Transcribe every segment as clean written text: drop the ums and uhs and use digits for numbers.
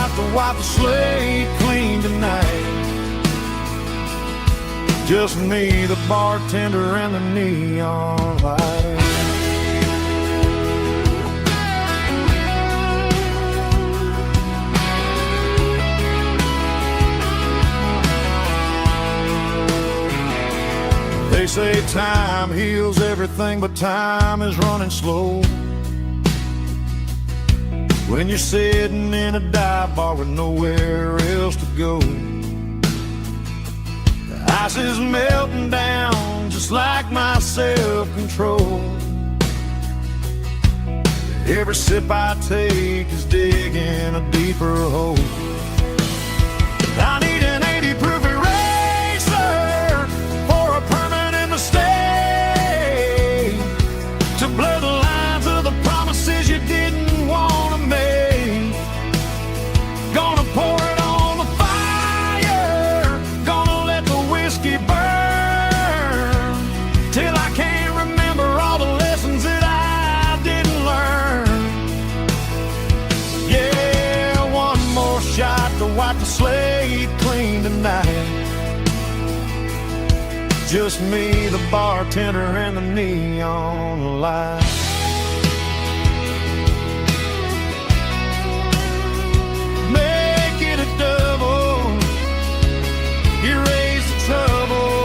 shot to wipe the slate clean tonight. Just me, the bartender, and the neon light. They say time heals everything, but time is running slow. When you're sitting in a dive bar with nowhere else to go, the ice is melting down just like my self-control. Every sip I take is digging a deeper hole. I need an 80 proof eraser for a permanent mistake, to blur the lines of the promises you didn't want to make. Gonna pour it on the fire, gonna let the whiskey burn, till I can't remember all the lessons that I didn't learn. Yeah, one more shot to wipe the slate clean tonight. Just me, the bartender, and the neon light. Make it a double, erase the trouble.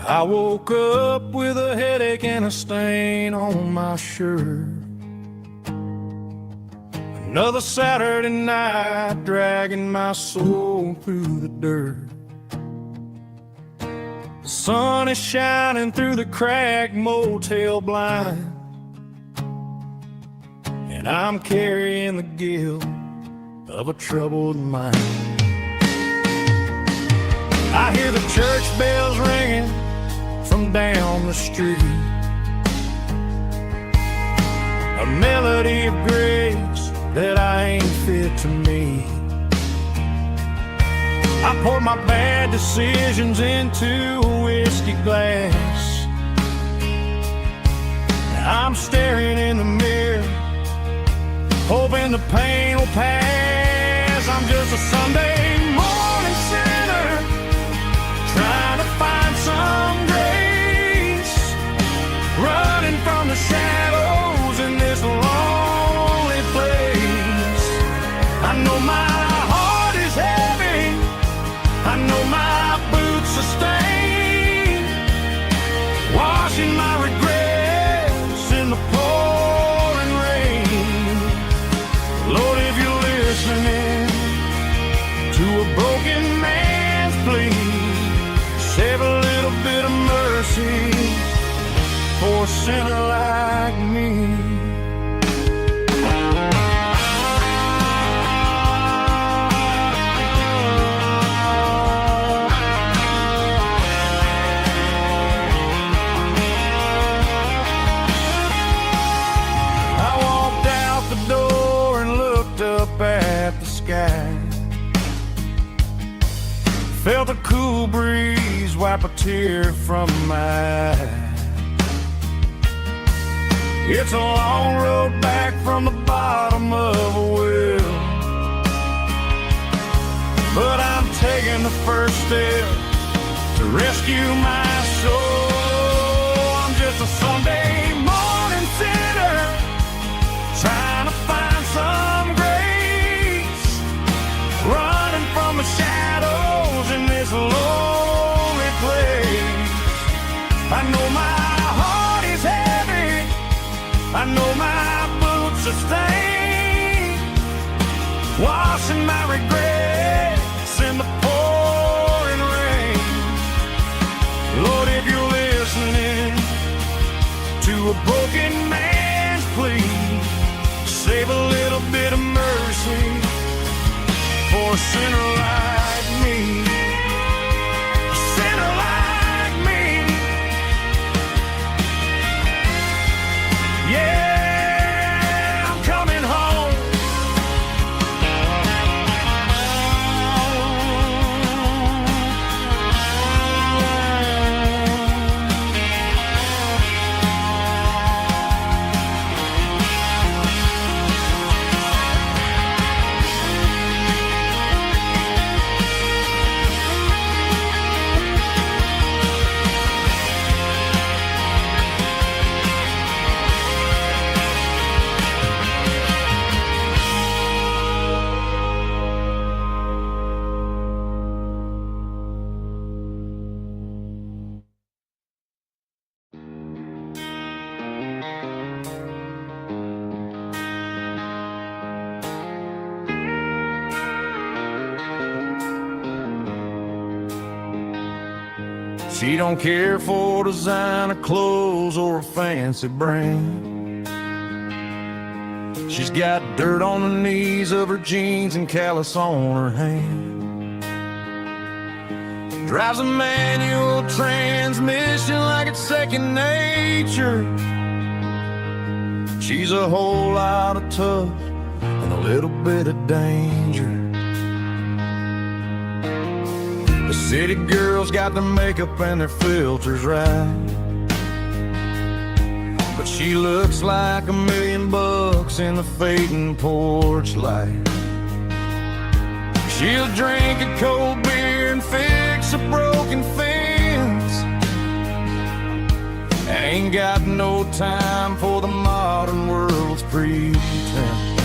I woke up with a headache and a stain on my shirt. Another Saturday night dragging my soul through the dirt. The sun is shining through the cracked motel blind, and I'm carrying the guilt of a troubled mind. I hear the church bells ringing from down the street, a melody of grace that I ain't fit to meet. I poured my bad decisions into a whiskey glass. I'm staring in the mirror, hoping the pain will pass. I'm just a Sunday morning sinner, trying to find some grace, running from the shadows in this lonely place. I know my heart is heavy, I know my boots are stained, washing my regrets in the pouring rain. Lord, if you're listening to a broken man's plea, save a little bit of mercy for a sinner like me. I walked out the door and looked up at the sky, felt a cool breeze wipe a tear from my eye. It's a long road back from the bottom of a well, but I'm taking the first step to rescue my soul. I'm just a Sunday morning sinner, trying to find some grace, running from the shadows in this lonely place. I know my heart is heavy, I know my boots are stained, washing my regrets in the pouring rain. Lord, if you're listening She don't care for designer clothes or a fancy brand. She's got dirt on the knees of her jeans and callus on her hand. Drives a manual transmission like it's second nature. She's a whole lot of tough and a little bit of danger. The city girls got their makeup and their filters right, but she looks like $1,000,000 in the fading porch light. She'll drink a cold beer and fix a broken fence. Ain't got no time for the modern world's pretense.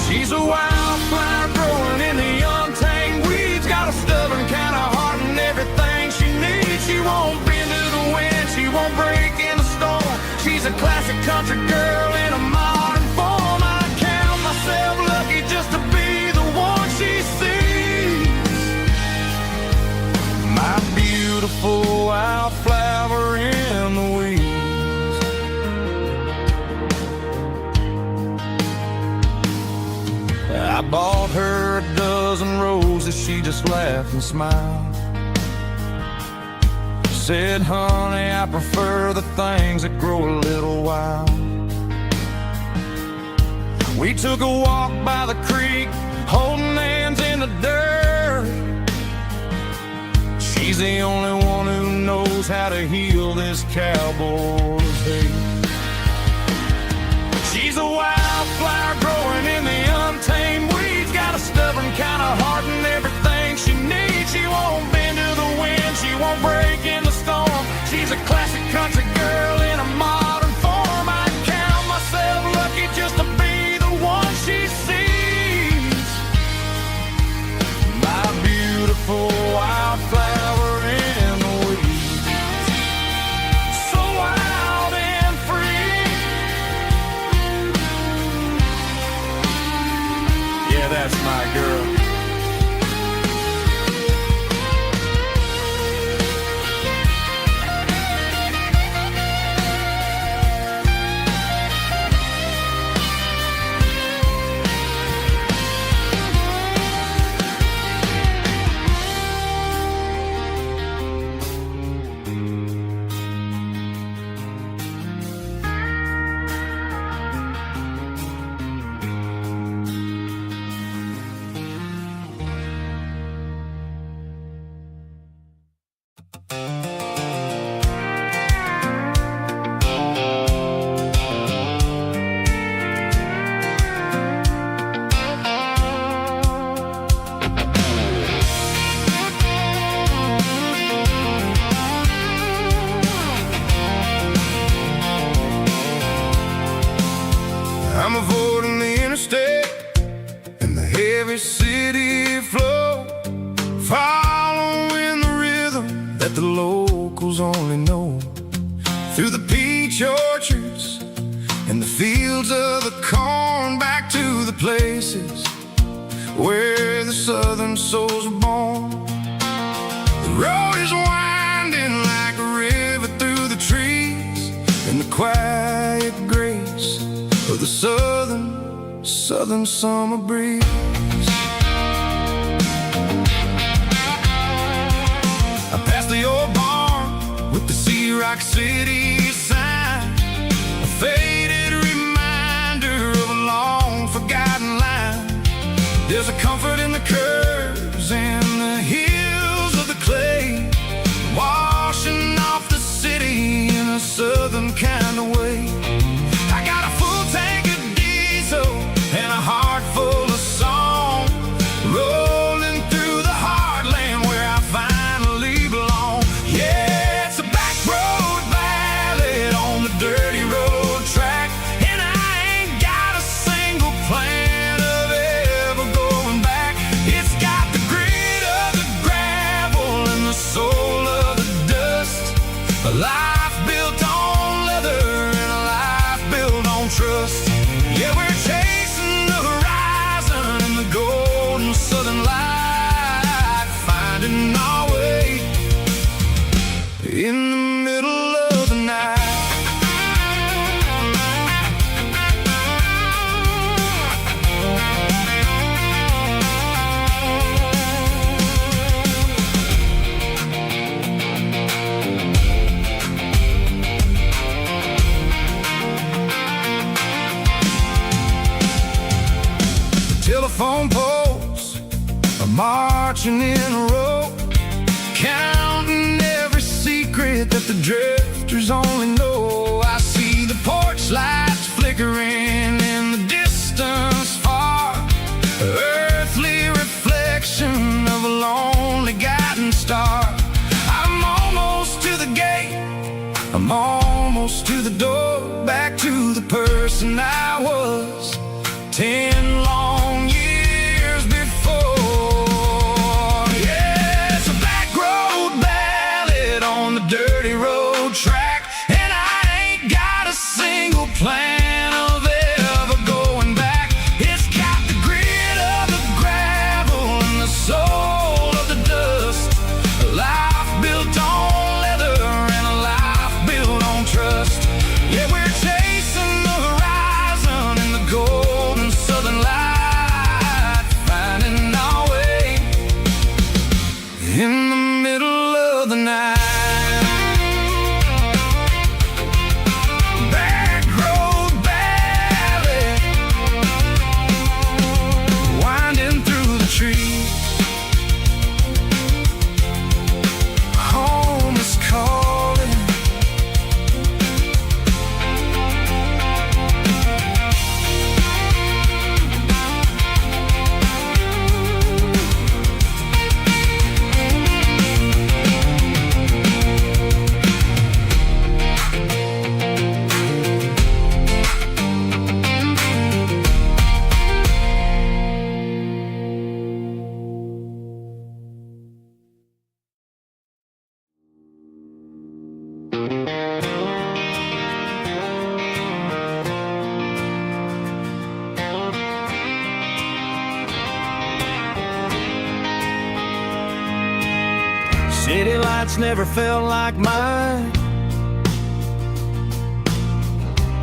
She's a wildflower growing in the untamed weeds. Got a stubborn kind of heart and everything she needs. She won't bend to the wind, she won't break in the storm. She's a classic country girl in a modern form. I count myself lucky just to be the one she sees. My beautiful wildflower in the weeds. I bought her a dozen roses, she just laughed and smiled. Said, honey, I prefer the things that grow a little wild. We took a walk by the creek, holding hands in the dirt. She's the only one who knows how to heal this cowboy's hate. She's a wildflower growing in the untamed weeds. Got a stubborn kind of heart and everything she needs. She won't bend to the wind, she won't break in the storm. She's a classic country girl in a modern form. I count myself lucky just to be the one she sees. My beautiful wildflower in the weeds. So wild and free. Yeah, that's my girl. I'm avoiding the interstate and the heavy city flow, following the rhythm that the locals only know. Through the peach orchards and the fields of the corn, back to the places where the southern souls are born. The road is winding like a river through the trees, and the quiet grace of the southern summer breeze. I passed the old barn with the Sea Rock City sign, a faded reminder of a long forgotten line. There's a comfort in the curves and the hills of the clay, washing off the city in a southern kind of way. I got a full tank of diesel and a heart full of song, rolling through the heartland where I finally belong. Yeah, it's a back road ballad on the dirty road track, and I ain't got a single plan of ever going back. It's got the grit of the gravel and the soul of the dust, a life built on leather and a life built on trust. Yeah, we're chasing the horizon in the golden southern light, finding our way marching in a row, counting every secret that the drifters only know. I see the porch lights flickering in the distance far, earthly reflection of a lonely guiding star. I'm almost to the gate, I'm almost to the door, back to the person I was 10 long years before. Yeah, it's a back road ballad on the dirty road track, and I ain't got a single plan of ever going back. It's got the grit of the gravel and the soul of the dust, a life built on leather and a life built on trust. Yeah, we're chasing the horizon in the golden southern light, finding our way in the middle of the night. Back road ballad, winding through the trees. Home is calling. City lights never felt like mine.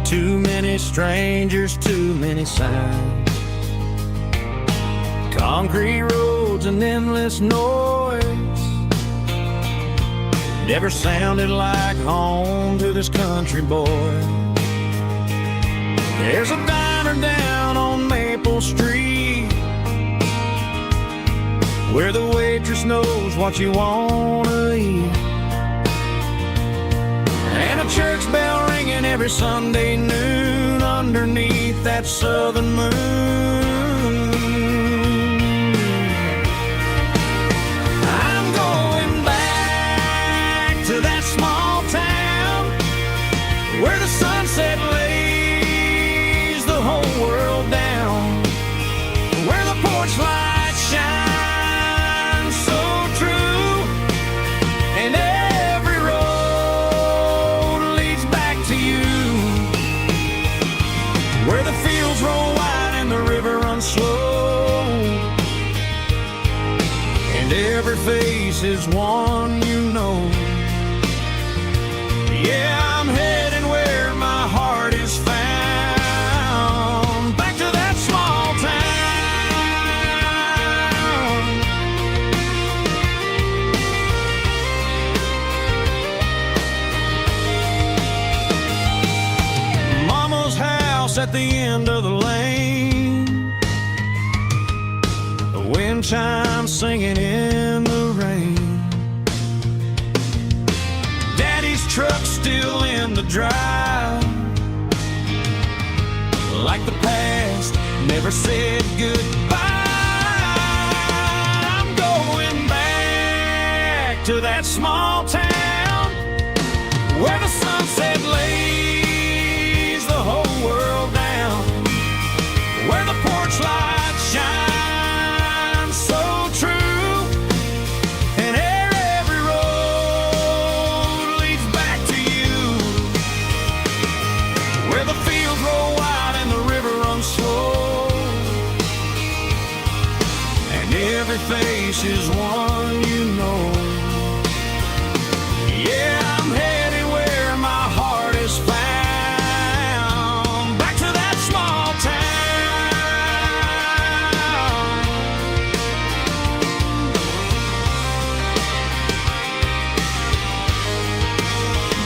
Too many strangers, too many signs. Concrete roads and endless noise never sounded like home to this country boy. There's a diner down on Maple Street where the waitress knows what you wanna eat, and a church bell ringing every Sunday noon underneath that southern moon. I'm going back to that small town where the sunset lays the whole world down, where the porch lights shine slow, and every face is one you know. Yeah, I'm heading where my heart is found, back to that small town. Mama's house at the end of the lane, wind chimes singing in the rain. Daddy's truck still in the drive, like the past never said goodbye. I'm going back to that small town where the sunset lays the whole world down, where the porch lights shine face is one you know. Yeah, I'm heading where my heart is found, back to that small town.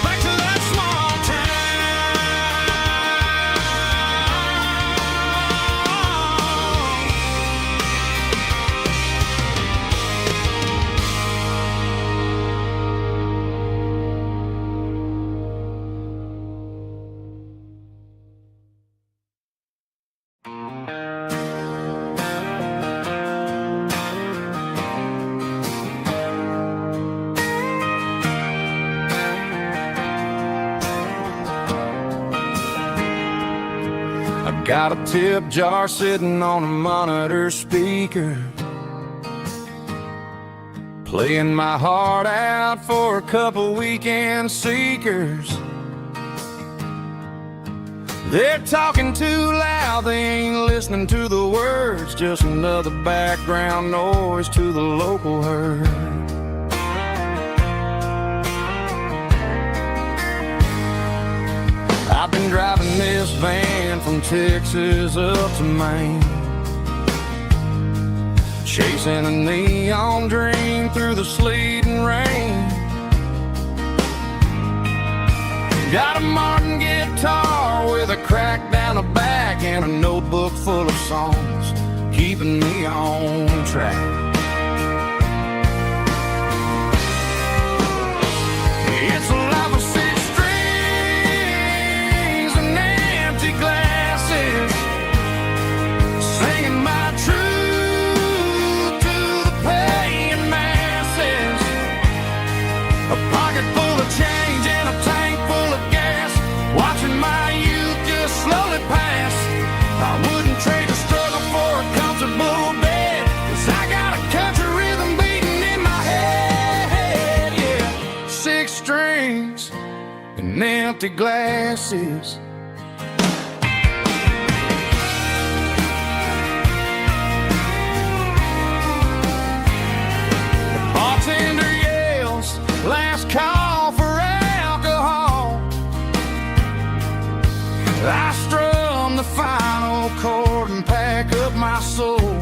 Back to that small town. Got a tip jar sitting on a monitor speaker, playing my heart out for a couple weekend seekers. They're talking too loud, they ain't listening to the words, just another background noise to the local herd. I've been driving this van from Texas up to Maine, chasing a neon dream through the sleet and rain. Got a Martin guitar with a crack down the back and a notebook full of songs, keeping me on track. It's a life of six strings and empty glasses, singing my truth to the paying masses. A pocket full of change and a tank full of gas, watching my youth just slowly pass. I wouldn't trade the struggle for a comfortable bed, 'cause I got a country rhythm beating in my head. Yeah, six strings and empty glasses. The bartender yells, last call for alcohol. I strum the final chord and pack up my soul.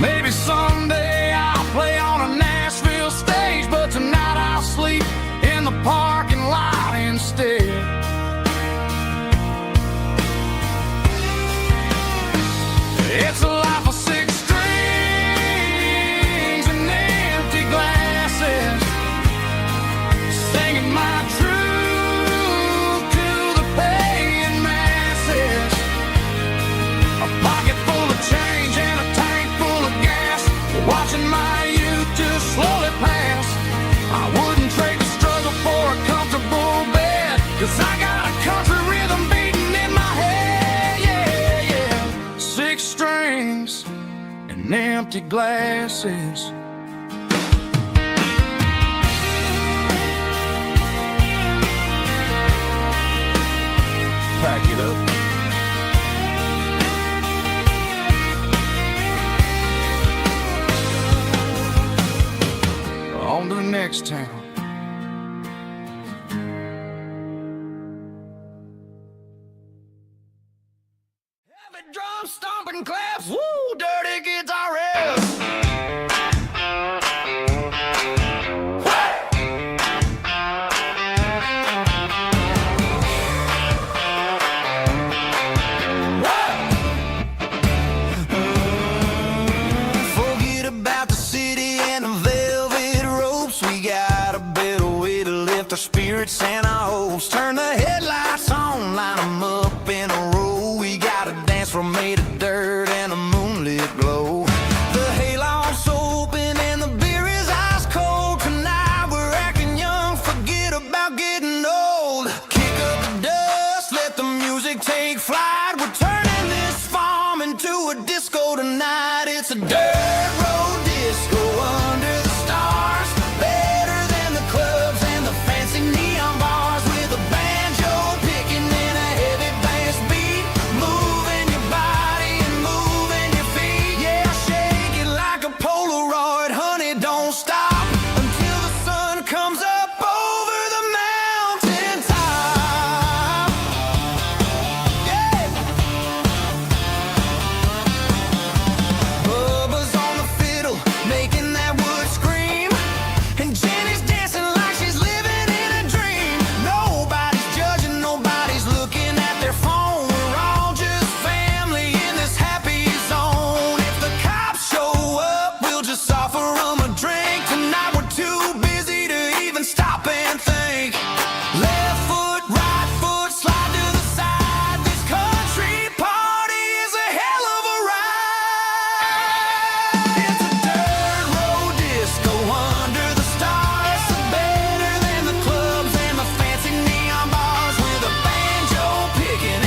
Maybe someday I'll play on a Nashville stage, but tonight I'll sleep in the parking lot instead. It's a life of six strings and empty glasses, singing my truth to the paying masses. A pocket full of change and a tank full of gas, watching my youth just slowly pass. I wouldn't trade the struggle for a comfortable bed, 'cause I got a country rhythm beating in my head. Yeah, yeah. Six strings and empty glasses. Pack it up. On to the next town. Heavy drum stomping claps, woo, dirty guitar riffs. Forget about the city and the velvet ropes. We got a better way to lift our spirits and our hopes. Turn the headlights on, line them up in a row. We got a dance floor made of dirt and a moonlit glow. The hayloft's open and the beer is ice cold. Tonight we're acting young, forget about getting old. Kick up the dust, let the music take flight. We're turning this farm into a disco tonight. It's a dirt road disco under the stars, better than the clubs and the fancy neon bars, with a banjo picking in a heavy bass beat, moving your body and moving your feet. Yeah, shake it like a Polaroid, honey, don't stop until the sun comes up over the mountain top. Yeah. Bubba's on the fiddle, making that wood scream, and Jenny's dancing like she's living in a dream. Nobody's judging, nobody's looking at their phone. We're all just family in this happy zone. If the cops show up, we'll just offer them a drink. Tonight we're too busy to even stop and think. Left foot, right foot, slide to the side. This country party is a hell of a ride. It's a dirt road disco under the stars, better than the clubs and the fancy neon bars, with a banjo picking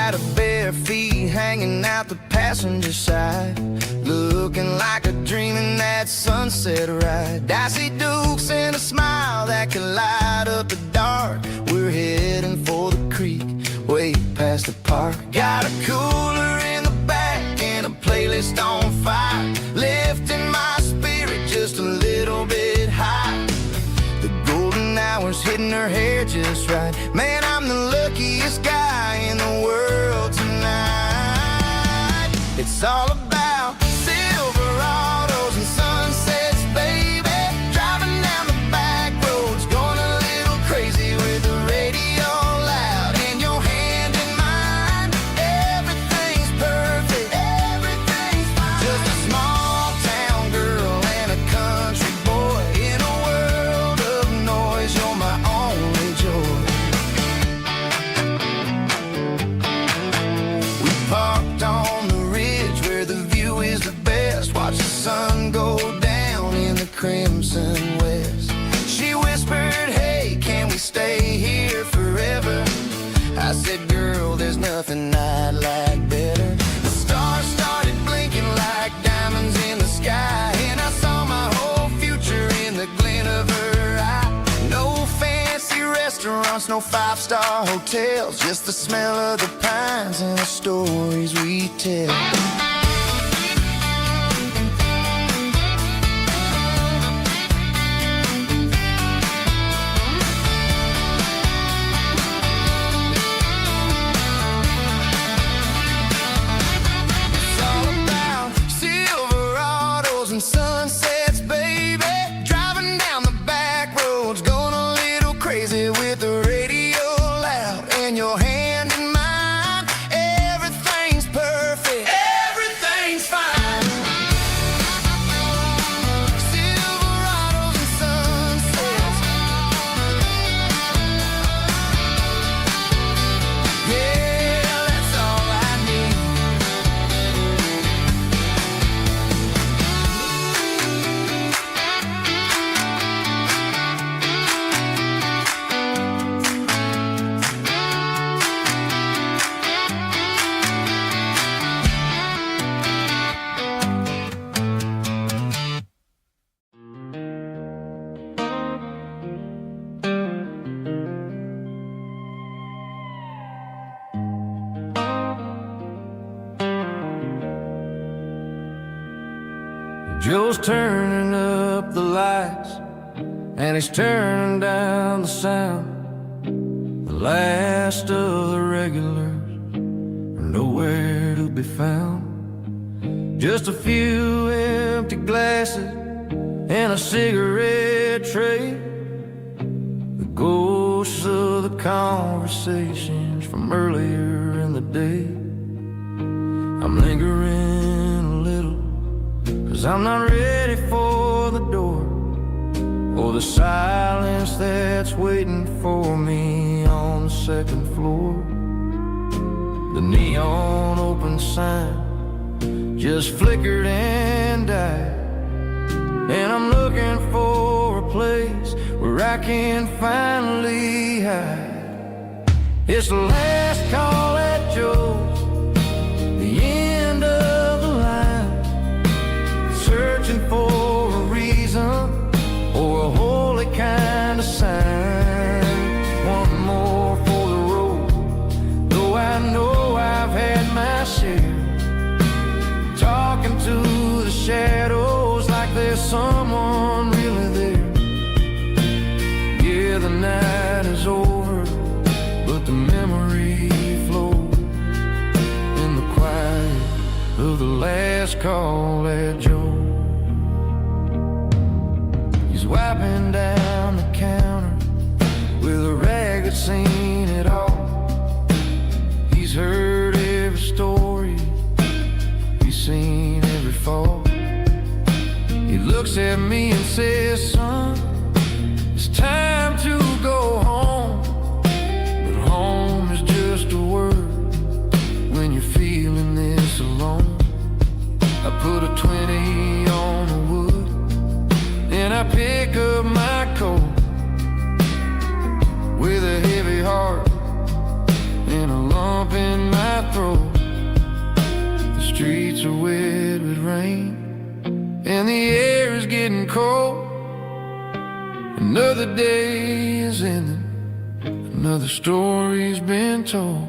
got her bare feet hanging out the passenger side, looking like a dream in that sunset ride. I see Dukes and a smile that can light up the dark. We're heading for the creek, way past the park. Got a cooler in the back and a playlist on fire, lifting my spirit just a little bit high. The golden hours hitting her hair just right. Man, I'm the luckiest guy in the world tonight. It's all about Silverados and sunsets, baby. Driving down the back roads, going a little crazy with the radio loud and your hand in mine. Everything's perfect, everything's fine. Just a small town girl and a country boy in a world of noise. You're my only joy. We parked on the ridge where the view is the best. Watch the sun go down in the crimson west. She whispered, hey, can we stay here forever? I said, girl, there's nothing I'd like better. The stars started blinking like diamonds in the sky, and I saw my whole future in the glint of her eye. No fancy restaurants, no five-star hotels, just the smell of the pines and the stories we tell. It's all about Silverados and sunsets, baby. Driving down the back roads, going a little crazy with the radio loud and your hand in mine. Everything's perfect, everything's fine. Silverados and sunsets, yeah, that's all I need. Joe's turning up the lights and he's turning down the sound. The last of the regulars are nowhere to be found. Just a few empty glasses and a cigarette tray, the ghosts of the conversations from earlier in the day. I'm lingering a little, 'cause I'm not ready for the door or the silence that's waiting for me on the second floor. The neon open sign just flickered and died, and I'm looking for a place where I can finally hide. It's the last call at Joe's, the end of the line, searching for a reason or a holy kind of sign. One more for the road, though I know I've had my share, talking to the shadows like there's someone really there. Yeah, the night is over, but the memory flows in the quiet of the last call at Joe. He's wiping down the counter with a rag that's seen it all. He's heard every story, he's seen every fall. He looks at me and says, son, it's time to go home. But home is just a word when you're feeling this alone. I put a 20 on the wood and I pick up my coat with a heavy heart and a lump in my streets are wet with rain, and the air is getting cold. Another day is ending, another story's been told.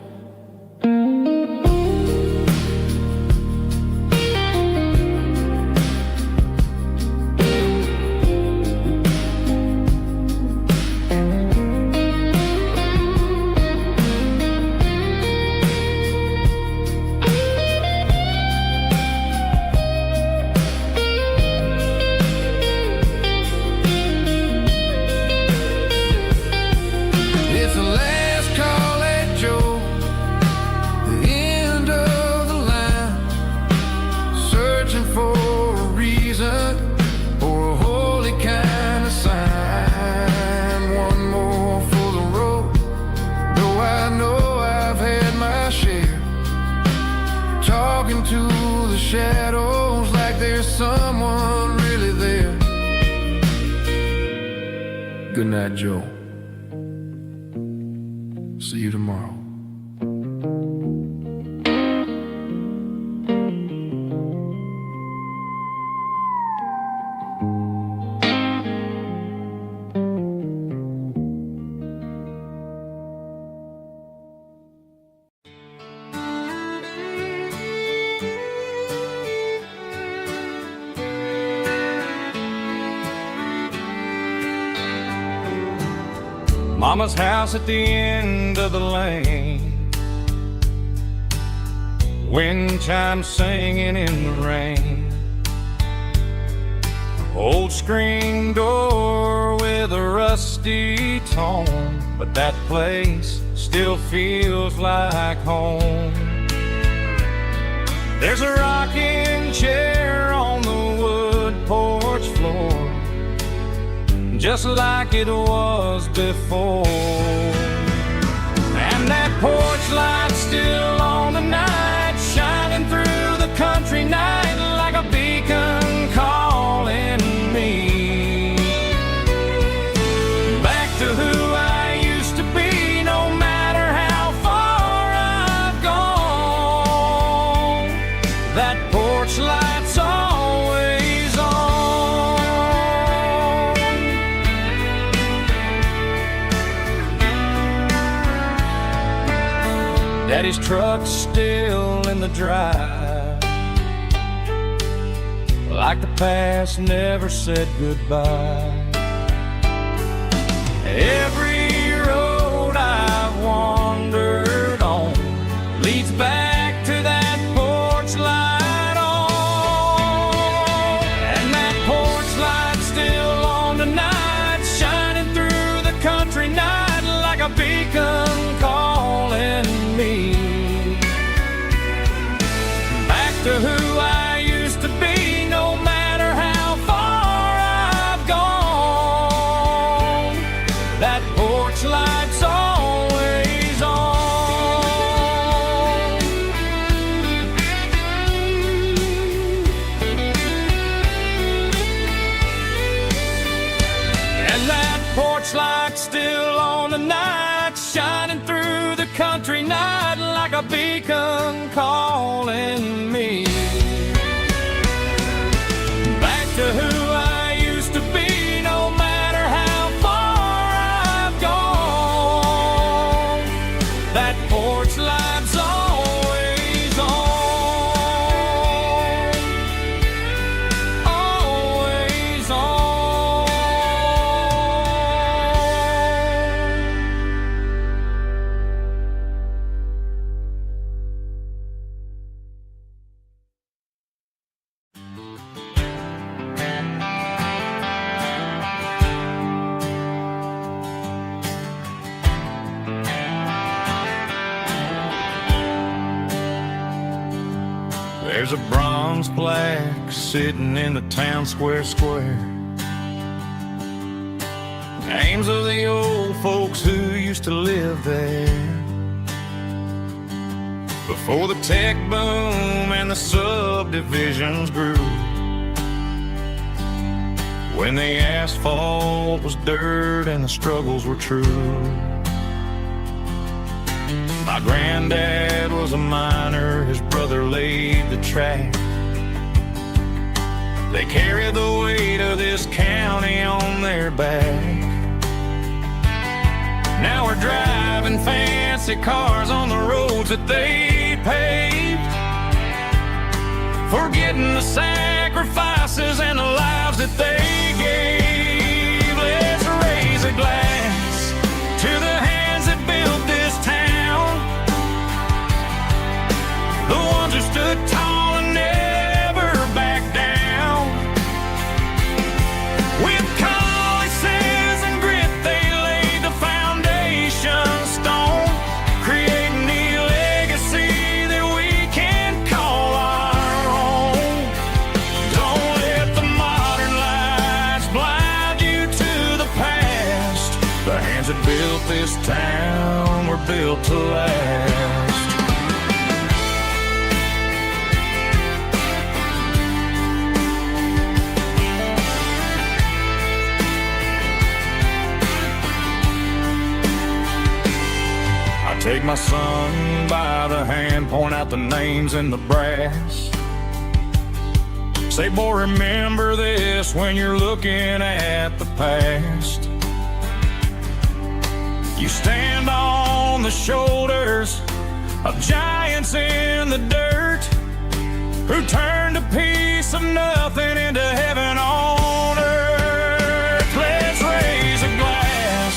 To the shadows like there's someone really there. Good night, Joe. See you tomorrow. Mama's house at the end of the lane, wind chimes singing in the rain. Old screen door with a rusty tone, but that place still feels like home. There's a rocking chair on the wood porch floor, just like it was before. And that porch light's still on tonight, shining through the country night like a beacon calling me back to who I used to be. No matter how far I've gone, that porch light's always on. Daddy's truck's still in the drive, like the past never said goodbye. Every road I've wandered on leads back to that porch light on. And that porch light's still on tonight, shining through the country night like a beacon calling me back to who I used to be. No matter how far I've gone, that porch light's always on. And that porch light's still on tonight, shining through the country night like a beacon calling me back to who I used to be. No matter how far I've gone, that porch light's always on, always on. There's a bronze plaque sitting in the town square. Names of the old folks who used to live there before the tech boom and the subdivisions grew, when the asphalt was dirt and the struggles were true. My granddad was a miner, his brother laid the track, They carry the weight of this county on their back. Now we're driving fancy cars on the roads that they paved, forgetting the sacrifices and the lives that they gave. Let's raise a glass to the hands that built this town, the ones who stood tall and never backed down. With calluses and grit they laid the foundation stone, creating the legacy that we can call our own. Don't let the modern lights blind you to the past. The hands that built this town were built to last. Take my son by the hand, point out the names in the brass. Say, boy, remember this when you're looking at the past. You stand on the shoulders of giants in the dirt, who turned a piece of nothing into heaven on earth. Let's raise a glass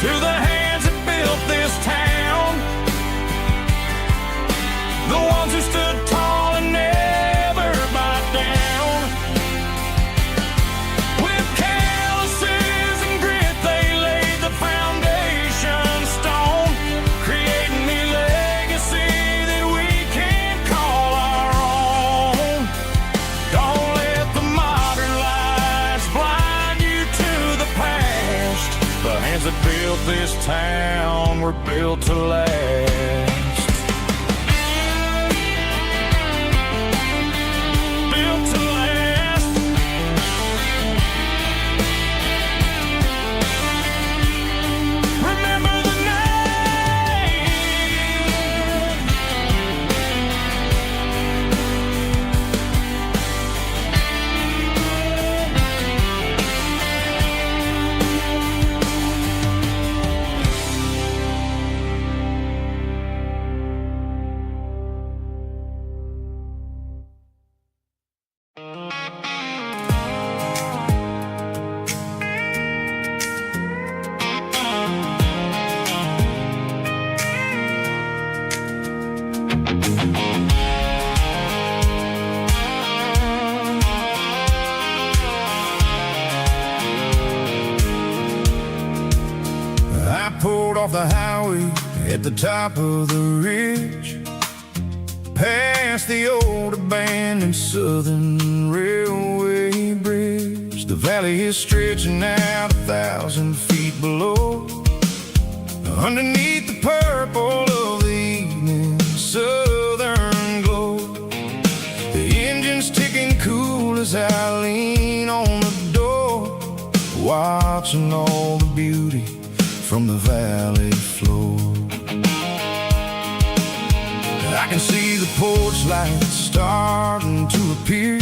to the hands that built this town, the ones who stood tall and never backed down. With calluses and grit they laid the foundation stone, creating the legacy that we can call our own. Don't let the modern lights blind you to the past. The hands that built this town were built to last. Pulled off the highway at the top of the ridge, past the old abandoned Southern Railway bridge. The valley is stretching out 1,000 feet below, underneath the purple of the evening southern glow. The engine's ticking cool as I lean on the door, watching all the beauty from the valley floor. I can see the porch lights starting to appear,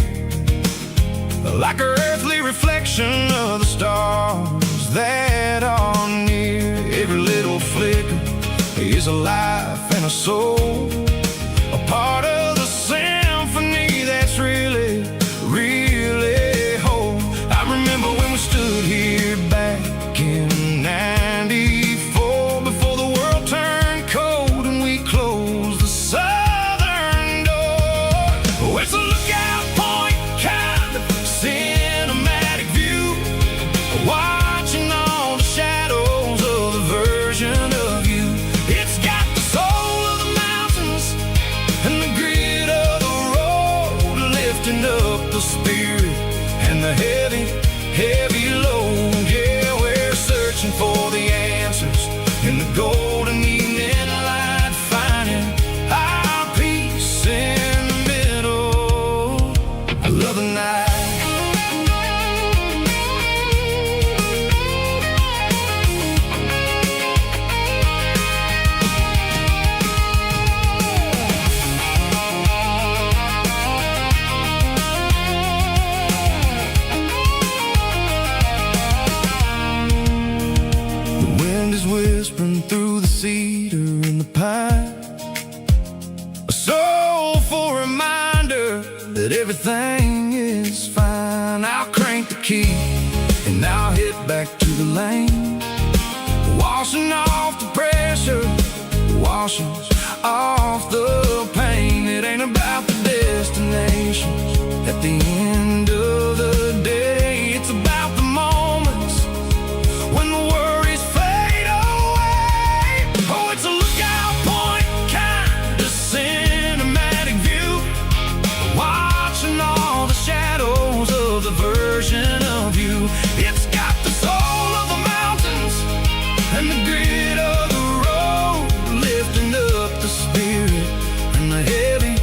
like an earthly reflection of the stars that are near. Every little flicker is a life and a soul, a part of the symphony that's really, really whole. I remember when we stood here back in '94, before the world turned cold and we closed the southern door. Oh, it's a lookout point, kind of cinematic view, watching all the shadows of the version of you. It's got the soul of the mountains that everything is fine. I'll crank the key and I'll hit back to the lane, washing off the pressure, washing off the pain. It ain't about the destination at the end of the day. It's about the moments when the worries fade away. Oh, it's a lookout point, kind of cinematic view, watching all the shadows of the version of you. It's got the soul of the mountains and the grit of the road, lifting up the spirit and the heavy,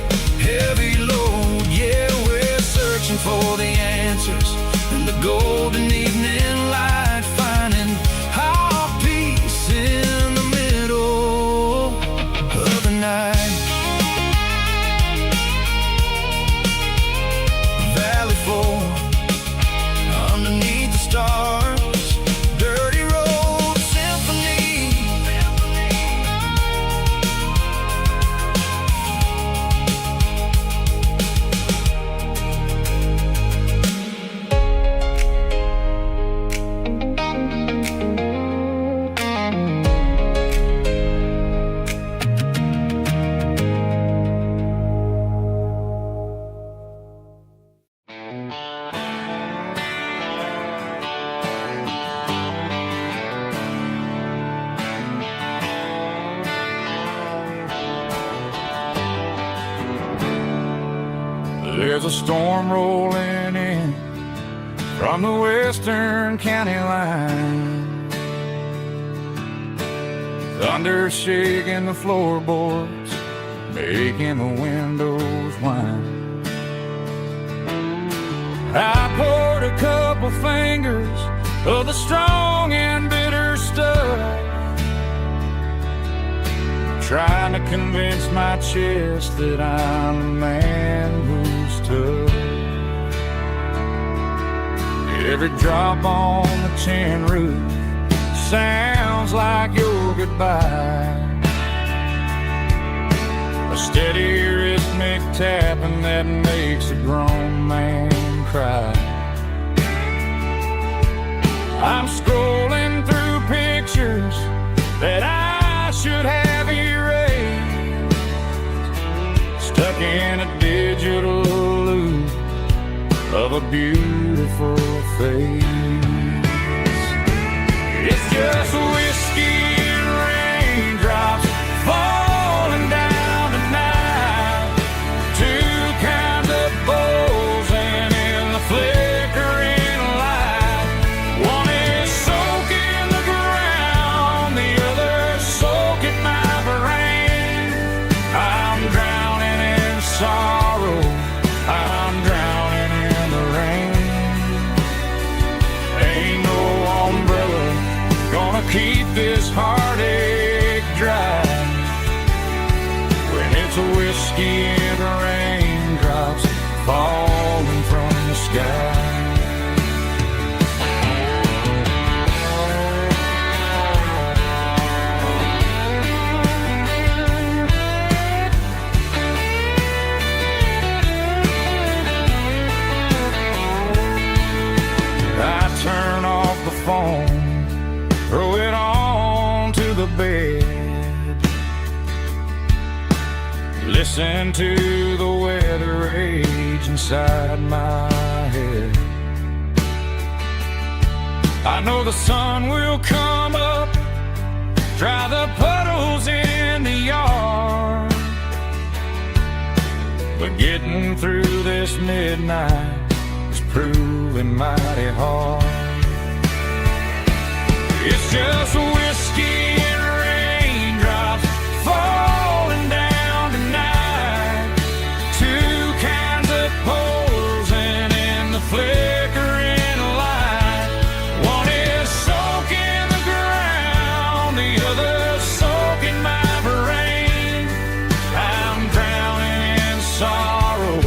heavy load. Yeah, we're searching for the answers in the golden evening light, finding our peace in the middle of the night. Valley floor underneath the stars, dirty road symphony. There's a storm rolling in from the western county line, thunder shaking the floorboards, making the windows whine. I poured a couple fingers of the strong and bitter stuff, trying to convince my chest that I'm the man who's tough. Every drop on the tin roof sounds like your goodbye, a steady rhythmic tapping that makes a grown man cry. I'm scrolling through pictures that I should have erased, stuck in a digital loop of a beautiful face. It's just whiskey and raindrops falling down tonight, two kinds of bowls and in the flickering light. One is soaking the ground, the other soaking my brain. I'm drowning in sorrow, I'm drowning in the rain. Ain't no umbrella gonna keep this heartache dry when it's a whiskey and raindrops falling from the sky. I turn off the phone, throw it on to the bed, listen to the weather rage inside my head. I know the sun will come up, dry the puddles in the yard, but getting through this midnight is proving mighty hard. It's just whiskey and raindrops falling down tonight, two kinds of poles and in the flickering light. One is soaking the ground, the other soaking my brain. I'm drowning in sorrow,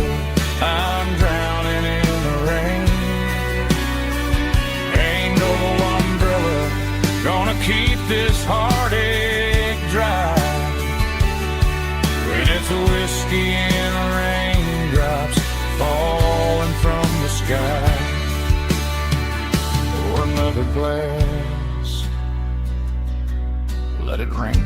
I'm drowning in the rain. Ain't no umbrella gonna keep this heart glass. Let it rain.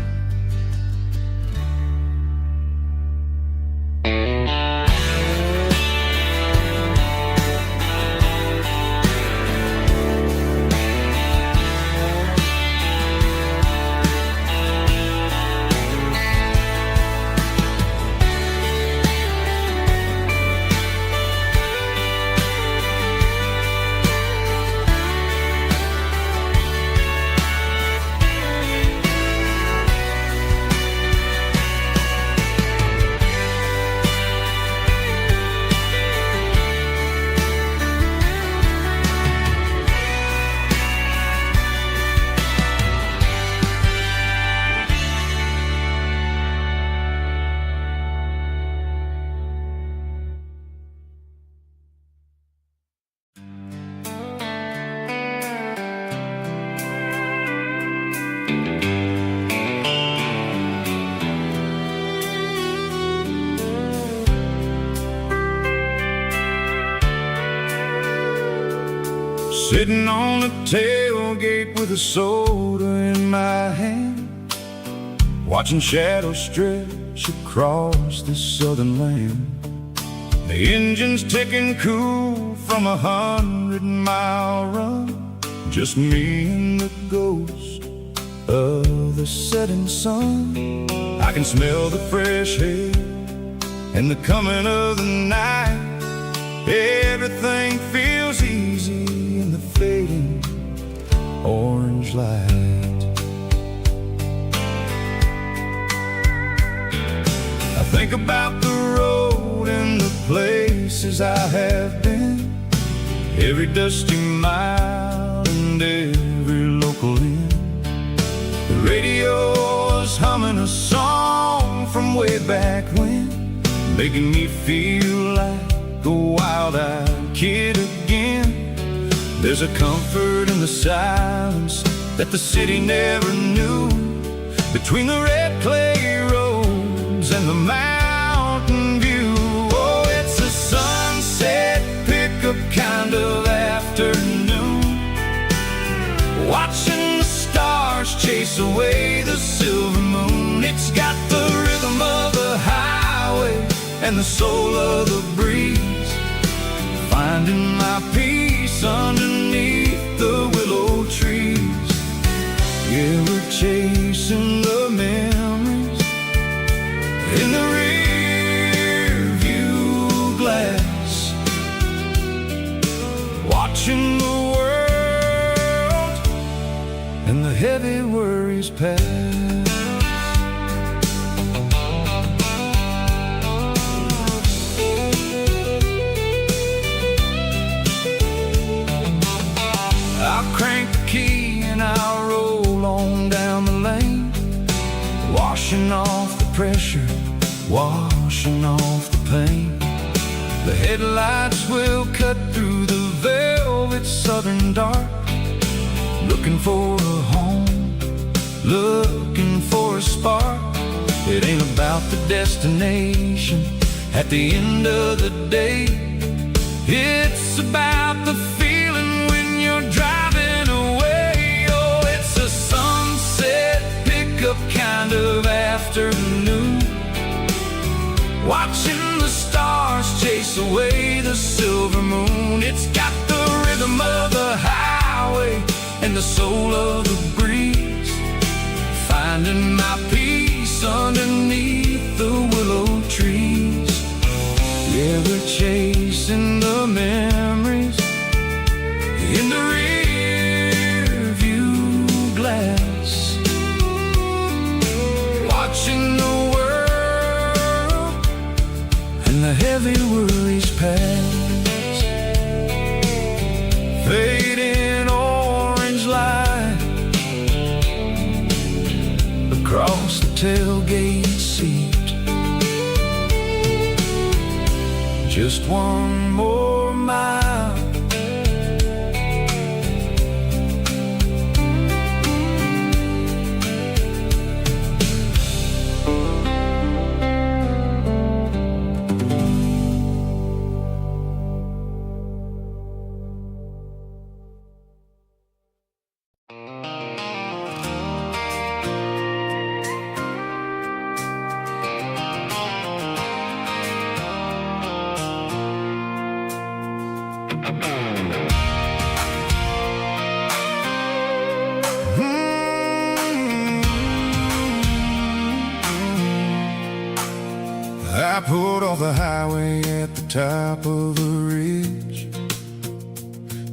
Sitting on the tailgate with a soda in my hand, watching shadows stretch across this southern land. The engine's ticking cool from 100-mile run, just me and the ghost of the setting sun. I can smell the fresh air and the coming of the night. Everything feels easy in the fading orange light. I think about the road and the places I have been, every dusty mile and every local inn. The radio is humming a song from way back when, making me feel like a wild-eyed kid again. There's a comfort in the silence that the city never knew, between the red clay roads and the mountain view. Oh, it's a sunset pickup kind of afternoon, watching the stars chase away the silver moon. It's got the rhythm of the highway and the soul of the breeze, finding my peace underneath the willow trees. Yeah, we're chasing the memories in the rear view glass, watching the world and the heavy worries pass. I'll crank the key and I'll roll on down the lane, washing off the pressure, washing off the pain. The headlights will cut through the velvet southern dark, looking for a home, looking for a spark. It ain't about the destination at the end of the day, it's about the feeling when you're driving away. Oh, it's a sunset pickup kind of afternoon, watching the stars chase away the silver moon. It's got the rhythm of the highway and the soul of the breeze, finding my peace underneath the willow trees. Yeah, we're chasing the memories in the rear view glass, watching the world and the heavy worries pass. Fading orange light across the tailgate seat, just one more mile. I pulled off the highway at the top of the ridge,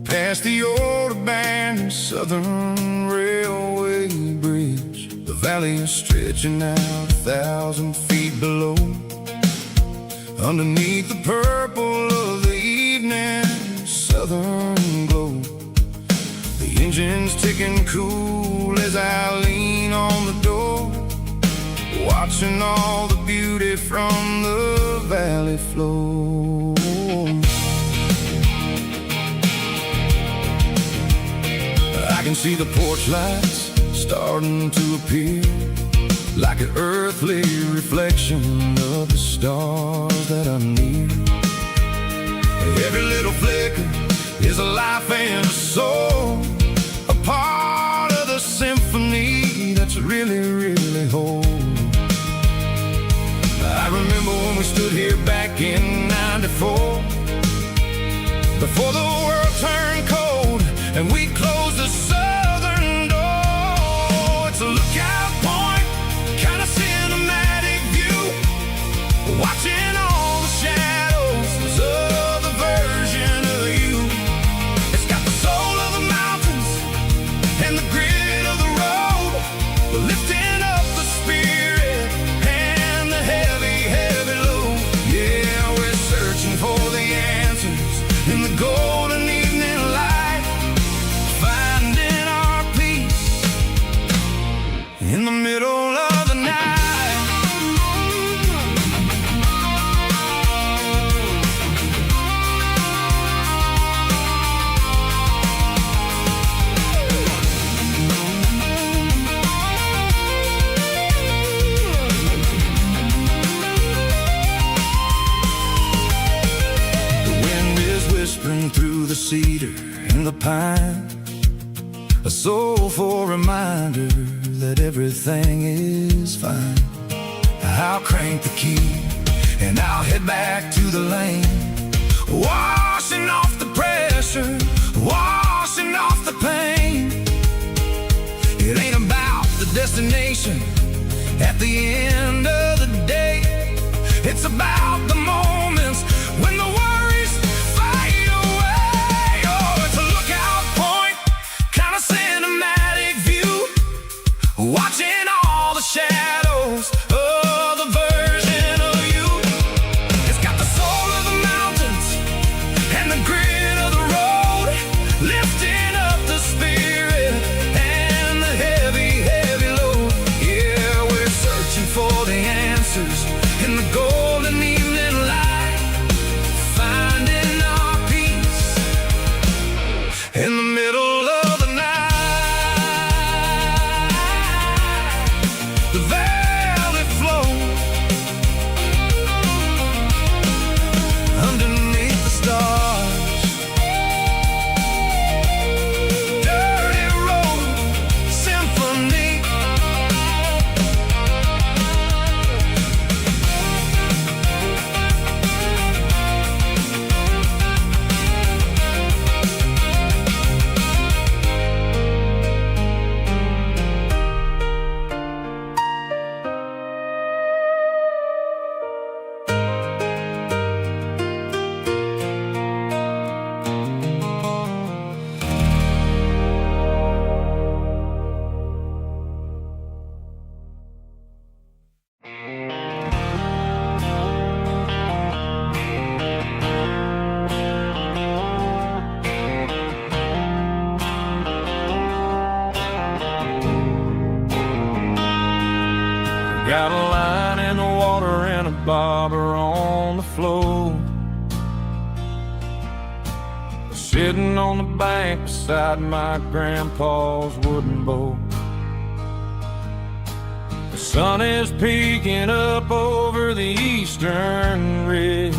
past the old abandoned Southern Railway bridge. The valley is stretching out 1,000 feet below, underneath the purple of the evening southern glow. The engine's ticking cool as I lean on the door, watching all the beauty from the valley flow. I can see the porch lights starting to appear, like an earthly reflection of the stars that are near. Every little flicker is a life and a soul, a part of the symphony that's really, really whole. I remember when we stood here back in '94, before the world turned cold and we closed the southern door. It's a lookout point, kind of cinematic view, watching all the shadows of the version of you. It's got the soul of the mountains and the grit of the road, lifting up the spirit and the heavy, heavy load. Yeah, we're searching for the answers in the golden evening light, finding our peace in the middle of the night. Through the cedar and the pine, a soulful reminder that everything is fine. I'll crank the key and I'll head back to the lane, washing off the pressure, washing off the pain. It ain't about the destination at the end of the day, it's about the moments when the worries fade away. Oh, it's a lookout point, kind of cinematic view, watching all the shadows of the version of you. It's got the soul of the mountains and the grit of the road, lifting up the spirit and the heavy, heavy load. Yeah, we're searching for the answers in the golden evening light, finding our peace in the middle of the night. The valley flows underneath the stars, dirty road symphony. Got a line in the water and a bobber on the floor, sitting on the bank beside my grandpa's wooden boat. The sun is peeking up over the eastern ridge,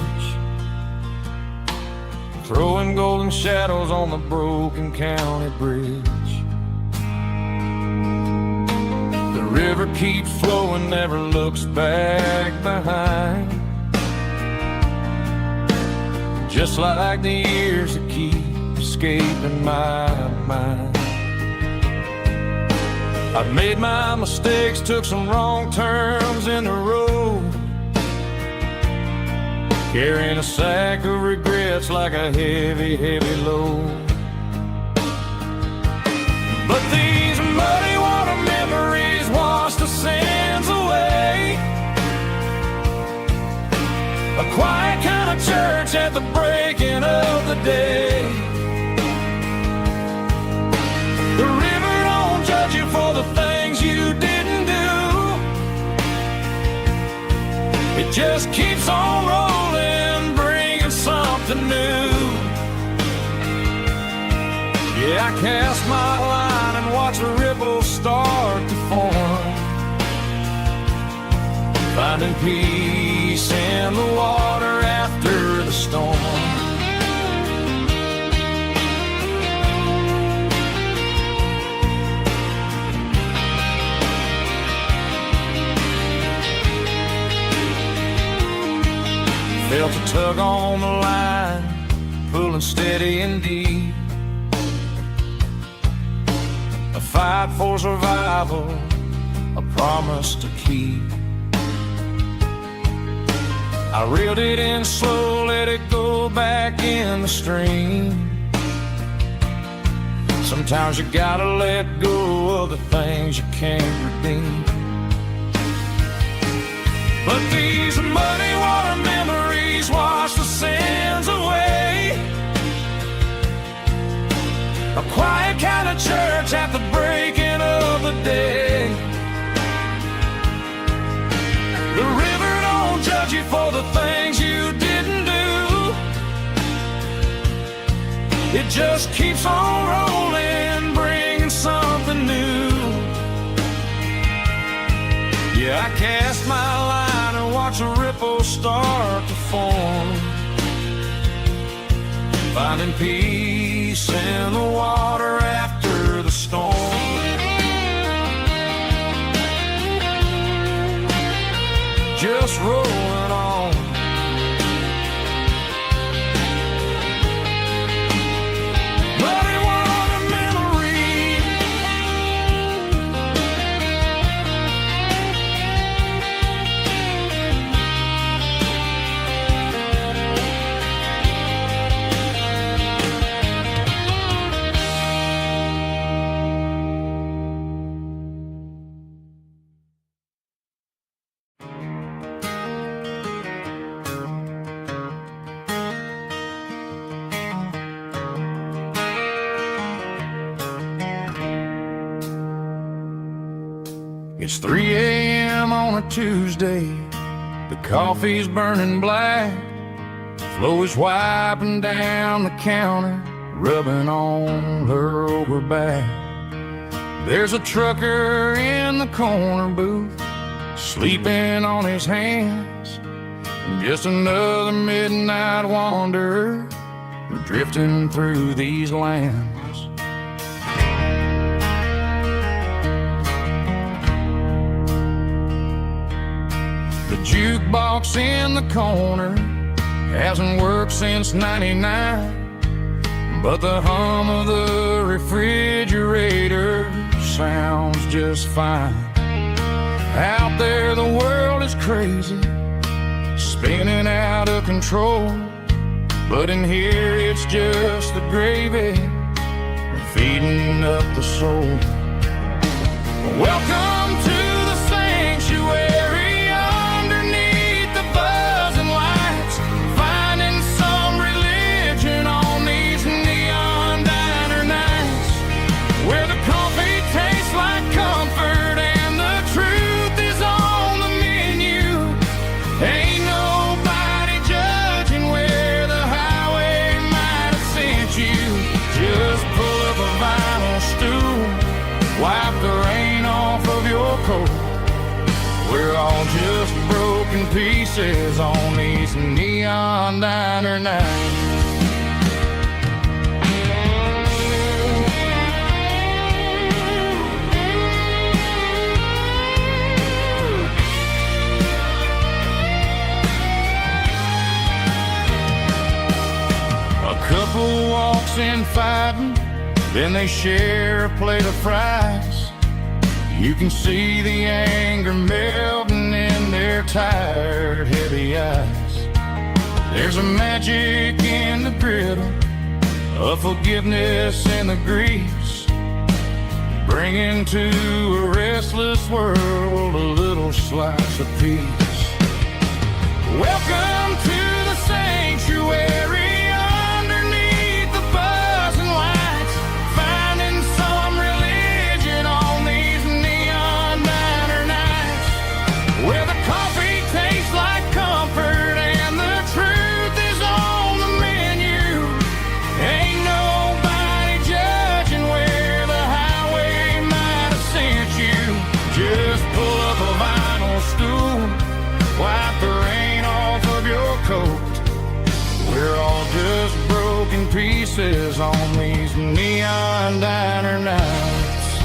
throwing golden shadows on the broken county bridge. The river keeps flowing, never looks back behind, just like the years that keep escaping my mind. I've made my mistakes, took some wrong turns in the road, carrying a sack of regrets like a heavy, heavy load. But these muddy water memories wash the sins away. A quiet kind of church at the breaking of the day. The river don't judge you for the things you didn't do. It just keeps on rolling, bringing something new. Yeah, I cast my line and watch a ripple start to form, finding peace in the water after the storm. Felt a tug on the line, pulling steady and deep. A fight for survival, a promise to keep. I reeled it in slow, let it go back in the stream. Sometimes you gotta let go of the things you can't redeem. But these muddy water memories wash the sins away. A quiet kind of church at the breaking of the day. The river don't judge you for the things you didn't do. It just keeps on rolling, bringing something new. Yeah, I cast my line and watch a ripple start to form, finding peace in the water after the storm. Just rolling on. Muddy water memory. It's 3 a.m. on a Tuesday. The coffee's burning black. Flo is wiping down the counter, rubbing on her over back. There's a trucker in the corner booth, sleeping on his hands. Just another midnight wanderer, drifting through these lands. The jukebox in the corner hasn't worked since '99, but the hum of the refrigerator sounds just fine. Out there the world is crazy, spinning out of control, but in here it's just the gravy feeding up the soul. Welcome to the sanctuary, underneath the buzzing lights, finding some religion on these neon diner nights, where the coffee tastes like comfort and the truth is on the menu. Ain't nobody judging where the highway might have sent you. Just pull up a vinyl stool, wipe the rain off of your coat. We're all just broken pieces on these neon diner nights. A couple walks in fighting, then they share a plate of fries. You can see the anger melting in their tired, heavy eyes. There's a magic in the griddle of forgiveness and the griefs, bringing to a restless world a little slice of peace. Welcome to the sanctuary underneath the buzzing lights, finding some religion on these neon diner nights, where the coffee tastes like comfort and the truth is on the menu. Ain't nobody judging where the highway might have sent you. Just pull up a vinyl stool, wipe the rain off of your coat. We're all just broken pieces on these neon diner nights.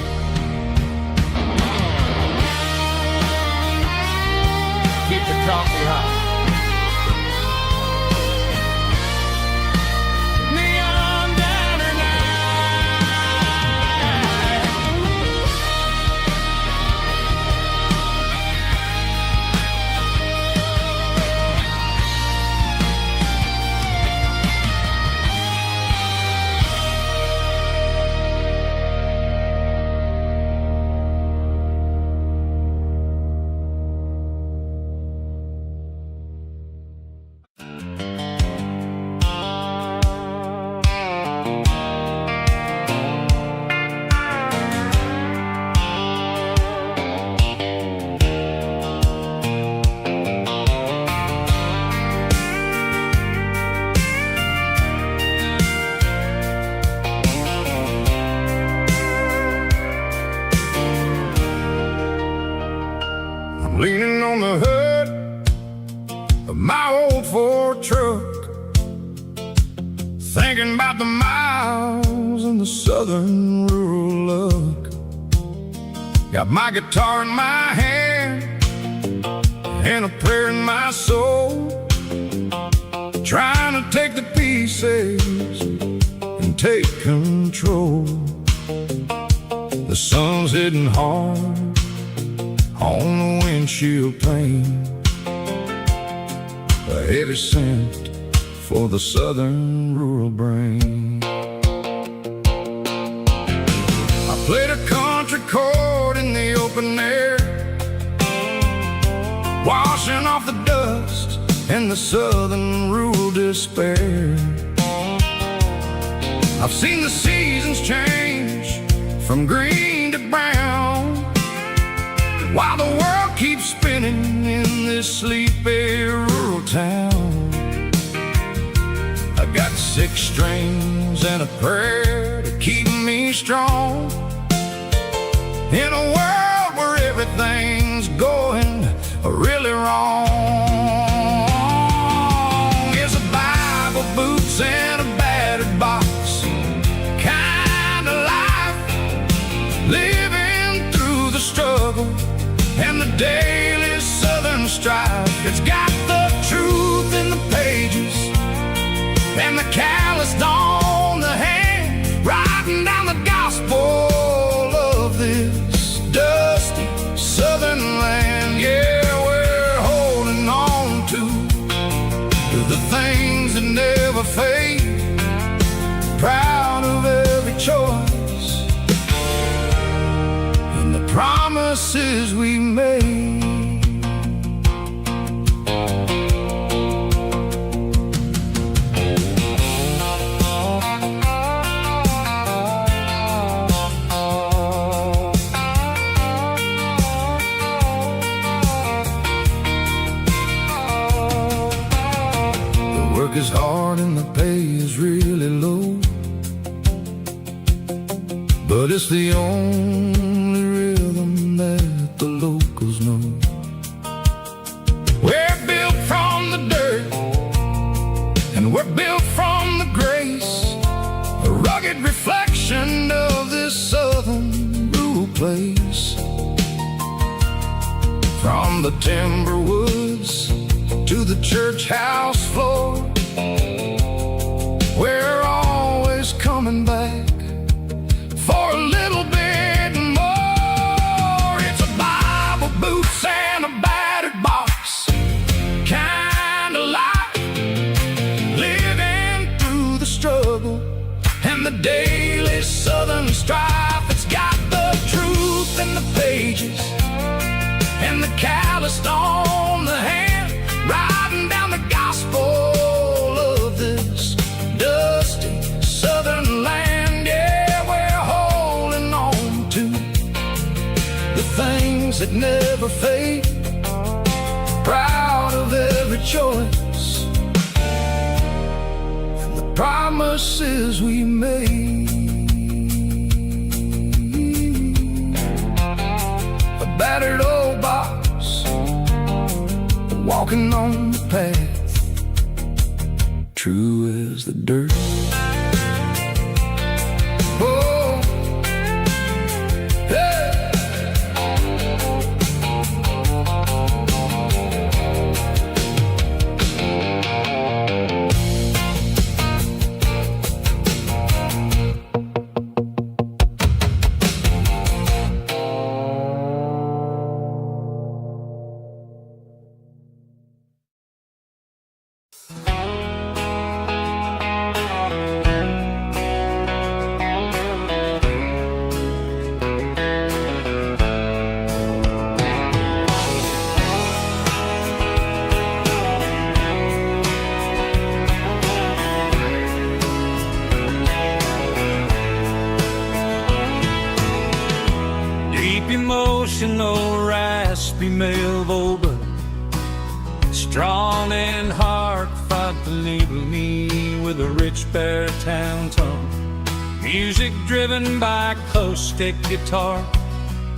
Keep the coffee hot. Neon diner night. Leaning on the hood of my old Ford truck, thinking about the miles and the southern rural look. Got my guitar in my hand and a prayer in my soul, trying to take the pieces and take control. The sun's hitting hard on the windshield pane, a heavy scent for the southern rural brain. I played a country chord in the open air, washing off the dust and the southern rural despair. I've seen the seasons change from green to brown, while the world keeps spinning in this sleepy rural town. I got 6 strings and a prayer to keep me strong, in a world where everything's going really wrong. It's a Bible, boots, and a battered box kind of life, living through the struggle and the daily southern strife. It's got the truth in the pages and the calloused on the hand, writing down the gospel of this dusty southern land. Yeah, we're holding on to the things that never fade, proud of every choice and the promises we made. The work is hard and the pay is really low, but it's the only rhythm that the locals know. We're built from the dirt and we're built from the grace, a rugged reflection of this southern rural place. From the timber woods to the church house floor, we're always coming back for a little bit more. It's a Bible, boots, and a battered box kind of life, the daily Southern strife. It's got the truth in the pages and the calloused on the hand, riding down the gospel of this dusty Southern land. Yeah, we're holding on to the things that never fade, proud of every choice and the promises we made. A battered old box, walking on the path, true as the dirt. Oh, hey. Emotional, raspy male vocal, strong and heartfelt, label me with a rich baritone tone. Music driven by acoustic guitar,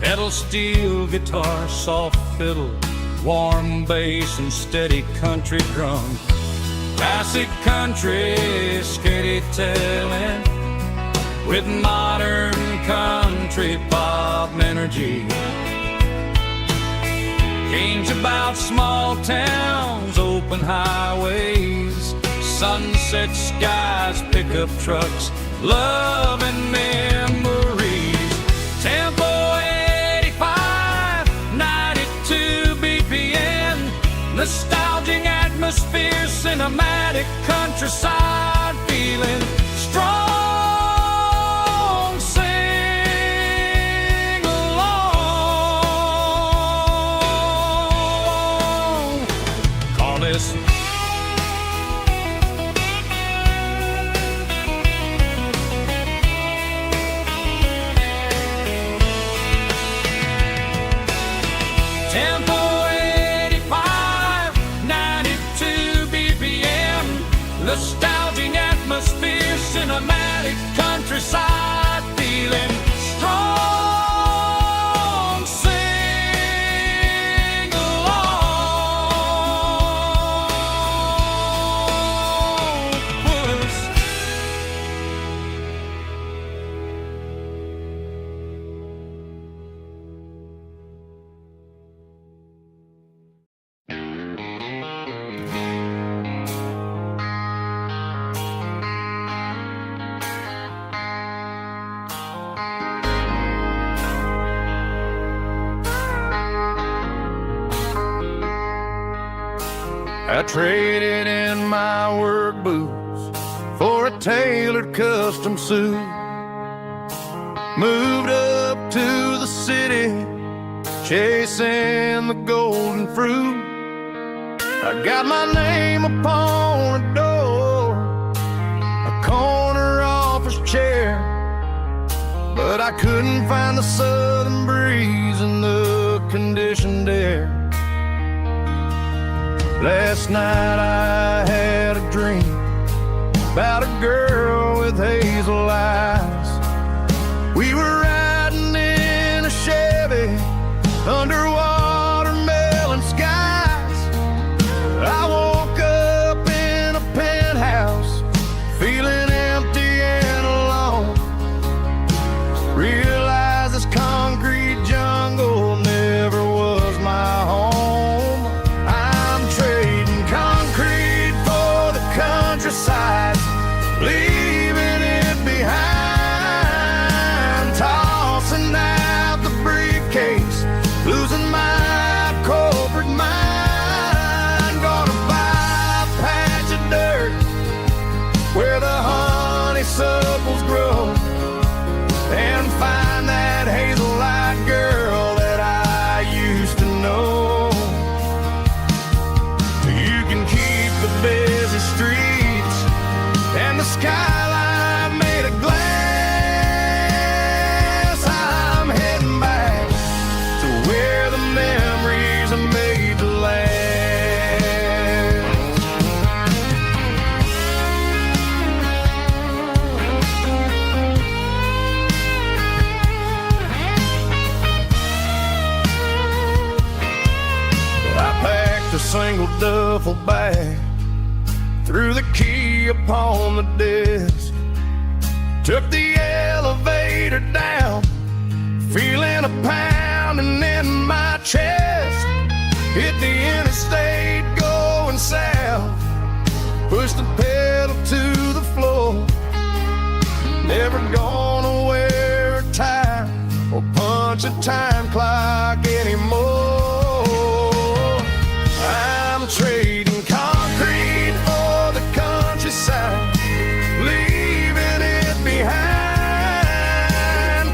pedal steel guitar, soft fiddle, warm bass and steady country drum. Classic country storytelling with modern country pop energy. Kane's about small towns, open highways, sunset skies, pickup trucks, love and memories. Tempo 85, 92 BPM, nostalgic atmosphere, cinematic countryside feeling strong. Tempo 85, 92 BPM, nostalgic atmosphere, cinematic countryside feeling strong. Sing along with us. I traded in my work boots for a tailored custom suit. Moved up to the city, chasing the golden fruit. I got my name upon a door, a corner office chair, but I couldn't find the southern breeze in the conditioned air. Last night I had a dream about a girl with hazel eyes. We were riding in a Chevy under watermelon skies. I woke up in a penthouse feeling empty and alone. Realized this concrete jungle never was my home. Countryside, leaving it behind. a single duffel bag, threw the key upon the desk, took the elevator down, feeling a pounding in my chest. Hit the interstate going south, pushed the pedal to the floor. Never gonna wear a tie or punch a time clock anymore. I'm trading concrete for the countryside, leaving it behind,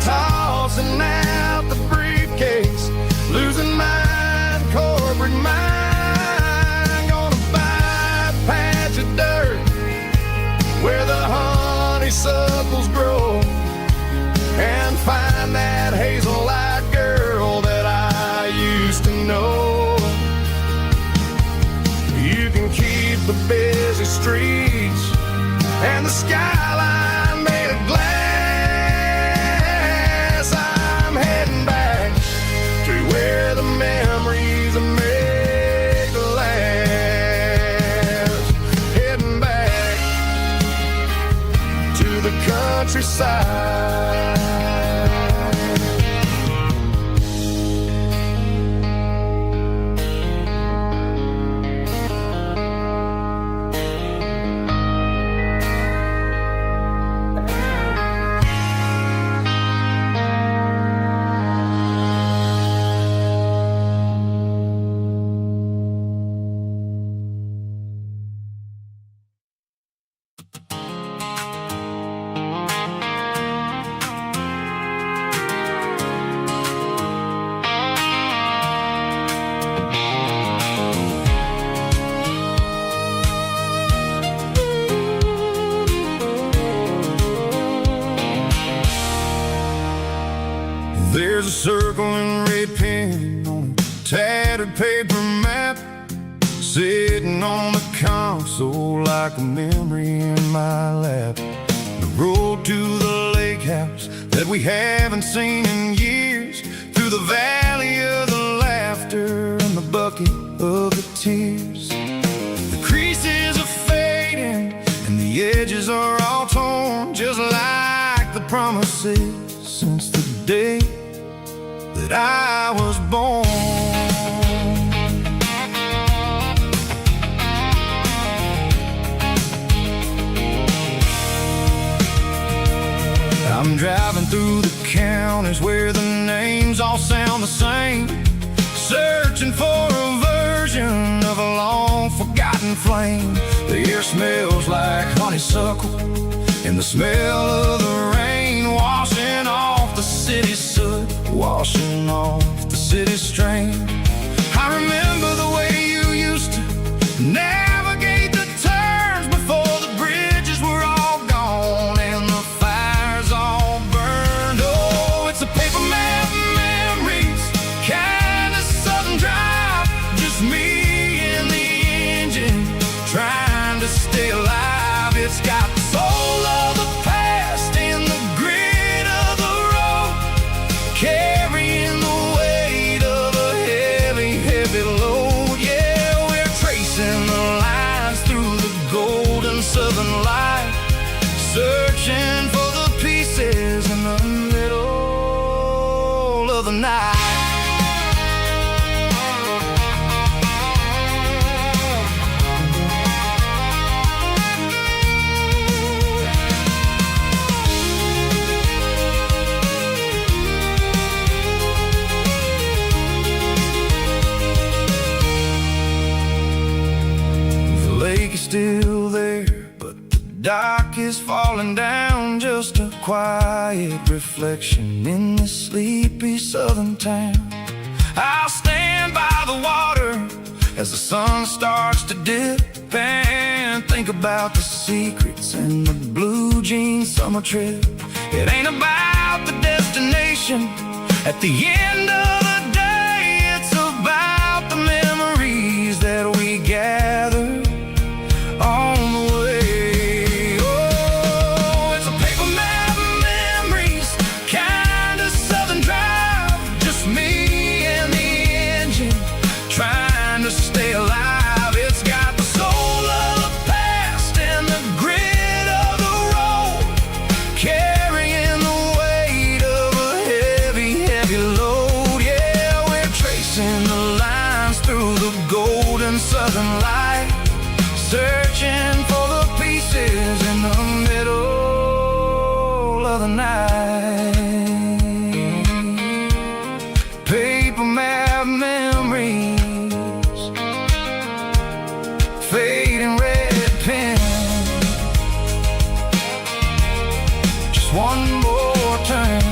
tossing out the briefcase, losing my corporate mind. Gonna buy a patch of dirt where the honeysuckles grow, and find that hazel-eyed girl that I used to know. You can keep the busy streets and the skyline made of glass. I'm heading back to where the memories are made to last. Heading back to the countryside. There's a circle in red pen on a tattered paper map, sitting on the console like a memory in my lap. The road to the lake house that we haven't seen in years, through the valley of the laughter and the bucket of the tears. The creases are fading and the edges are all torn, just like the promises since the day that I was born. I'm driving through the counties where the names all sound the same, searching for a version of a long forgotten flame. The air smells like honeysuckle and the smell of the rain, washing off the city's soot, washing off the city's strain. I remember the way you used to navigate the turns before the bridges were all gone and the fires all burned. Oh, it's a paper map memories, kind of southern drive, just me and the engine trying to stay alive. It's got the soul of the past and the grit of the road, carrying the weight of a heavy, heavy load. Yeah, we're tracing the lines through the golden southern light, searching for the pieces in the middle of the night. The lake is still there, but the dock is falling down, just a quiet reflection in this sleepy southern town. I'll stand by the water as the sun starts to dip and think about the secrets in the blue jean summer trip. It ain't about the destination at the end of the day, it's about the memories that we gather on the way. Oh, it's a paper map memories, kind of southern drive, just me and the engine trying to stay alive. southern light, searching for the pieces in the middle of the night. Paper map memories, fading red pen, just one more turn.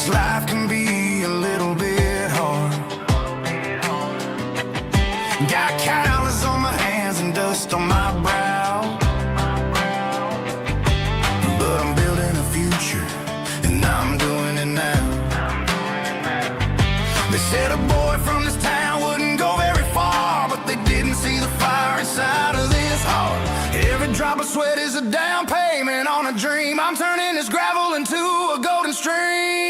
Life can be a little bit hard. Got calluses on my hands and dust on my brow, but I'm building a future, and I'm doing it now. They said a boy from this town wouldn't go very far, but they didn't see the fire inside of this heart. Every drop of sweat is a down payment on a dream. I'm turning this gravel into a golden stream.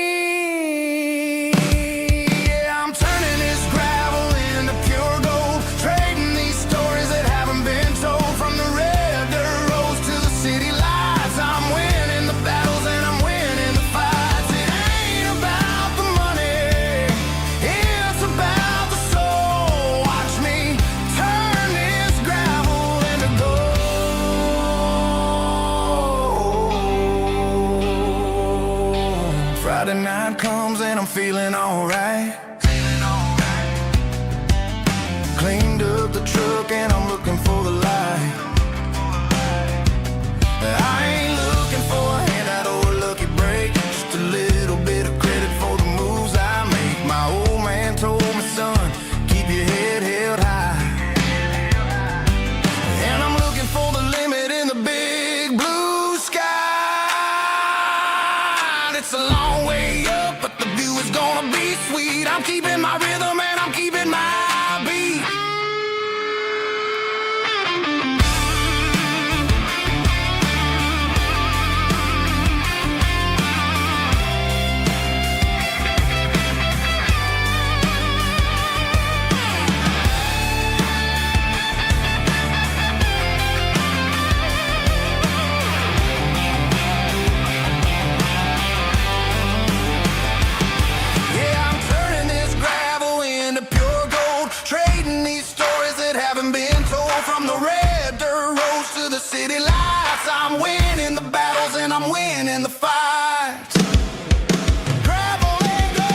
Friday night comes and I'm feeling alright. Cleaned up the truck and I'm looking for the light. I ain't looking for a handout or a lucky break, just a little bit of credit for the moves I make. My old man told me, son, keep your head held high. And I'm looking for the limit in the big blue sky. It's a long way up, but the view is gonna be sweet. I'm keeping my rhythm and I'm keeping my beat. From the red dirt roads to the city lights, I'm winning the battles and I'm winning the fights. Gravel and gold.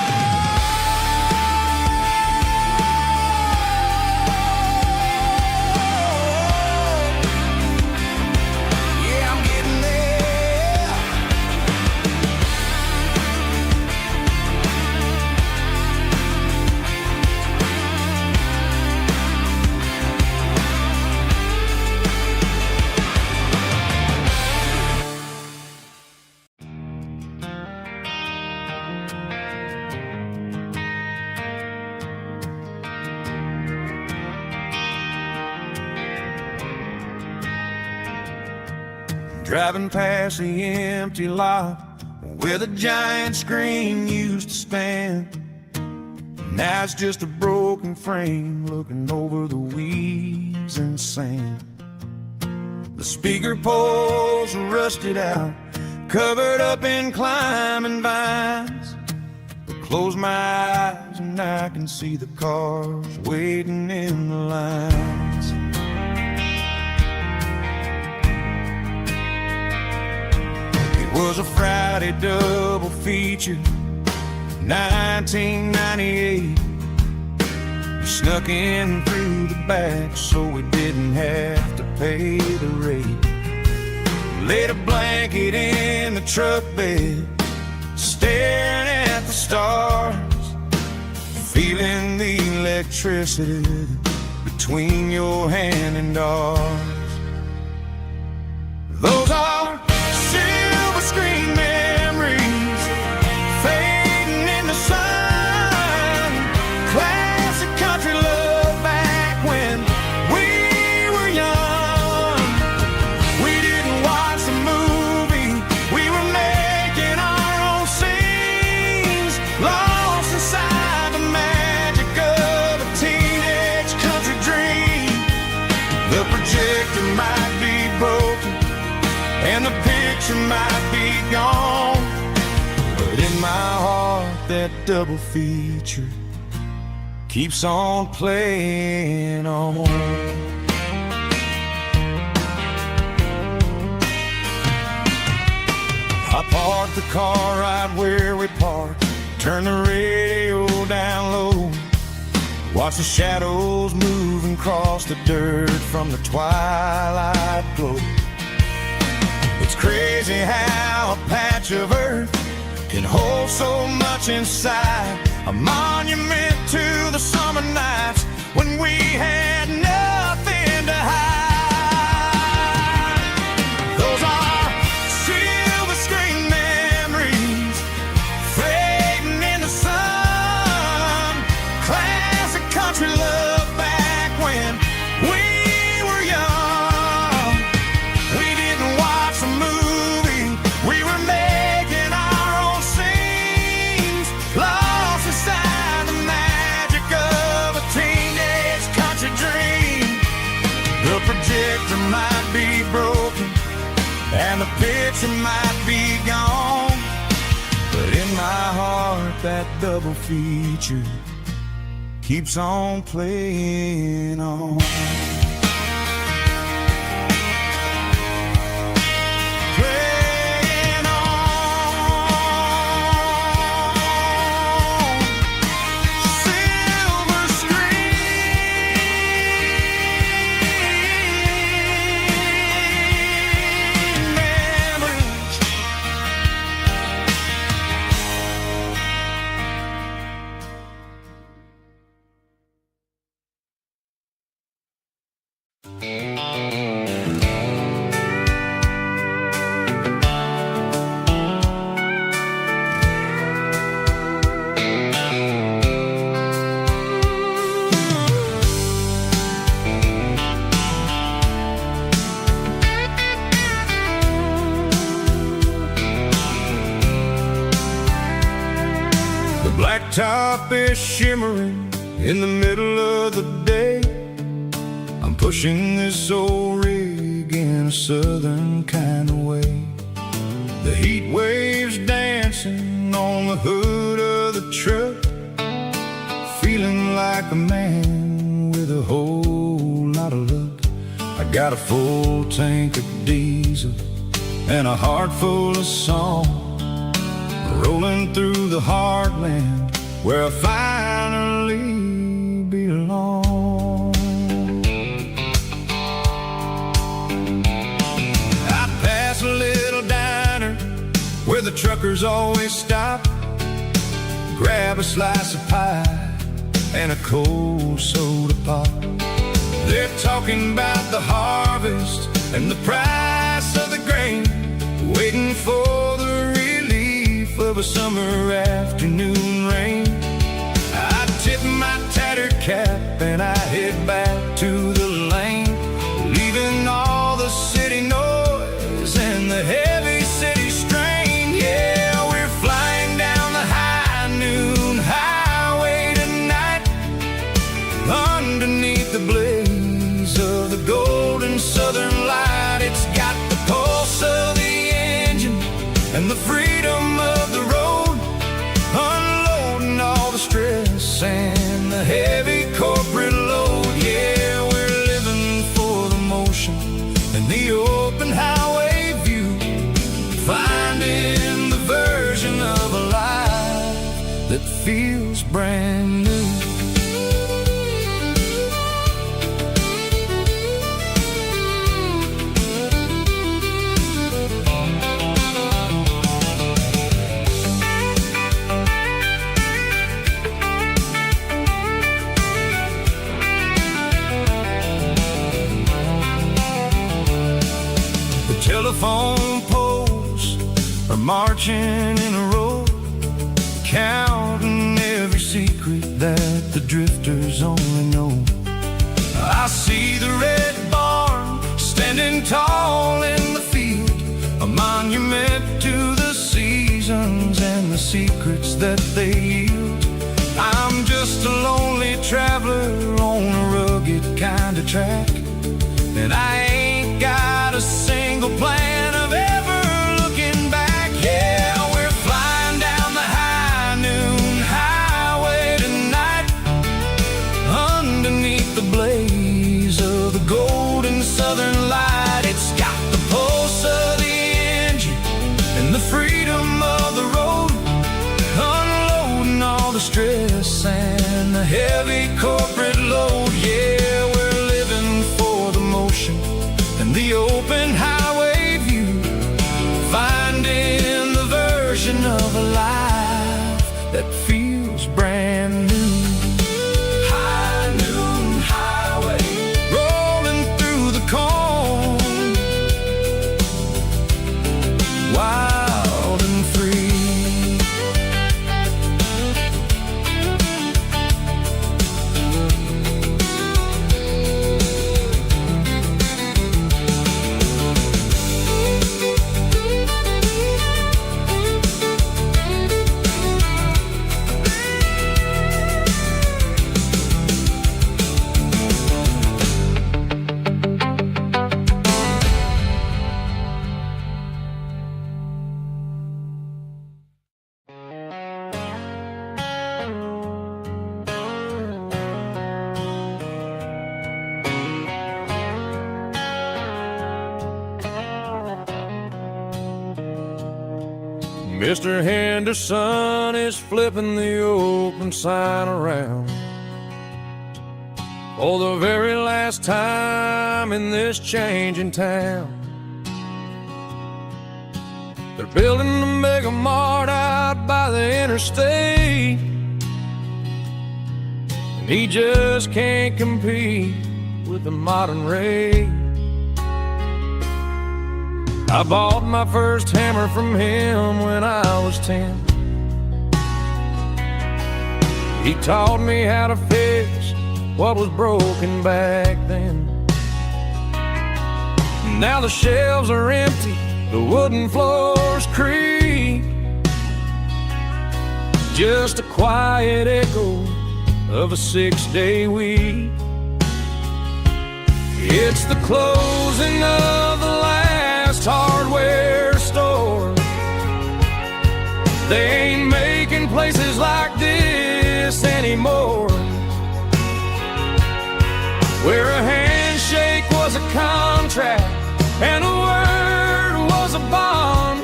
Yeah, I'm getting there. Driving past the empty lot where the giant screen used to stand. Now it's just a broken frame looking over the weeds and sand. The speaker poles are rusted out, covered up in climbing vines. I close my eyes and I can see the cars waiting in the lines. Was a Friday double feature, 1998. We snuck in through the back so we didn't have to pay the rate. Laid a blanket in the truck bed, staring at the stars, feeling the electricity between your hand and ours. Those are picture might be gone, but in my heart that double feature keeps on playing on. I parked the car right where we parked, turn the radio down low, watch the shadows move and cross the dirt from the twilight glow. It's crazy how a patch of earth can hold so much inside, a monument to the summer nights when we had nothing to hide. Those are silver screen memories fading in the sun, classic country love back when we were young. We didn't watch a movie, we were making our own scenes, lost inside the magic of a teenage country dream. The projector might be broken and the picture might be gone, but in my heart that double feature keeps on playing on. Playing on. Silver screen memories. The blacktop is shimmering in the middle of the day. I'm pushing this old rig in a southern kind of way. The heat waves dancing on the hood of the truck, feeling like a man with a whole lot of luck. I got a full tank of diesel and a heart full of song, rolling through the heartland where I finally belong. I pass a little diner where the truckers always stop, grab a slice of pie and a cold soda pop. They're talking about the harvest and the price of the grain, waiting for the relief of a summer afternoon rain. I tip my tattered cap and I head back to the lane, leaving all the city noise and the heavy city strain. Yeah, we're flying down the high noon highway tonight, underneath the blaze of the golden southern light. It's got the pulse of the engine and the freedom of the road, unloading all the stress and the heavy corporate load. Yeah, we're living for the motion and the open highway view, finding the version of a life that feels brand new. Telephone poles are marching in a row, counting every secret that the drifters only know. I see the red barn standing tall in the field, a monument to the seasons and the secrets that they yield. I'm just a lonely traveler on a rugged kind of track, and I ain't got a single plan of ever that feels brand new. High noon highway, rolling through the corn, wild and free. Mr. Henderson is flipping the open sign around for the very last time in this changing town. They're building a mega mart out by the interstate, and he just can't compete with the modern rate. I bought my first hammer from him when I was 10. He taught me how to fix what was broken back then. Now the shelves are empty, the wooden floors creak, just a quiet echo of a 6-day week. It's the closing of the last hardware store. They ain't making places like this anymore, where a handshake was a contract and a word was a bond.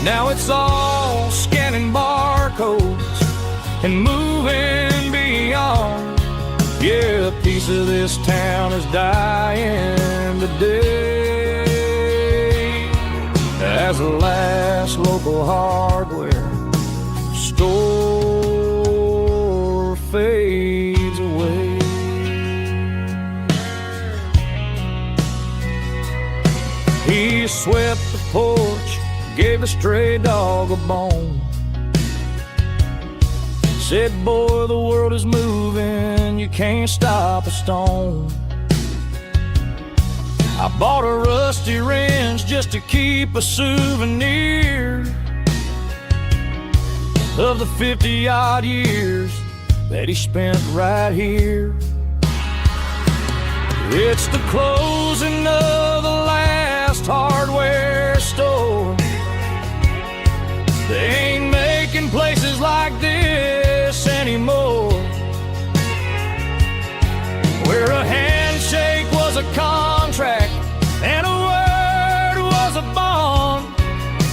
Now it's all scanning barcodes and moving beyond. Yeah, a piece of this town is dying today as the last local hardware store fades away. He swept the porch, gave a stray dog a bone, said, boy, the world is moving, you can't stop a stone. I bought a rusty wrench just to keep a souvenir of the 50-odd years that he spent right here. It's the closing of the last hardware store. They ain't making places like this anymore, where a handshake was a contract and a word was a bond.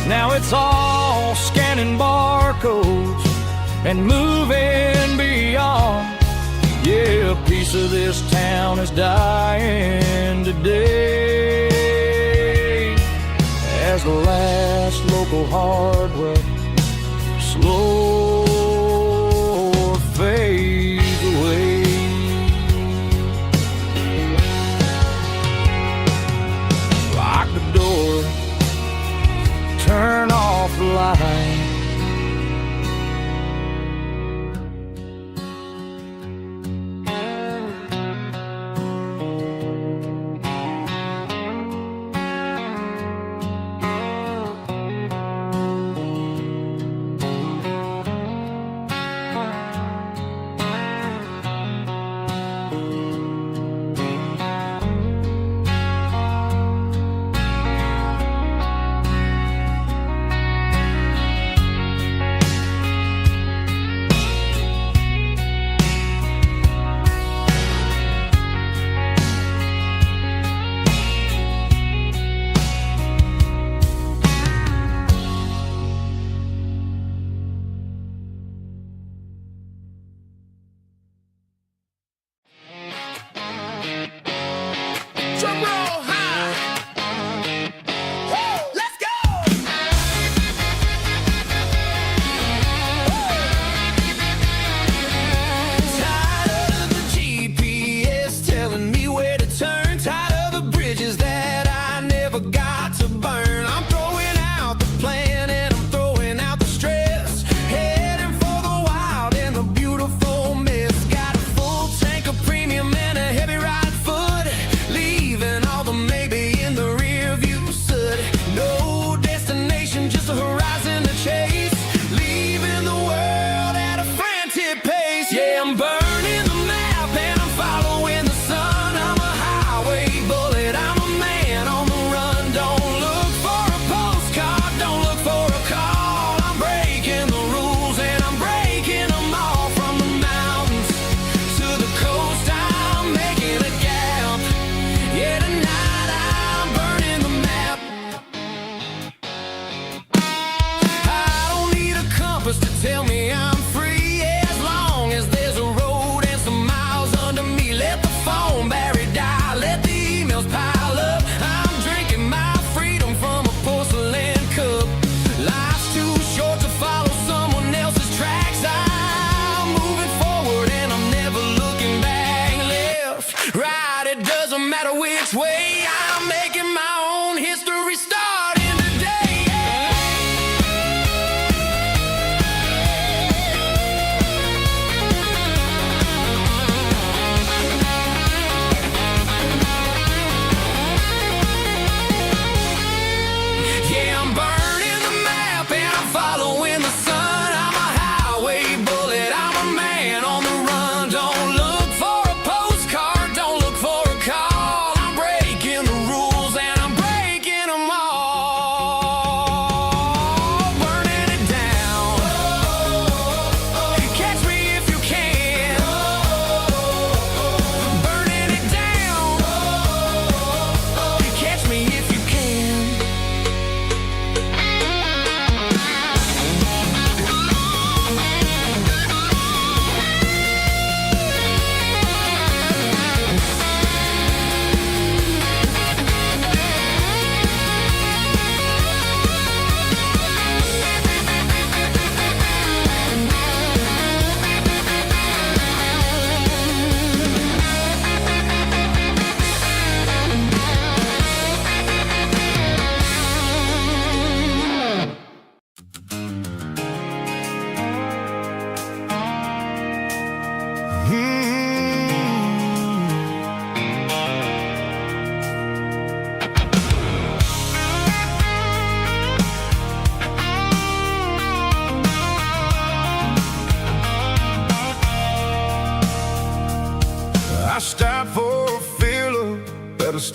Now it's all scanning barcodes and moving beyond. Yeah, a piece of this town is dying today as the last local hardware slow fades away. Lock the door, turn off the light.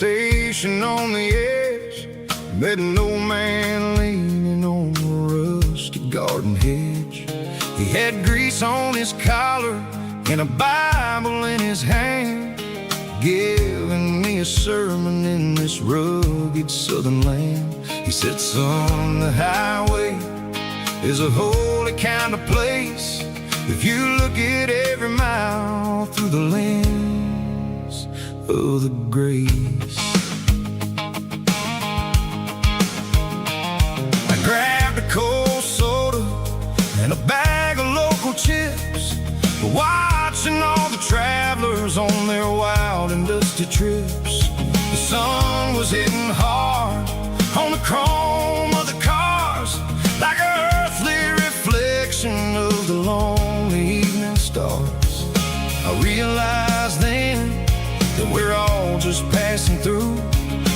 station on the edge, met an old man leaning on a rusty garden hedge. He had grease on his collar and a Bible in his hand, giving me a sermon in this rugged southern land. He said, son, the highway is a holy kind of place if you look at every mile through the lens of the grace. I grabbed a cold soda and a bag of local chips, watching all the travelers on their wild and dusty trips. The sun was hitting hard on the chrome of the cars, like an earthly reflection of the lonely evening stars. I realized then that we're all just passing through,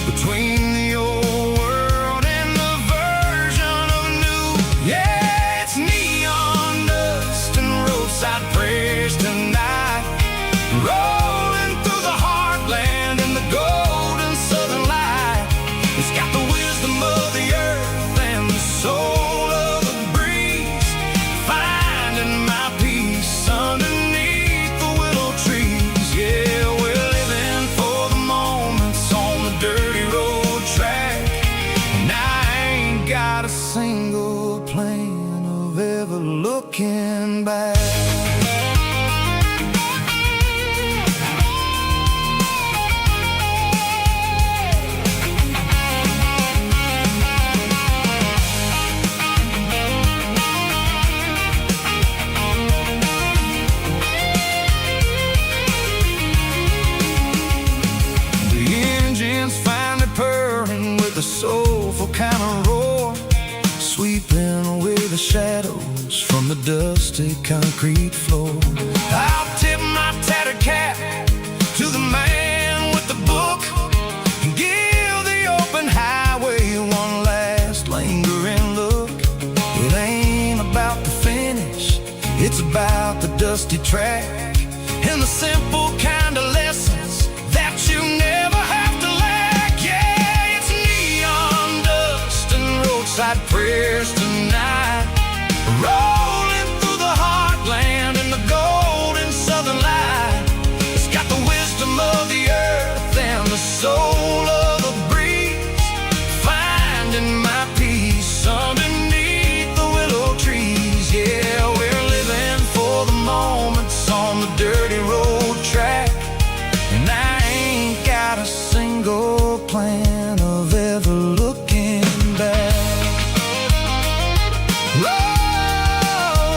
between the old world and the version of new. Yeah, it's neon dust and roadside prayers tonight, rolling through the heartland in the golden southern light. It's got the wisdom of the earth and the soul of the breeze, finding my peace underneath the willow trees. Yeah, we're living for the moments on the dirty road track, and I ain't got a single plan of ever looking back. The soulful kind of roar, sweeping away the shadows from the dusty concrete floor. I'll tip my tattered cap to the man with the book and give the open highway one last lingering look. It ain't about the finish, it's about the dusty track and the simple kind of lessons that you never have to lack. Yeah, it's neon dust and roadside prayers tonight, rolling through the heartland in the golden southern light. It's got the wisdom of the earth and the soul of the breeze, finding my peace underneath the willow trees. Yeah, we're living for the moments on the dirty road track, and I ain't got a single plan of ever looking back.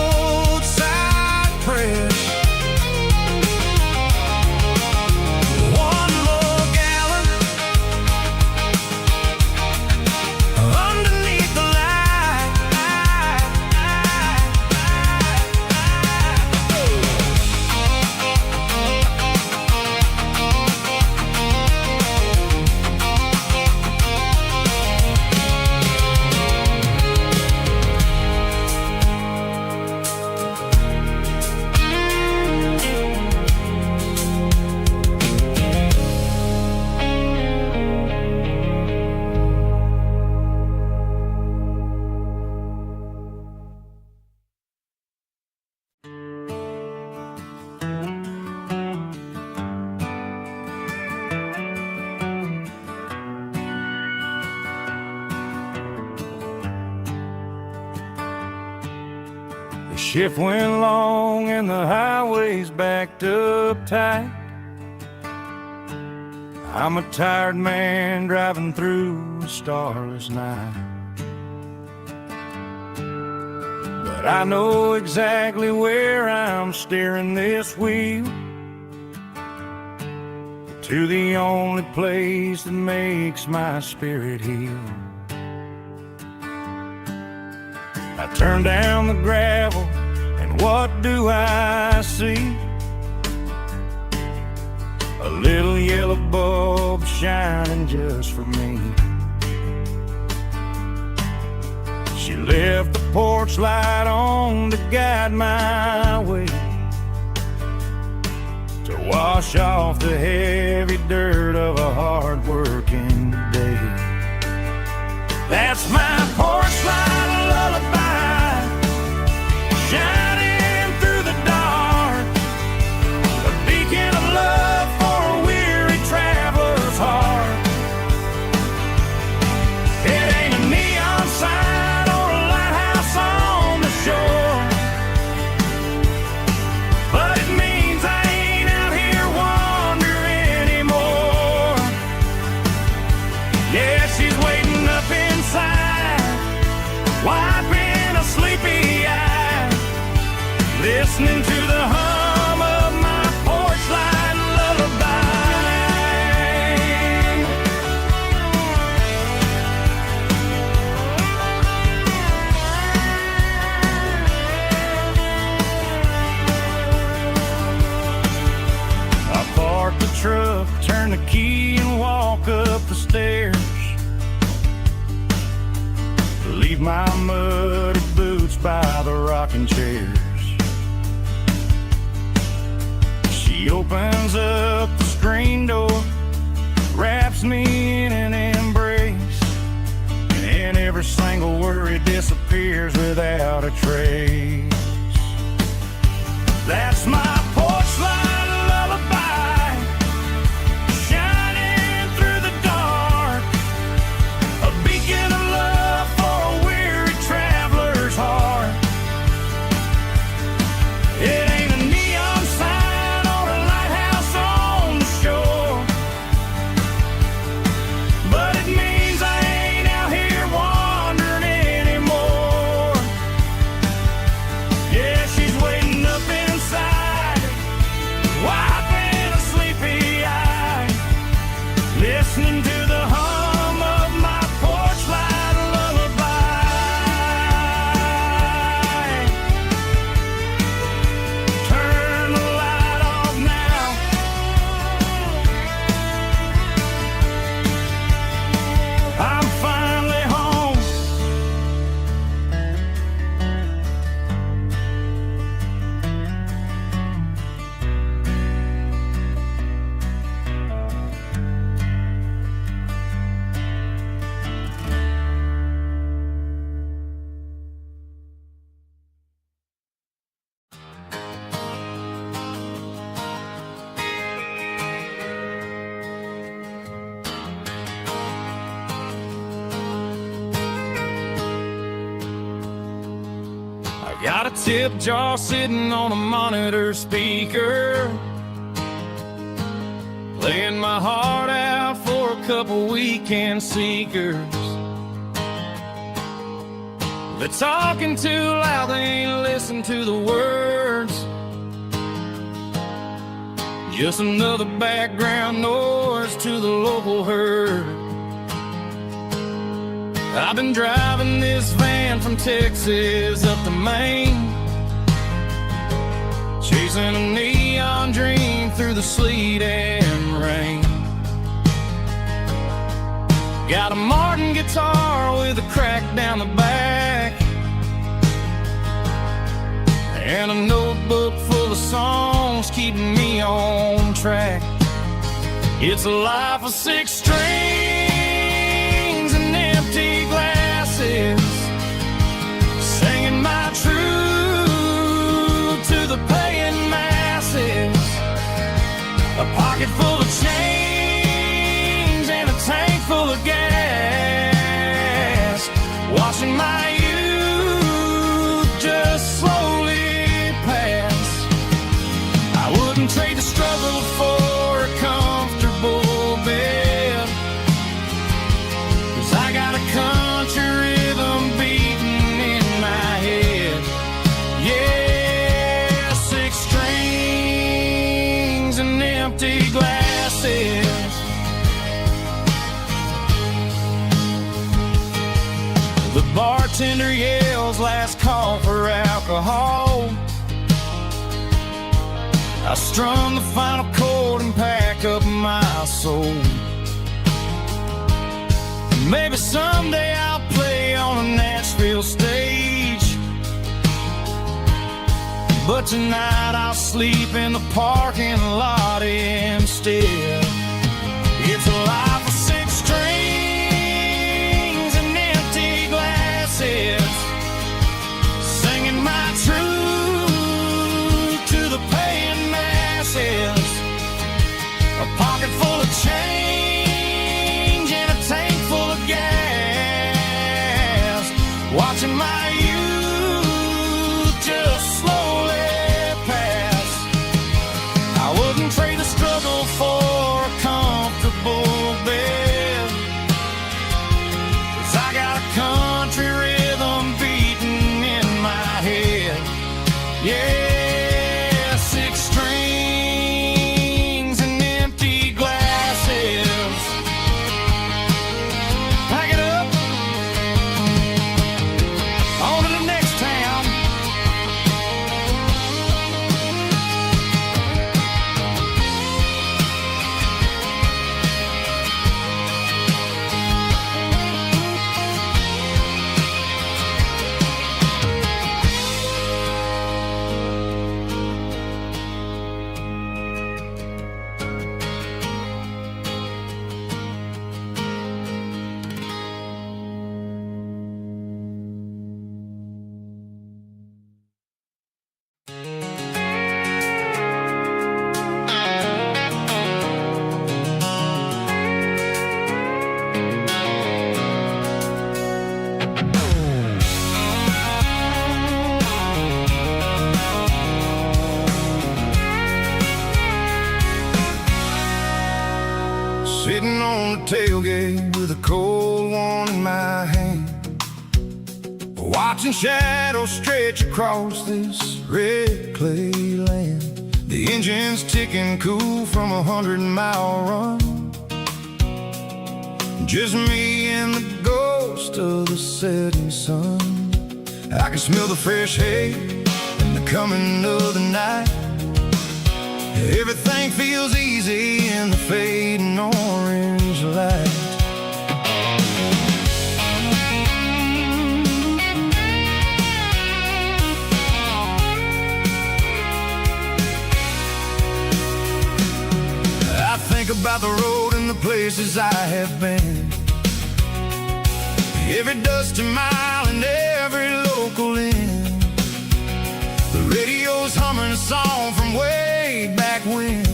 Roadside prayers, one more gallon underneath the light. The shift went long and the highway's backed up tight. I'm a tired man driving through a starless night, but I know exactly where I'm steering this wheel, to the only place that makes my spirit heal. I turn down the gravel, and what do I see? A little yellow bulb shining just for me. She left the porch light on to guide my way to wash off the heavy dirt of a hard-working day. That's my porch light lullaby, shining through the dark, a beacon of love for a weary traveler's heart. It ain't a neon sign or a lighthouse on the shore, but it means I ain't out here wandering anymore. Yeah, she's waiting up inside, wiping a sleepy eye, listening to the hum of my porch light lullaby. I park the truck, turn the key and walk up the stairs, leave my muddy boots by the rocking chairs. She opens up the screen door, wraps me in an embrace, and every single worry disappears without a trace. That's my porch light lullaby, shining through the dark, a beacon of love for a weary traveler's heart. It ain't a neon sign or a lighthouse on the shore, but it means I ain't out here wandering anymore. Yeah, she's waiting up inside, wiping a sleepy eye, listening to the hum of my porch light lullaby. Turn the light off now, I'm finally home. I got a tip jar sitting on a monitor speaker, playing my heart out for a couple weekend seekers. They're talking too loud, they ain't listen to the words, just another background noise to the local herd. I've been driving this van from Texas up to Maine, chasing a neon dream through the sleet and rain. Got a Martin guitar with a crack down the back, and a notebook full of songs keeping me on track. It's a life of 6 strings and empty glasses, singing my truth to the paying masses. A pocket full of change and a tank full of gas, watching my youth just slowly pass. I wouldn't trade the struggle for a comfortable bed, 'cause I got a country rhythm beating in my head. Yeah, 6 strings and empty glasses. The bartender yells last call for alcohol. I strum the final chord and pack up my soul. Maybe someday I'll play on a Nashville stage, but tonight I'll sleep in the parking lot instead. It's a life of six strings and empty glasses, singing my truth to the paying masses. A pocket full of change and a tank full of gas, watching my youth just slowly pass. I wouldn't trade the struggle for a comfortable bed, 'cause I got a country rhythm beating in my head. Yeah, six strings and empty glasses. Pack it up, on to the next town. Sitting on the tailgate with a cold one in my hand, watching shadows stretch across this red clay land. The engine's ticking cool from a 100-mile run. Just me and the ghost of the setting sun. I can smell the fresh hay and the coming of the night. Everything feels easy in the fading orange light. I think about the road and the places I have been, every dusty mile and every local inn. The radio's humming a song from way back when,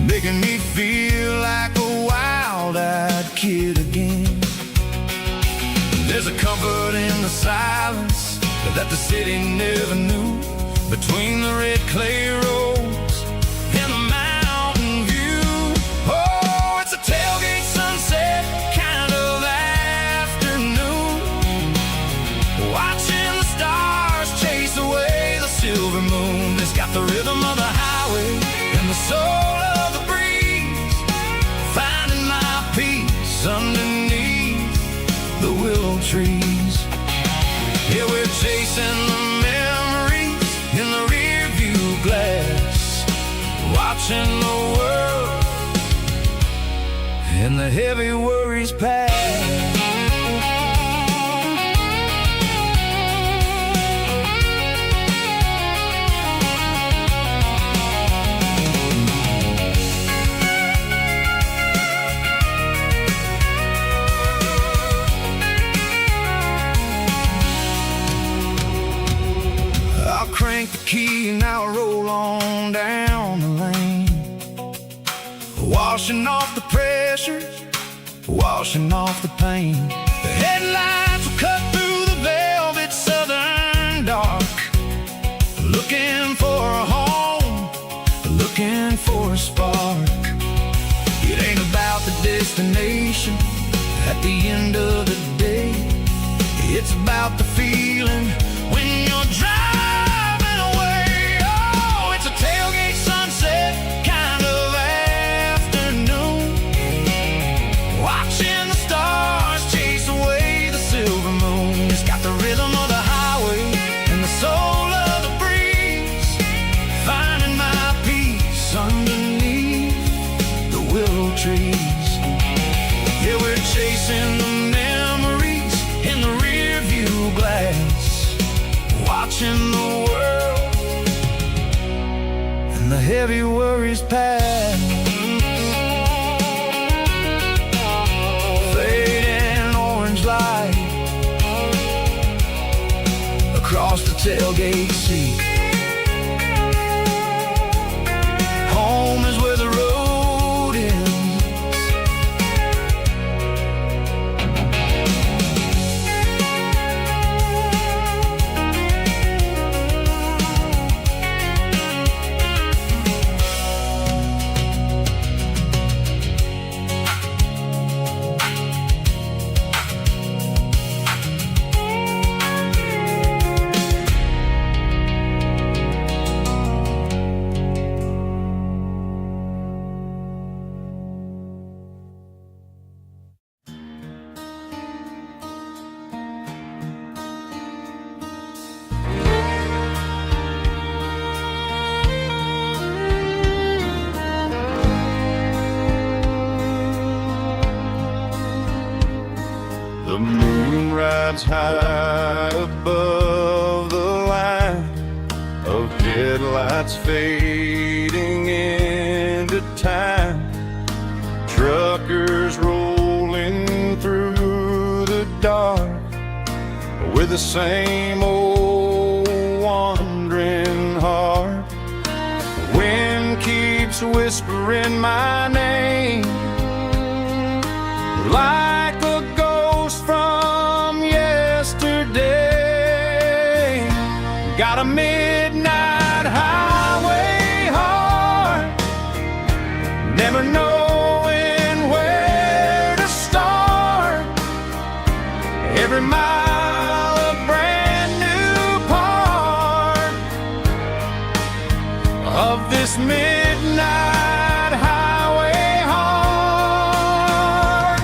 making me feel like a wild-eyed kid again. There's a comfort in the silence that the city never knew, between the red clay roads and the mountain view. Oh, it's a tailgate sunset kind of afternoon, watching the stars chase away the silver moon. It's got the rhythm of the highway and the soul of the breeze, finding my peace underneath the willow trees. Yeah, we're chasing the memories in the rear view glass, watching the world and the heavy worries pass. Crank the key and I'll roll on down the lane, washing off the pressure, washing off the pain. The headlights will cut through the velvet southern dark, looking for a home, looking for a spark. It ain't about the destination at the end of the day, it's about the feeling when you're driving. Tailgate sunset kind of afternoon, watching the stars chase away the silver moon. It's got the rhythm of the highway and the soul of the breeze, finding my peace underneath the willow trees. Yeah, we're chasing the memories in the rear view glass, heavy worries past. Fading orange light across the tailgate seat. Home is where the road ends. The moon rides high above the line of headlights fading into time. Truckers rolling through the dark with the same old wandering heart. The wind keeps whispering my name like a ghost from yesterday. Got a midnight highway heart, never knowing where to start. Every mile a brand new part of this midnight highway heart.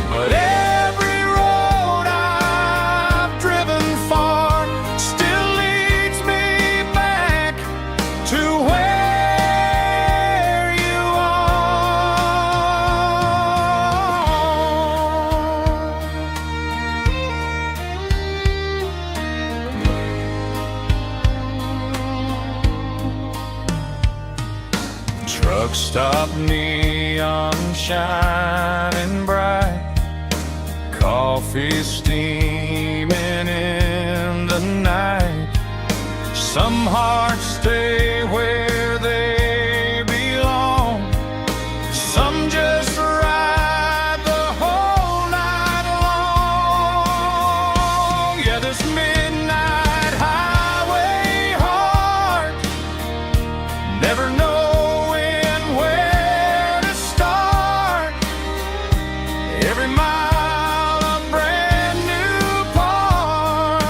But every road I've driven far still leads me back to where you are. Truck stop, neon shining bright, coffee steaming in the night. Some hearts stay where they belong, some just ride the whole night long. Yeah, this midnight highway heart, never knowing where to start. Every mile a brand new part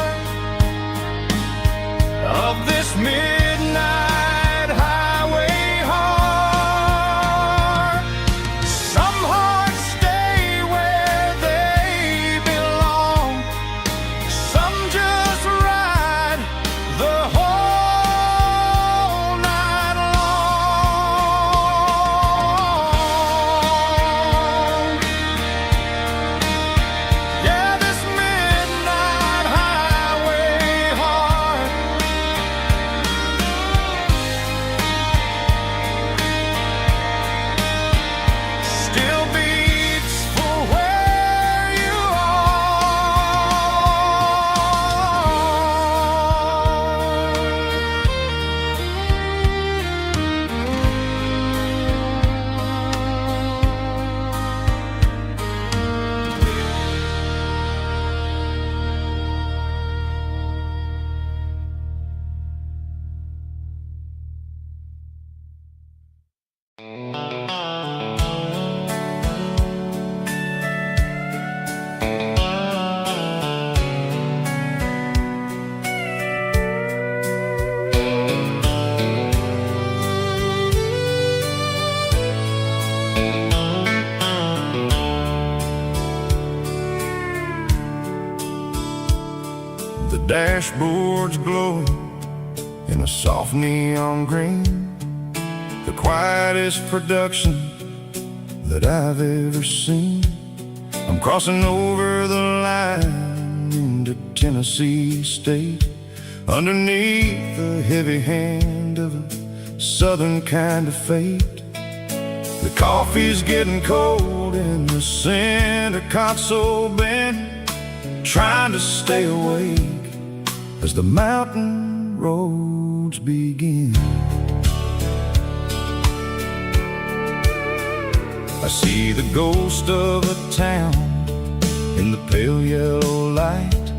of this midnight highway heart. Some hearts stay where they belong, some just ride the whole night long. Yeah, this midnight highway heart still beats for where you The dashboard's glowing in a soft neon green, the quietest production that I've ever seen. I'm crossing over the line into Tennessee State, underneath the heavy hand of a southern kind of fate. The coffee's getting cold in the center console bin, trying to stay awake as the mountain roads begin. I see the ghost of a town in the pale yellow light,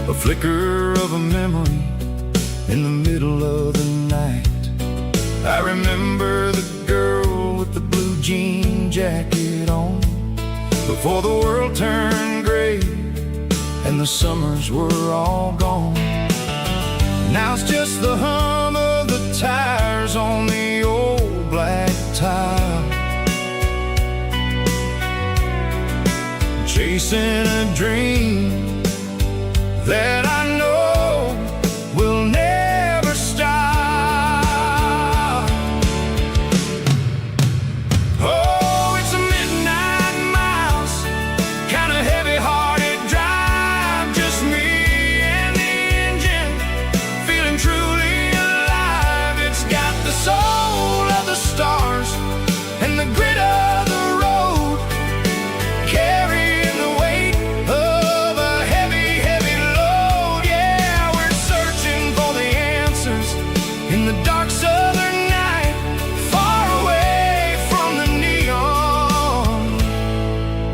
a flicker of a memory in the middle of the night. I remember the girl with the blue jean jacket on, before the world turned gray and the summers were all gone. Now it's just the hum of the tires on the old black tile, chasing a dream that I know will never stop. Oh, it's a midnight miles, kind of heavy-hearted drive, just me and the engine, feeling truly alive. It's got the soul of the stars and the grit of the road, carrying the weight of a heavy, heavy load. Yeah, we're searching for the answers in the dark southern night, far away from the neon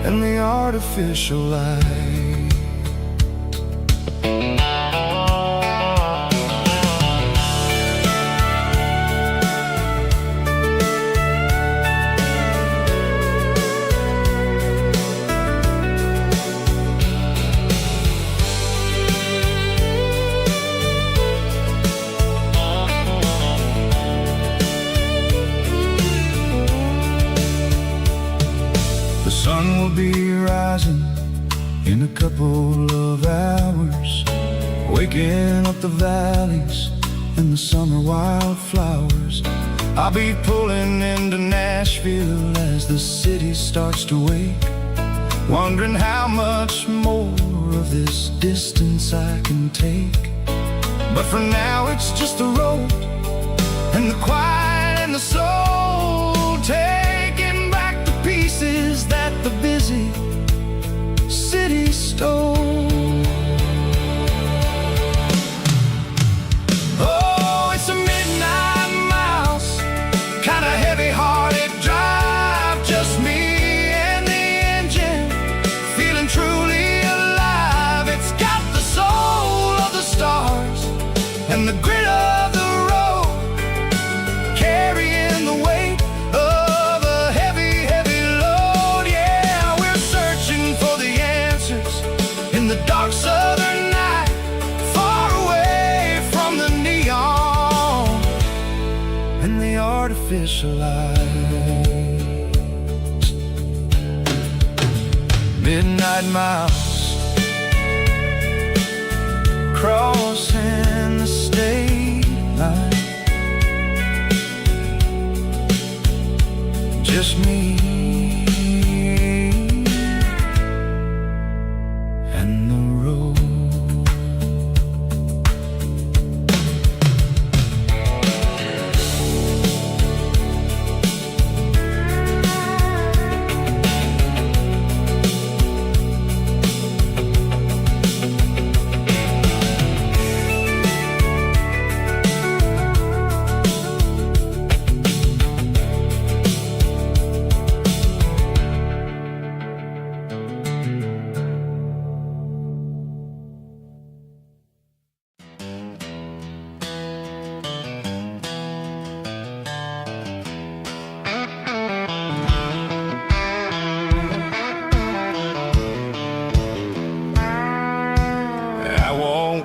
and the artificial light. The sun will be rising in a couple of hours, waking up the valleys and the summer wildflowers. I'll be pulling into Nashville as the city starts to wake, wondering how much more of this distance I can take. But for now it's just the road and the quiet and the soul, taking back the pieces that the busy city stole. Oh, it's a midnight miles, kind of heavy-hearted drive, just me and the engine, feeling truly alive. It's got the soul of the stars and the grit of the road, carrying the weight of a heavy, heavy load. Yeah, we're searching for the answers in the dark southern night, far away from the neon and the artificial lights. Midnight miles, crossing the state line, just me and the road.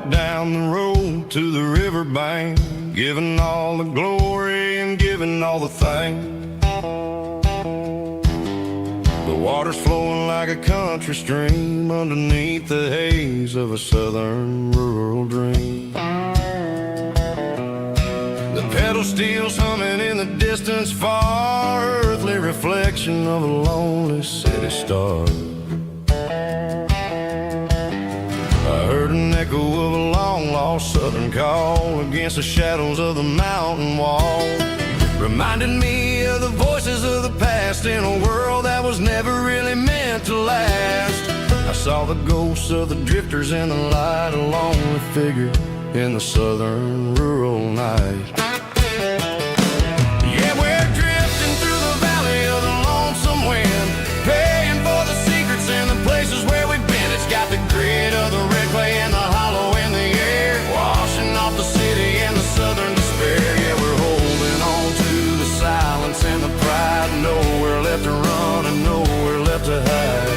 Down the road to the riverbank, giving all the glory and giving all the thanks. The water's flowing like a country stream underneath the haze of a southern rural dream. The pedal steel's humming in the distance far, earthly reflection of a lonely city star. I heard an echo of a long-lost southern call against the shadows of the mountain wall. Reminded me of the voices of the past in a world that was never really meant to last. I saw the ghosts of the drifters in the light, a lonely figure in the southern rural night. Yeah, we're drifting through the valley of the lonesome wind, paying for the secrets and the places where we've been. It's got the grit of the red clay and the hollow in the air, washing off the city and the southern despair. Yeah, we're holding on to the silence and the pride, nowhere left to run and nowhere left to hide.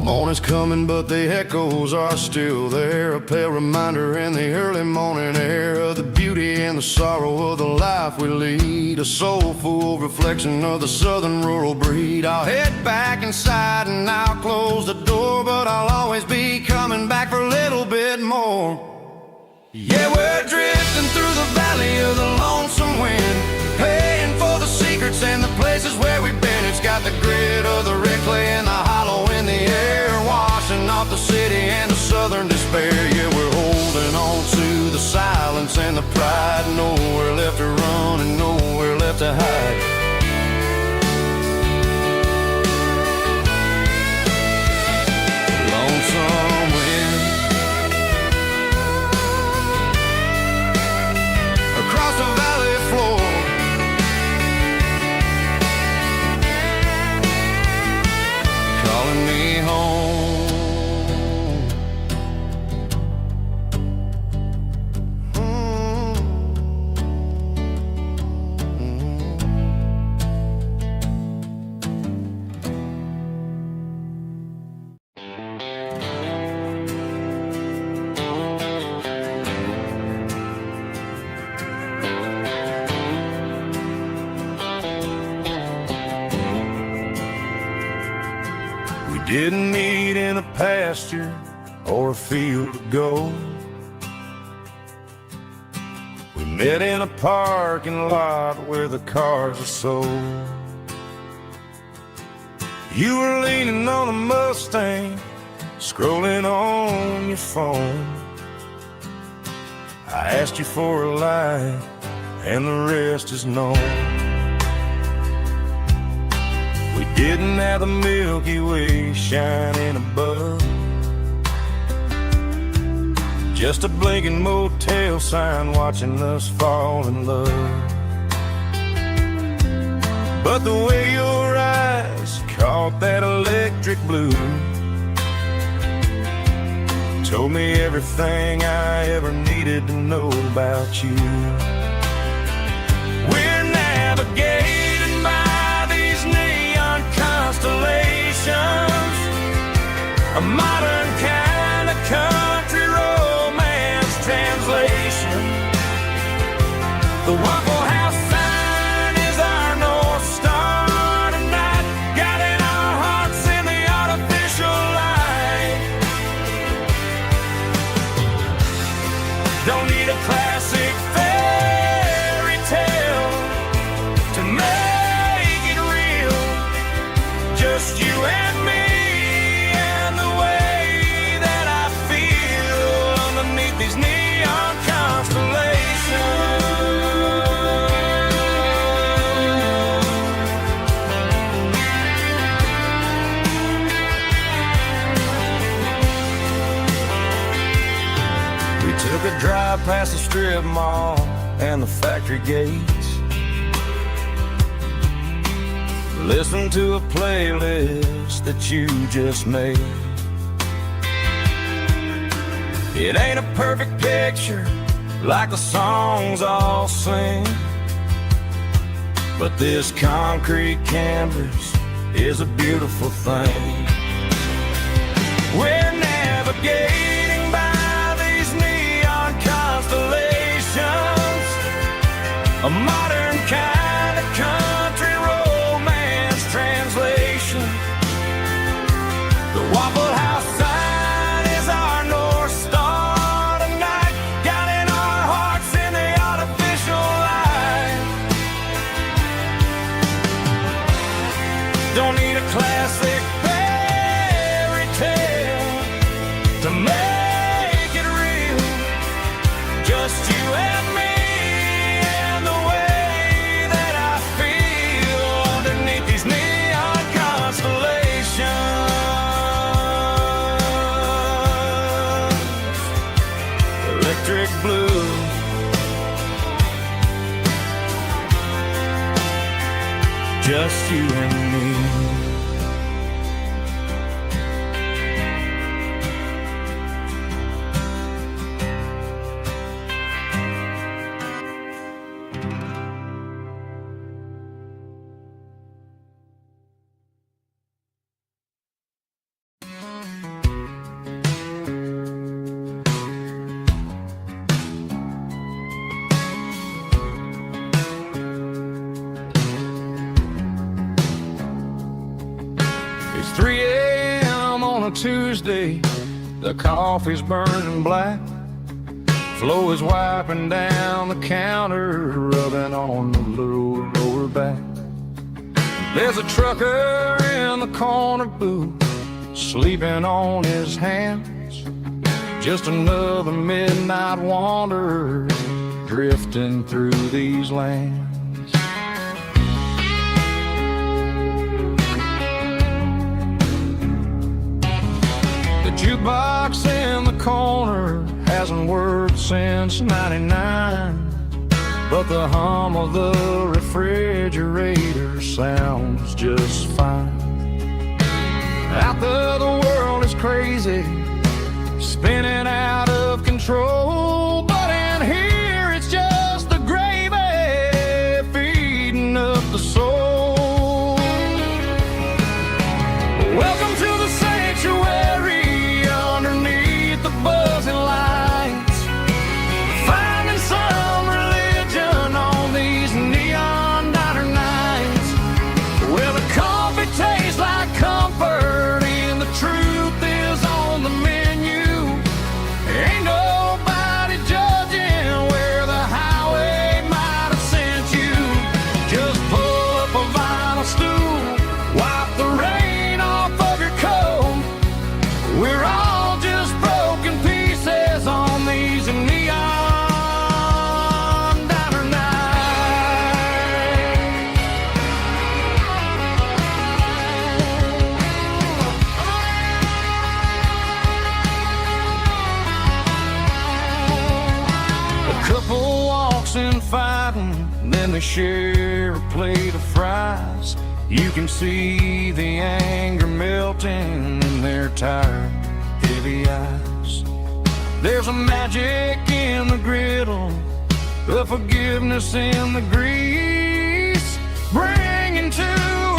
Morning's coming, but the echoes are still there, a pale reminder in the early morning air of the beauty and the sorrow of the life we lead, a soulful reflection of the southern rural breed. I'll head back inside and I'll close the door, but I'll always be coming back for a little bit more. Yeah, we're drifting through the valley of the lonesome wind, paying for the secrets and the places where we've been. It's got the grit of the red clay and the hollow in the air, washing off the city and the southern despair. Yeah, we're holding on to the silence and the pride, nowhere left to run and nowhere left to hide. Lonesome wind across the valley floor, calling me home. Didn't meet in a pasture or a field of gold. We met in a parking lot where the cars are sold. You were leaning on a Mustang, scrolling on your phone. I asked you for a light, and the rest is known. We didn't have the Milky Way shining above, just a blinking motel sign watching us fall in love. But the way your eyes caught that electric blue told me everything I ever needed to know about you. We're navigating by these neon constellations, a modern kind of country romance translation. The Waffle House sign is our North Star tonight, guiding our hearts in the artificial light. Don't need a classic fairy tale to make it real, just you and me and the way that I feel underneath these neon constellations. We took a drive past the strip mall and the factory gates, listened to a playlist that you just made. It ain't a perfect picture like the songs all sing, but this concrete canvas is a beautiful thing. We're navigating by these neon constellations, a modern kind of country road Don't need a classic fairy tale to make it real. Just you and me and the way that I feel underneath these neon constellations. Electric blue, just you and me. It's 3 a.m. on a Tuesday. The coffee's burning black. Flo is wiping down the counter, rubbing on the little lower back. There's a trucker in the corner booth, sleeping on his hands. Just another midnight wanderer, drifting through these lands. The jukebox in the corner hasn't worked since '99, but the hum of the refrigerator sounds just fine. Out there the world is crazy, spinning out of control, but in here it's just the gravy feeding up the soul. Welcome to the sanctuary underneath the buzzing lights, finding some religion on these neon diner nights, where the coffee tastes like comfort and the truth is on the menu. Ain't nobody judging where the highway might have sent you. Just pull up a vinyl stool, wipe the rain off of your coat. We're all just broken pieces on these neon diner nights. A couple walks in fighting, then they share a plate of fries. You can see the anger melting in their tired, heavy eyes. There's a magic in the griddle, a forgiveness in the grease, bringing to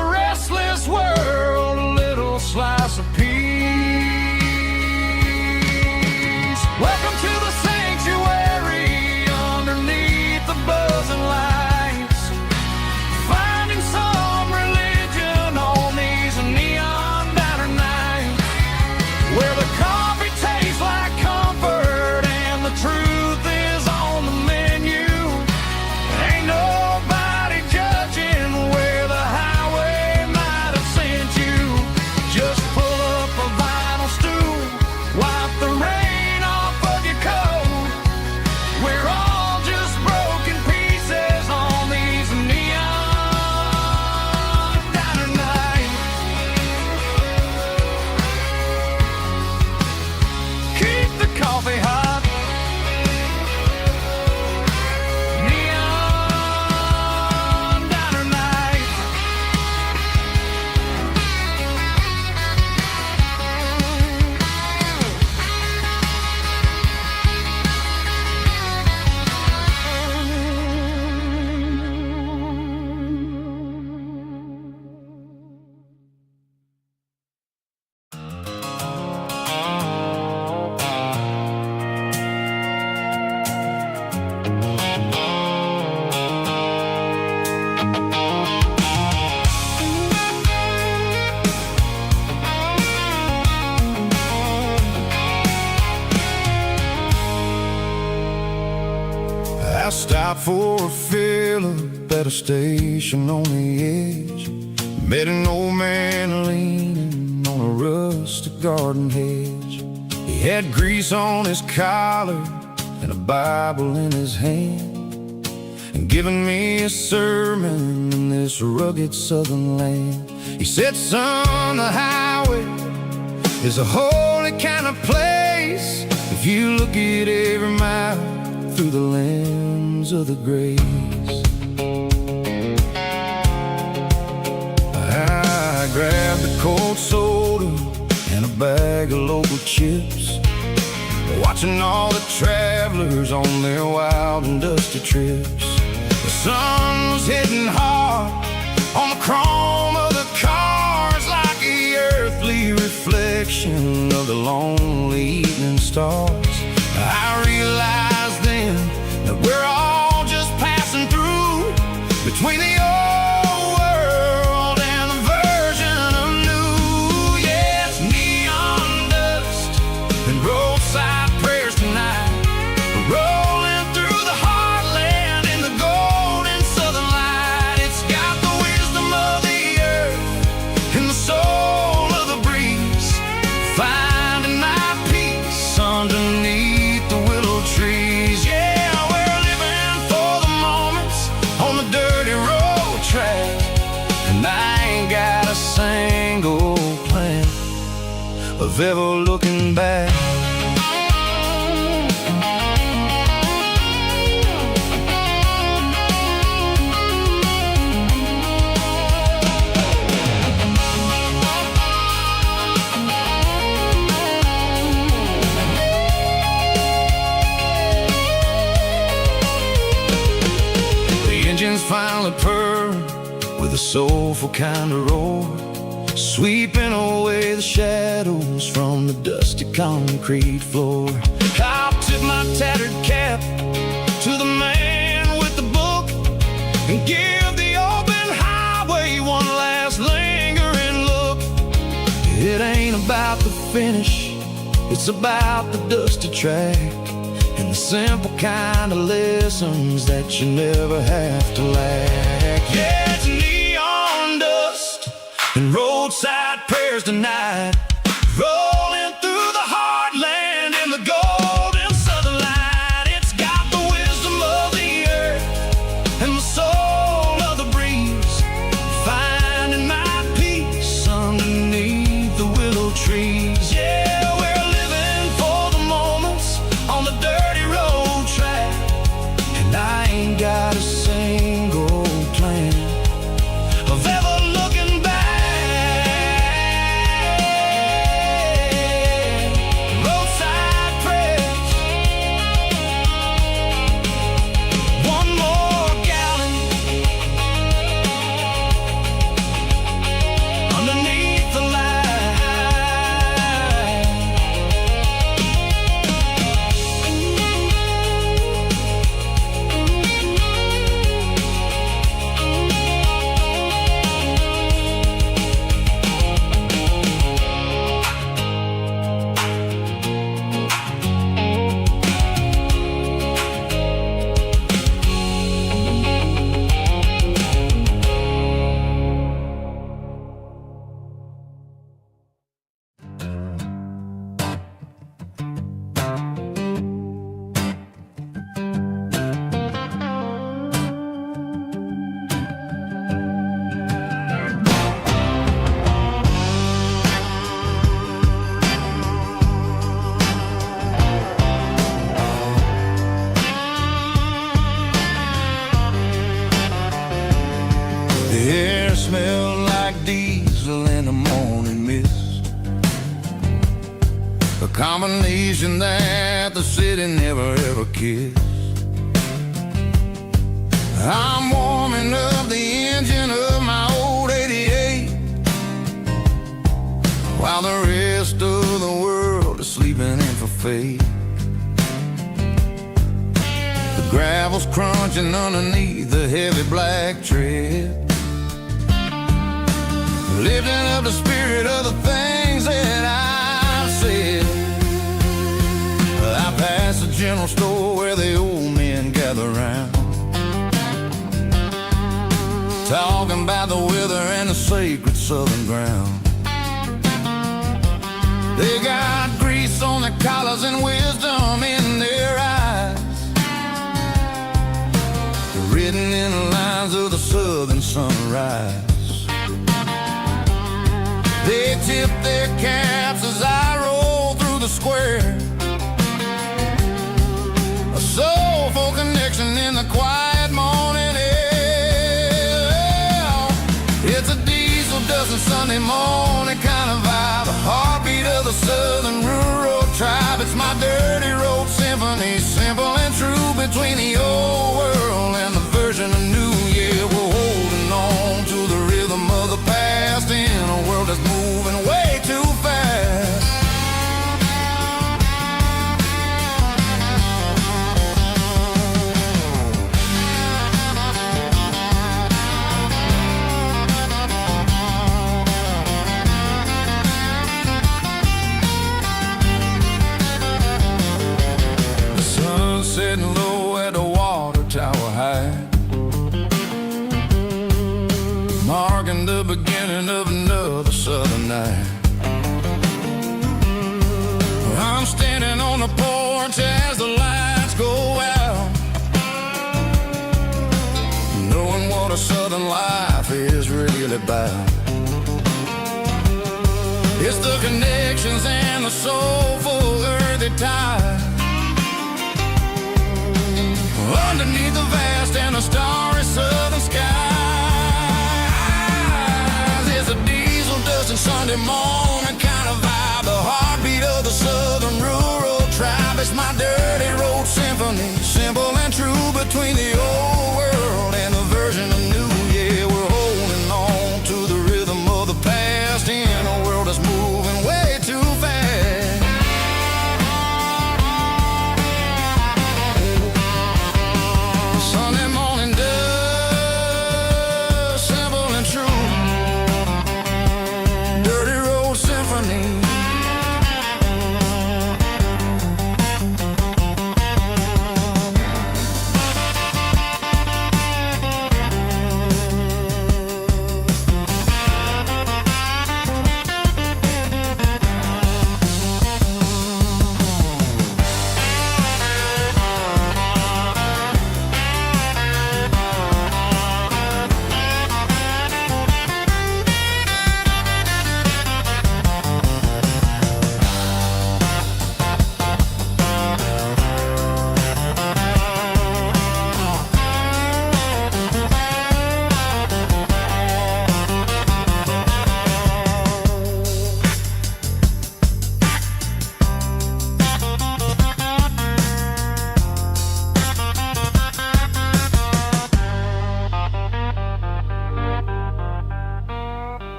a restless world a little slice of peace. Welcome to the sanctuary underneath the buzzing lights, finding some religion on these neon diner nights, where the coffee tastes like comfort and the truth is on the menu. Ain't nobody judging where the highway might have sent you. Just pull up a vinyl stool, wipe the rain off of your coat. We're all just broken pieces on these neon diner nights. Keep the coffee hot. Neon diner nights. I stopped for a fill-up at a station on the edge. Met an old man leaning on a rustic garden hedge. He had grease on his collar and a Bible in his hand, and giving me a sermon in this rugged southern land. He said, son, the highway is a holy kind of place if you look at every mile through the lens of the grace. I grabbed a cold soda and a bag of local chips, watching all the travelers on their wild and dusty trips. The sun was hitting hard on the chrome of the cars, like the earthly reflection of the lonely evening stars. I realized then that we're all just passing through between the old world and the version of new. Yeah, it's neon dust and roadside prayers tonight, rolling through the heartland in the golden southern light. It's got the wisdom of the earth and the soul of the breeze, finding my peace underneath the willow trees. Yeah, we're living for the moments on the dirty road track, and I ain't got a single plan of ever looking back. Engines finally purr with a soulful kind of roar, sweeping away the shadows from the dusty concrete floor. I'll tip my tattered cap to the man with the book and give the open highway one last lingering look. It ain't about the finish, it's about the dusty track and the simple kind of lessons that you never have to lack. Yeah, it's neon dust and roadside prayers tonight, rolling through the heartland in the golden southern light. It's got the wisdom of the earth and the soul of the breeze, finding my peace underneath the willow trees. Yeah, we're living for the moments on the dirty road track, and I ain't got a single plan of ever looking back. Roadside prayers, one more gallon underneath the light. The air smelled like diesel in the morning mist, a combination that the city never ever kissed. I'm warming up the engine of my old 88, while the rest of the world is sleeping in for fate. The gravel's crunching underneath the heavy black tread, lifting up the spirit of the things that I've said. I pass the general store where the old men gather round, talking about the weather and the sacred southern ground. They got grease on their collars and wisdom in their eyes, written in the lines of the southern sunrise. They tip their caps as I roll through the square, a soulful connection in the quiet morning air. It's a diesel dusting Sunday morning kind of vibe, the heartbeat of the southern rural tribe. It's my dirty road symphony, simple and true, between the old world and the version of new. Yeah, we're holding on to the rhythm of the past in a world that's moving way too fast. The sun setting low at the water tower high, marking the beginning of another southern night. I'm standing on the porch as the lights go out, knowing what a southern life is really about. It's the connections and the soulful earthy ties, underneath the vast and the starry southern skies. It's a diesel dusting Sunday morning kind of vibe, the heartbeat of the southern rural tribe. It's my dirty road symphony, simple and true, between the old world and the version of new. Yeah, we're holding on to the rhythm of the past in a world that's moving way too fast. Sunday morning dust, simple and true, dirty road symphony.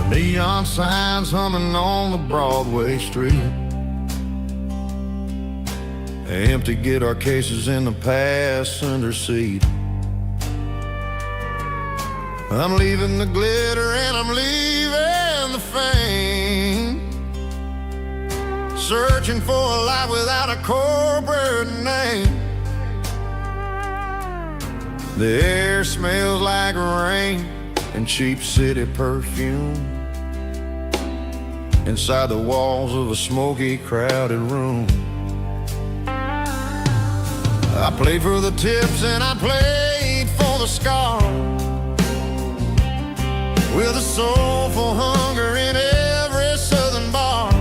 Neon signs humming on the Broadway street, empty guitar cases in the passenger seat. I'm leaving the glitter and I'm leaving the fame, searching for a life without a corporate name. The air smells like rain and cheap city perfume inside the walls of a smoky, crowded room. I played for the tips and I played for the scars, with a soulful hunger in every southern bar.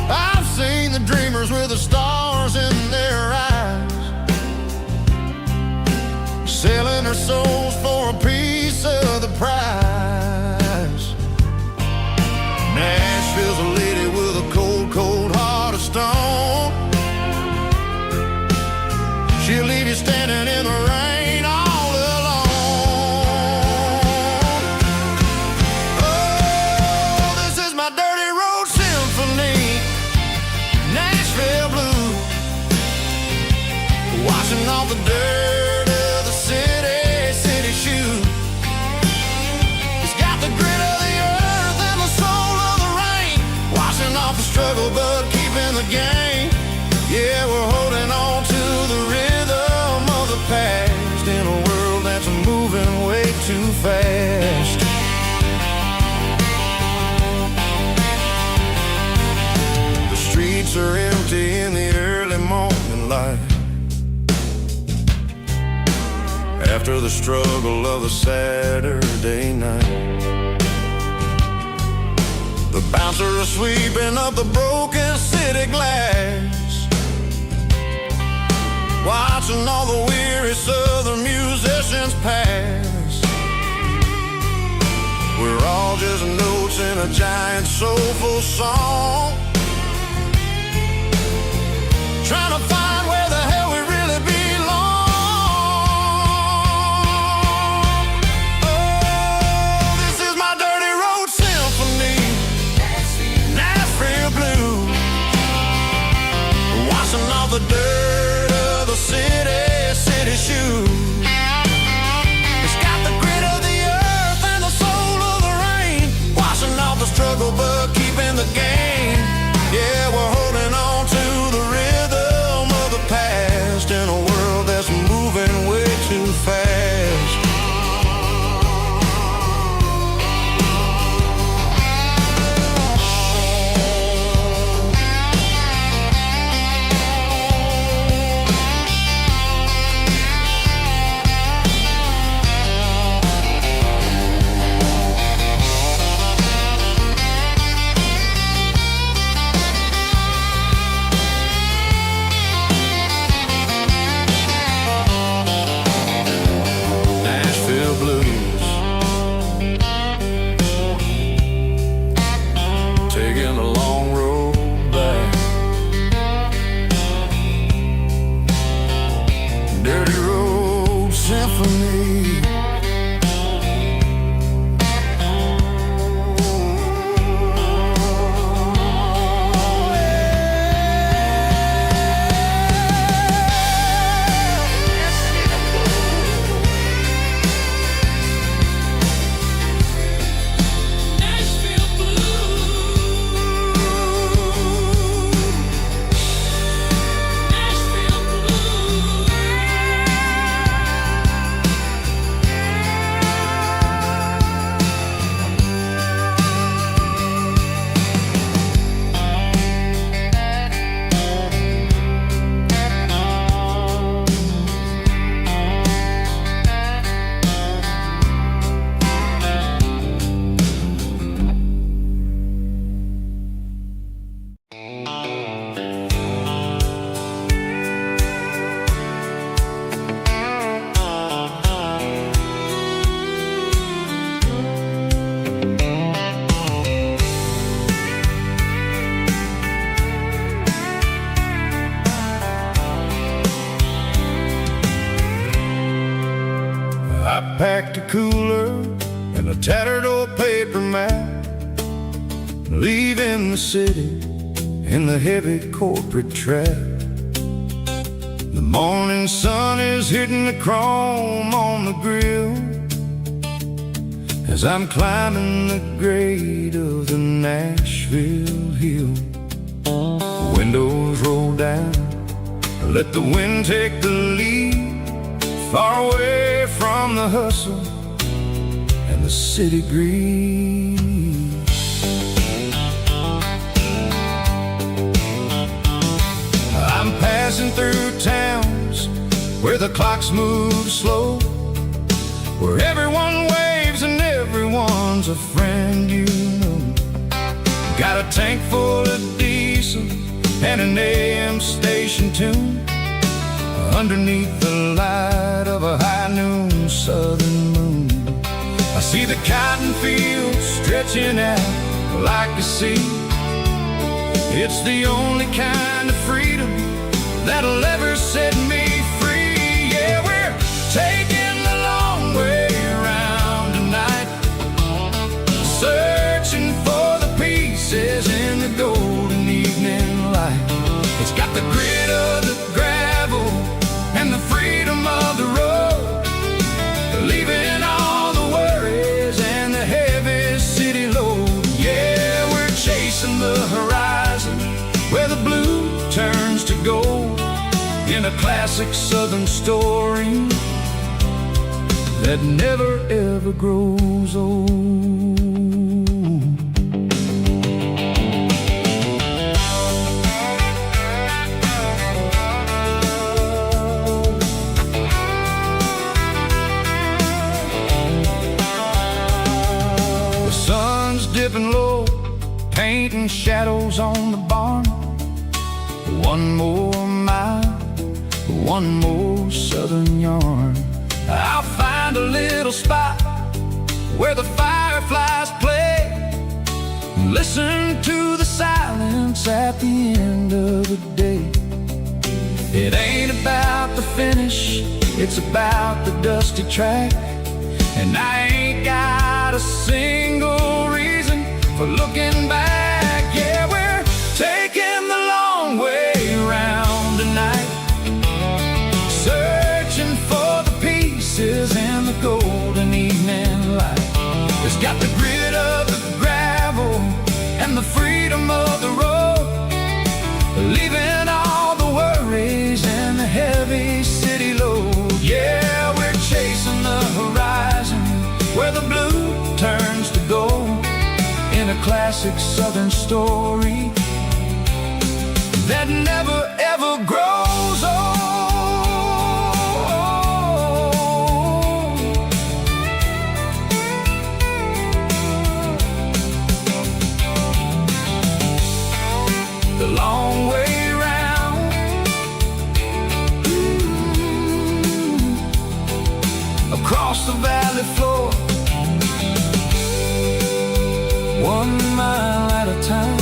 I've seen the dreamers with the stars in their eyes, selling their souls for a piece of the prize. Nashville's a lady with a cold, cold heart of stone. She'll leave you standing in the rain all alone. after the struggle of a Saturday night. The bouncer is sweeping up the broken city glass, watching all the weary southern musicians pass. We're all just notes in a giant soulful song, trying to find where the hell we really belong. Oh, this is my dirty road symphony, Nashville blues, washing off the dirt of the city shoes. It's got the grit of the earth and the soul of the rain, washing off the struggle but keeping the game. Yeah, we're holding on to the rhythm of the past in a world that's moving way too fast. Taking a long road back, dirty road symphony. I packed a cooler and a tattered old paper map, leaving the city in the heavy corporate trap. The morning sun is hitting the chrome on the grill as I'm climbing the grade of the Nashville hill. The windows roll down, let the wind take the lead, far away from the hustle and the city greed. I'm passing through towns where the clocks move slow, where everyone waves and everyone's a friend you know. Got a tank full of diesel and an AM station tune, underneath the light of a high noon southern moon. I see the cotton fields stretching out like a sea. It's the only kind of freedom that'll ever set me free. Yeah, we're taking the long way around tonight, searching for the pieces in the golden evening light. It's got the grit of the gravel and the freedom of the road, leaving all the worries and the heavy city load. Yeah, we're chasing the horizon where the blue turns to gold, in a classic southern story that never ever grows old. dipping low, painting shadows on the barn. One more mile, one more southern yarn. I'll find a little spot where the fireflies play, listen to the silence at the end of the day. It ain't about the finish, it's about the dusty track. And I ain't got a single reason for looking back. Yeah, we're taking the long way round tonight, searching for the pieces in the golden evening light. It's got the grit of the gravel and the freedom of the road, leaving all the worries and the heavy city load. Yeah, we're chasing the horizon where the blue turns to gold, in a classic southern story that never ever grows old. The long way round, across the valley floor, 1 mile at a time.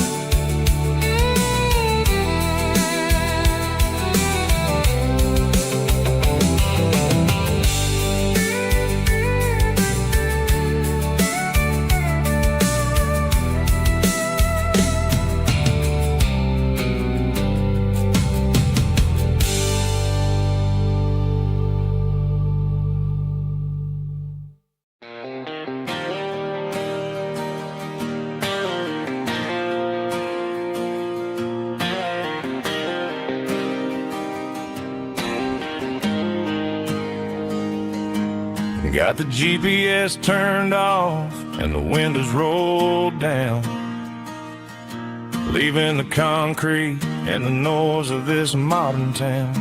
Got the GPS turned off and the windows rolled down, leaving the concrete and the noise of this modern town.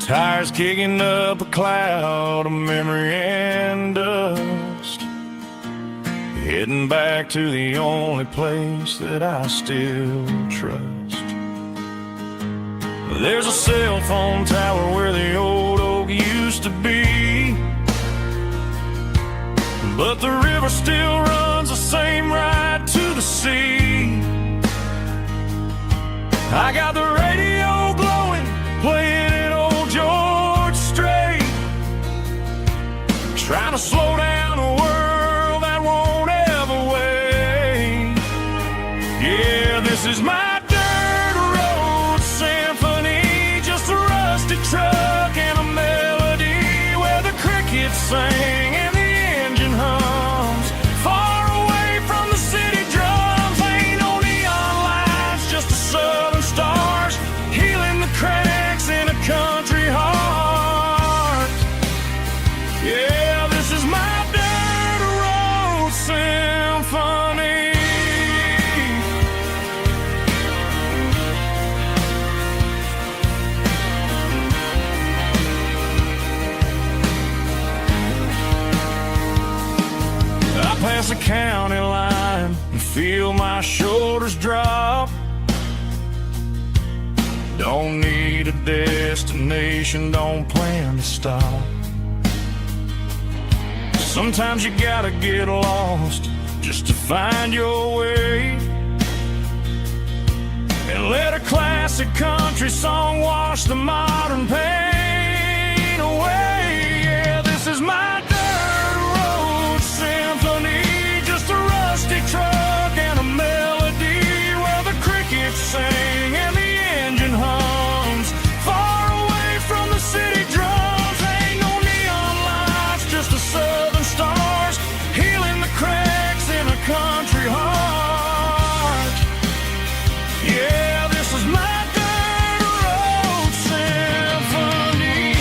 Tires kicking up a cloud of memory and dust, heading back to the only place that I still trust. There's a cell phone tower where the old oak used to be, but the river still runs the same right to the sea. I got the radio glowing, playing an old George Strait, trying to slow down a world that won't ever wait. Yeah, this is my truck and a melody where the crickets sing and the engine hums, far away from the city drums. Ain't no neon lights, just the southern stars healing the cracks in a country heart. Yeah, this is my dirt road symphony. Past the county line and feel my shoulders drop. Don't need a destination, don't plan to stop. Sometimes you gotta get lost just to find your way, and let a classic country song wash the modern pain away. Yeah, this is my truck and a melody where the crickets sing and the engine hums, far away from the city drums. Ain't no neon lights, just the southern stars healing the cracks in a country heart. Yeah, this is my dirt road symphony.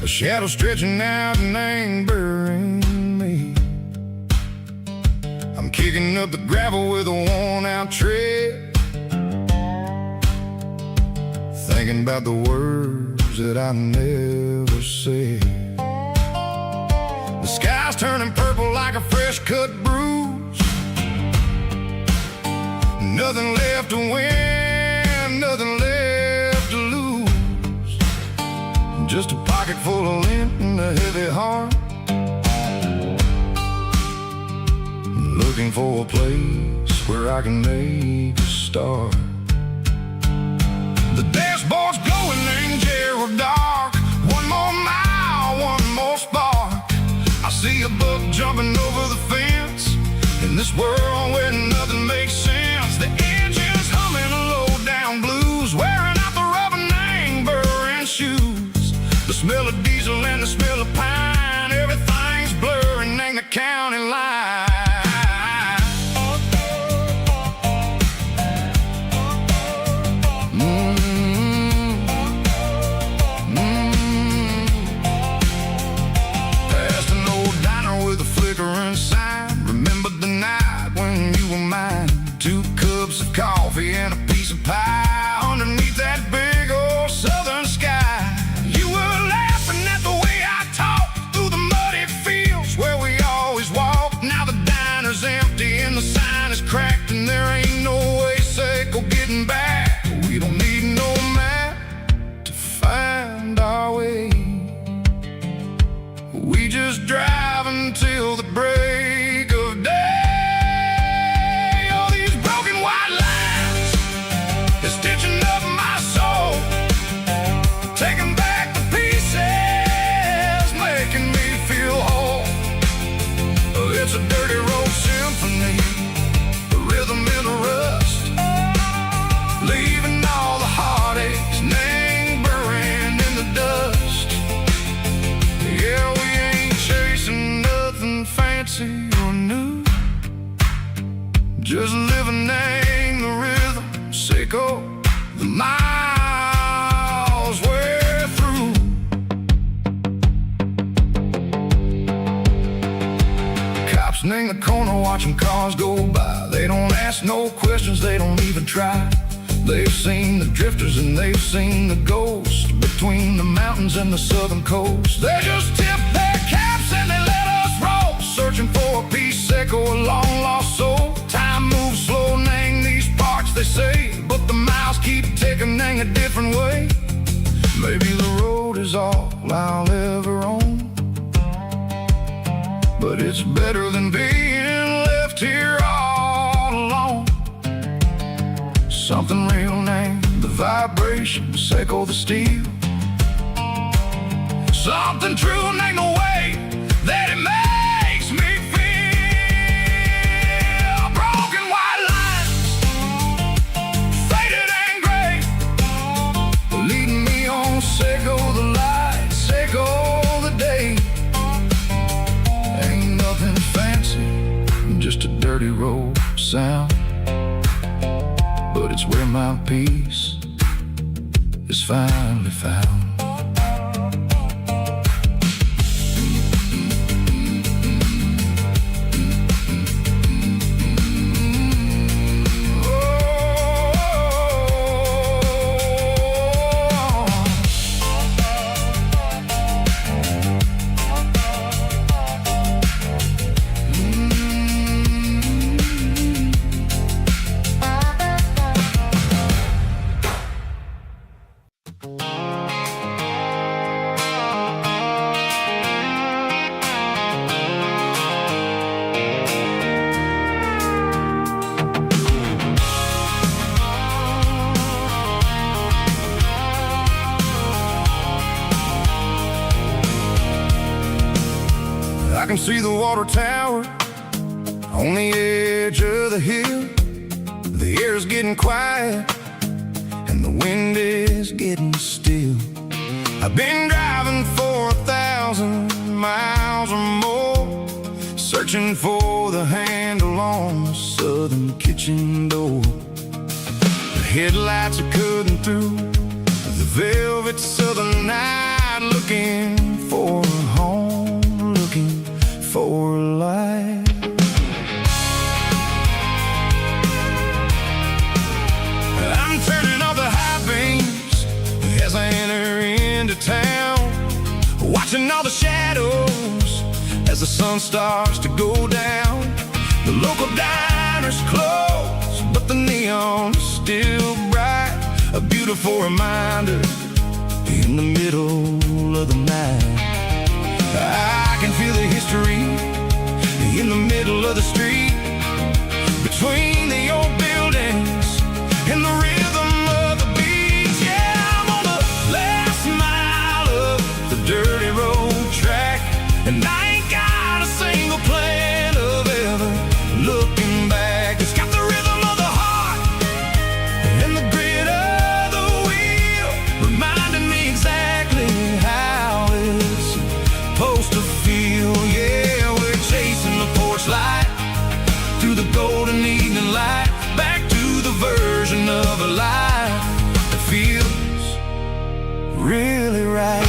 shadow stretching out and angering me. I'm kicking up the gravel with a worn-out tread, thinking about the words that I never said. The sky's turning purple like a fresh-cut bruise. Nothing left to win, nothing left to lose. Just a pocket full of lint and a heavy heart, looking for a place where I can make a start. The dashboard's glowing in Gerald dark. One more mile, one more spark. I see a buck jumping over the fence in this world where nothing makes sense. The engine's humming a low-down blues, wearing out the rubber-name burring shoes. The smell of diesel and the smell of pine, everything's blurring, ain't the county line. Remember the night when you were mine? 2 cups of coffee and a piece of pie underneath that big old southern sky. You were laughing at the way I talked through the muddy fields where we always walked. Now the diner's empty and the sign is cracked, and there ain't no way safe or getting back. We don't need no map to find our way. We just drive until the break of day. All these broken white lines is stitching up my soul, taking back the pieces, making me feel whole. It's a dirty road symphony, a rhythm in a rust, leaving all the heartaches, name burning in the dust. Yeah, we ain't chasing nothing fancy or new, just living in the rhythm, sicko, the miles we're through. Cops in the corner watching cars go by. They don't ask no questions, they don't even try. They've seen the drifters and they've seen the ghosts between the mountains and the southern coast. They just tip their caps and they let us roll, searching for a piece echo, a long lost soul. Time moves slow, nang these parts they say, but the miles keep ticking, nang a different way. Maybe the road is all I'll ever own, but it's better than being left here all alone. Something real, name the vibrations, echo the steel. Something true, name the way that it makes me feel. Broken white lines, faded and gray, leading me on, sicko the light, sicko the day. Ain't nothing fancy, just a dirty road sound, but it's where my peace is finally found. I can see the water tower on the edge of the hill. The air's getting quiet and the wind is getting still. I've been driving for 1,000 miles or more, searching for the handle on the southern kitchen door. The headlights are cutting through the velvet southern night, looking for life. I'm turning off the high beams as I enter into town, watching all the shadows as the sun starts to go down. The local diner's closed, but the neon is still bright, a beautiful reminder in the middle of the night. I can feel the history in the middle of the street, between the old buildings and the rhythm of the beat. Yeah, I'm on the last mile of the dirty road track, and I ain't got a single plan of ever looking back. It's got the rhythm of the heart and the grit of the wheel, reminding me exactly how it's supposed to feel. Yeah, we're chasing the porch light through the golden evening light, back to the version of a life that feels really right.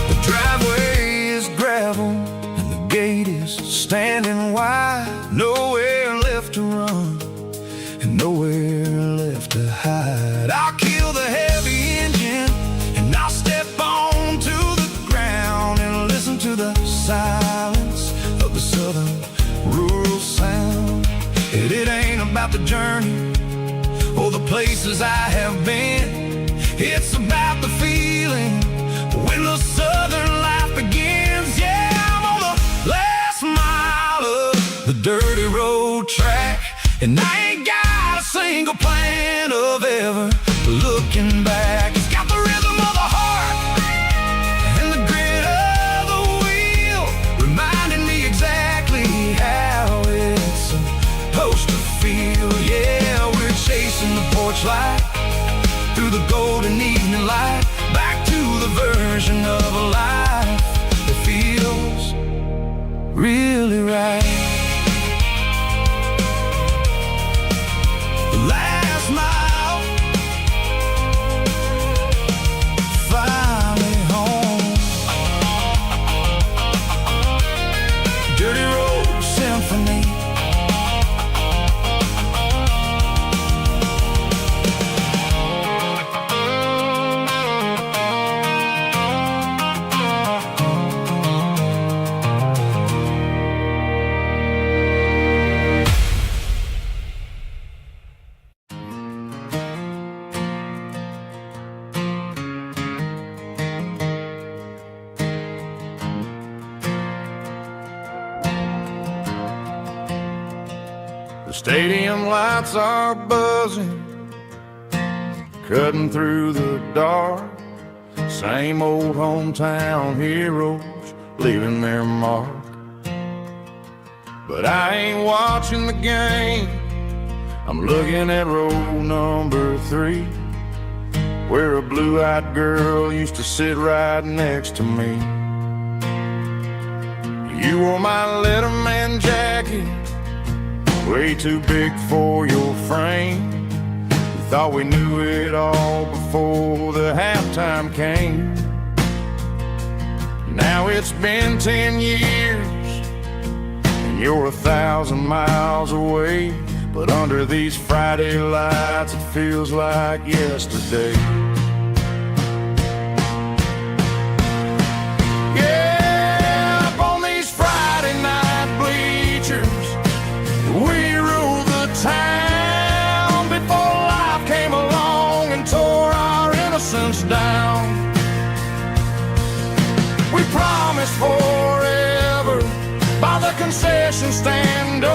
The driveway is gravel and the gate is standing wide. Nowhere left to run and nowhere left to hide. I'll kill the heavy engine and I'll step onto the ground and listen to the silence of the southern rural sound. It ain't about the journey or the places I have been, it's about the feeling when the southern life begins. Yeah, I'm on the last mile of the dirty road track, and I ain't got a single plan of ever looking back. It's got the rhythm of the heart and the grit of the wheel, reminding me exactly how it's supposed to feel. Yeah, we're chasing the porch light through the golden evening light, back to the version of a life that feels really right. The last mile, finally home. Dirty road symphony. The stadium lights are buzzing, cutting through the dark. Same old hometown heroes leaving their mark. But I ain't watching the game, I'm looking at row number 3, where a blue-eyed girl used to sit right next to me. You wore my Letterman jacket, way too big for your frame. We thought we knew it all before the halftime came. Now it's been 10 years and you're 1,000 miles away, but under these Friday lights it feels like yesterday. Yeah, up on these Friday night bleachers, we ruled the town before life came along and tore our innocence down. We promised forever by the concession stand door.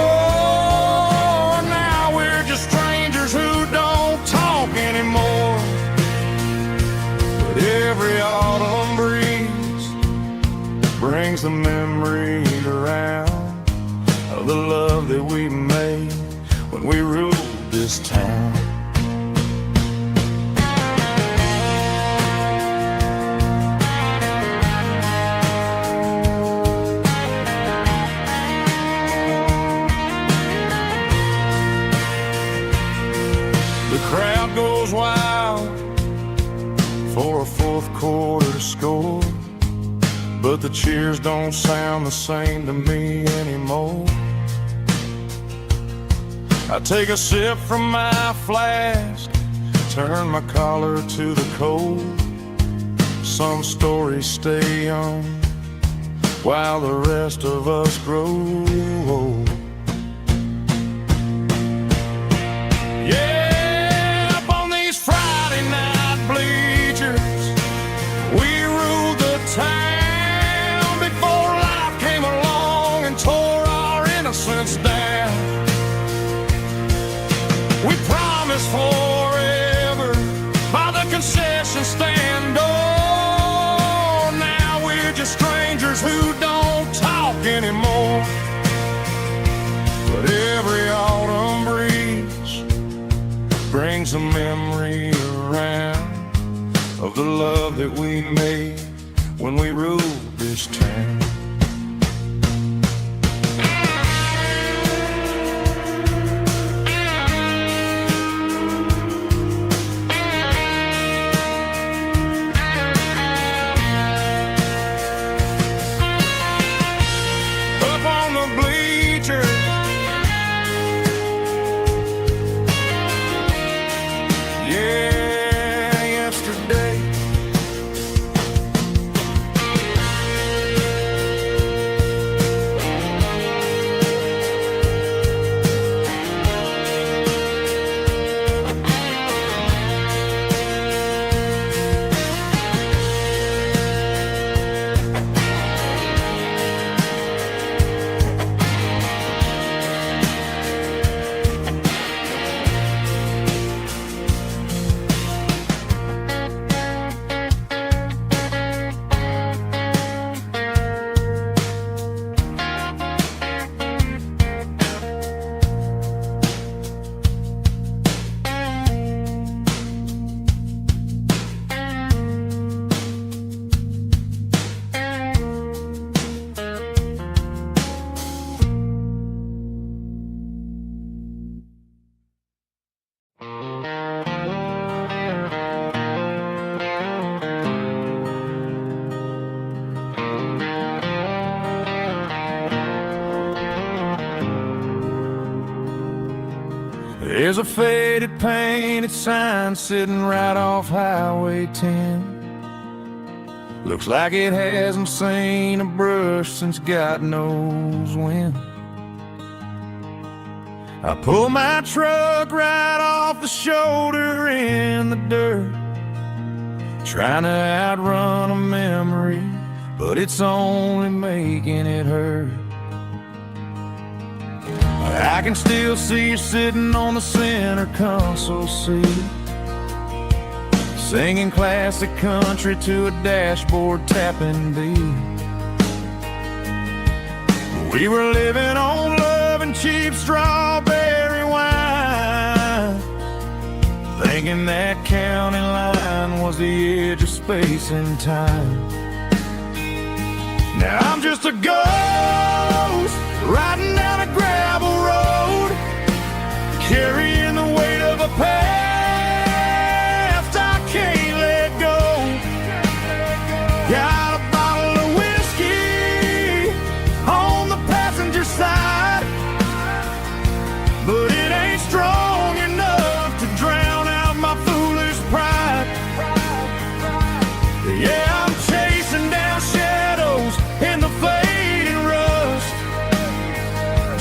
Now we're just strangers who don't talk anymore. But every autumn breeze brings the memories around of the love that we made when we ruled this town. but the cheers don't sound the same to me anymore. I take a sip from my flask, turn my collar to the cold. Some stories stay young while the rest of us grow old. Yeah, up on these Friday night bleachers, we ruled the town before life came along and tore our innocence down. We promised forever by the concession stand door. Now we're just strangers who don't talk anymore. But every autumn breeze brings a memory around of the love that we made when we ruled this town. There's a faded painted sign sitting right off Highway 10. Looks like it hasn't seen a brush since God knows when. I pull my truck right off the shoulder in the dirt, trying to outrun a memory, but it's only making it hurt. I can still see you sitting on the center console seat, singing classic country to a dashboard tapping beat. We were living on love and cheap strawberry wine, thinking that county line was the edge of space and time. Now I'm just a ghost riding down a gravel road, carrying the weight of a past I can't let go. Got a bottle of whiskey on the passenger side, but it ain't strong enough to drown out my foolish pride. Yeah, I'm chasing down shadows in the fading rust,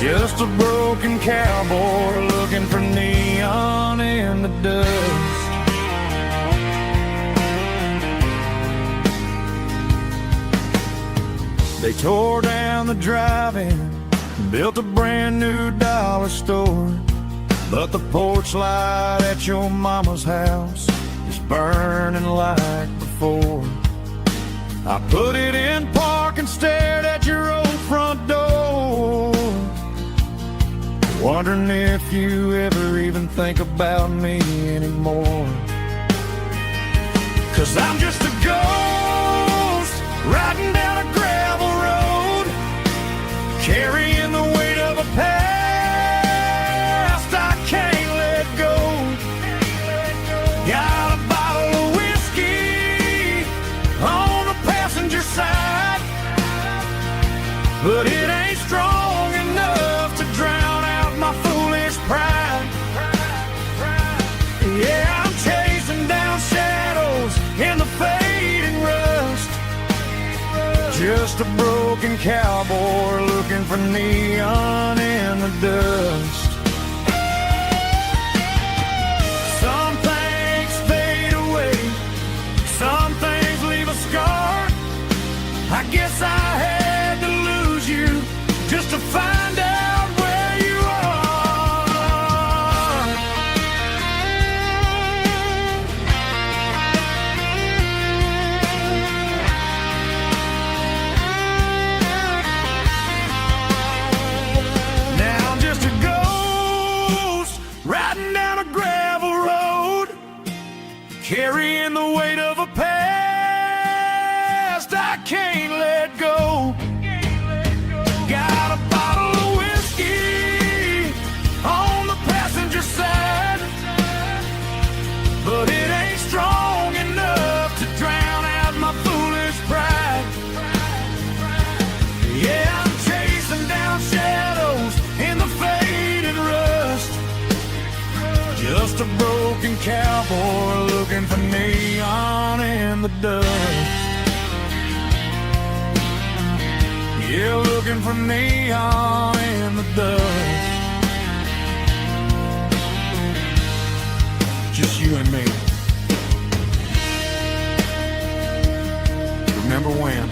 just a broken cowboy looking for neon in the dust. They tore down the drive-in, built a brand new dollar store, but the porch light at your mama's house is burning like before. I put it in park and stared at your old front door, wondering if you ever even think about me anymore. 'Cause I'm just a ghost riding down a gravel road, carrying the weight of a past I can't let go. Got a bottle of whiskey on the passenger side, but it ain't strong enough to drown out my foolish pride. Yeah, I'm chasing down shadows in the fading rust, just a broken cowboy looking for neon in the dust. Some things fade away, some things leave a scar. I guess I had to lose you just to find out where you are. Now I'm just a ghost riding down a gravel road, carrying the weight of a past I can't let go. Got a bottle of whiskey on the passenger side, but it ain't strong enough to drown out my foolish pride. Yeah, I'm chasing down shadows in the faded rust, just a broken cowboy looking for neon in the dust. Yeah, looking for neon in the dust. Just you and me. Remember when?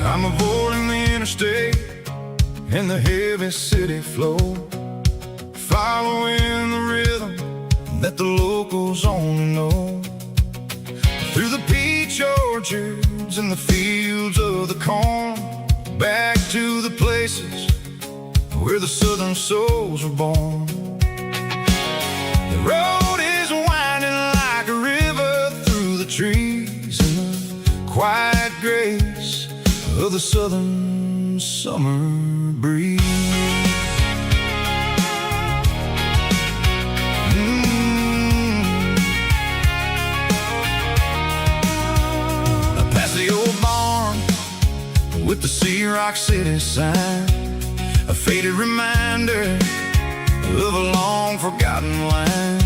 I'm avoiding the interstate and the heavy city flow, following the rhythm that the locals only know. Through the peach orchards and the fields of the corn, back to the places where the southern souls were born. The road is winding like a river through the trees in the quiet grace of the southern summer breeze. Past the old barn with the Sea Rock City sign, a faded reminder of a long forgotten line.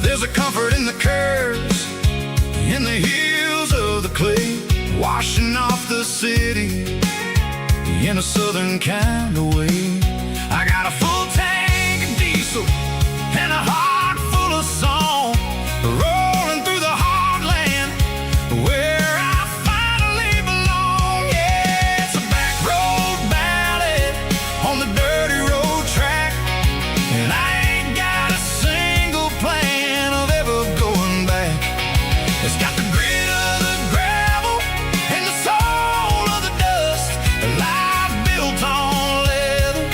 There's a comfort in the curves, in the hills of the clay, washing off the city in a southern kind of way. I got a full tank of diesel and a heart full of song, rolling through the heartland where I finally belong. Yeah, it's a back road ballad on the dirty road track, and I ain't got a single plan of ever going back. It's got the grit of the gravel and the soul of the dust, a life built on leather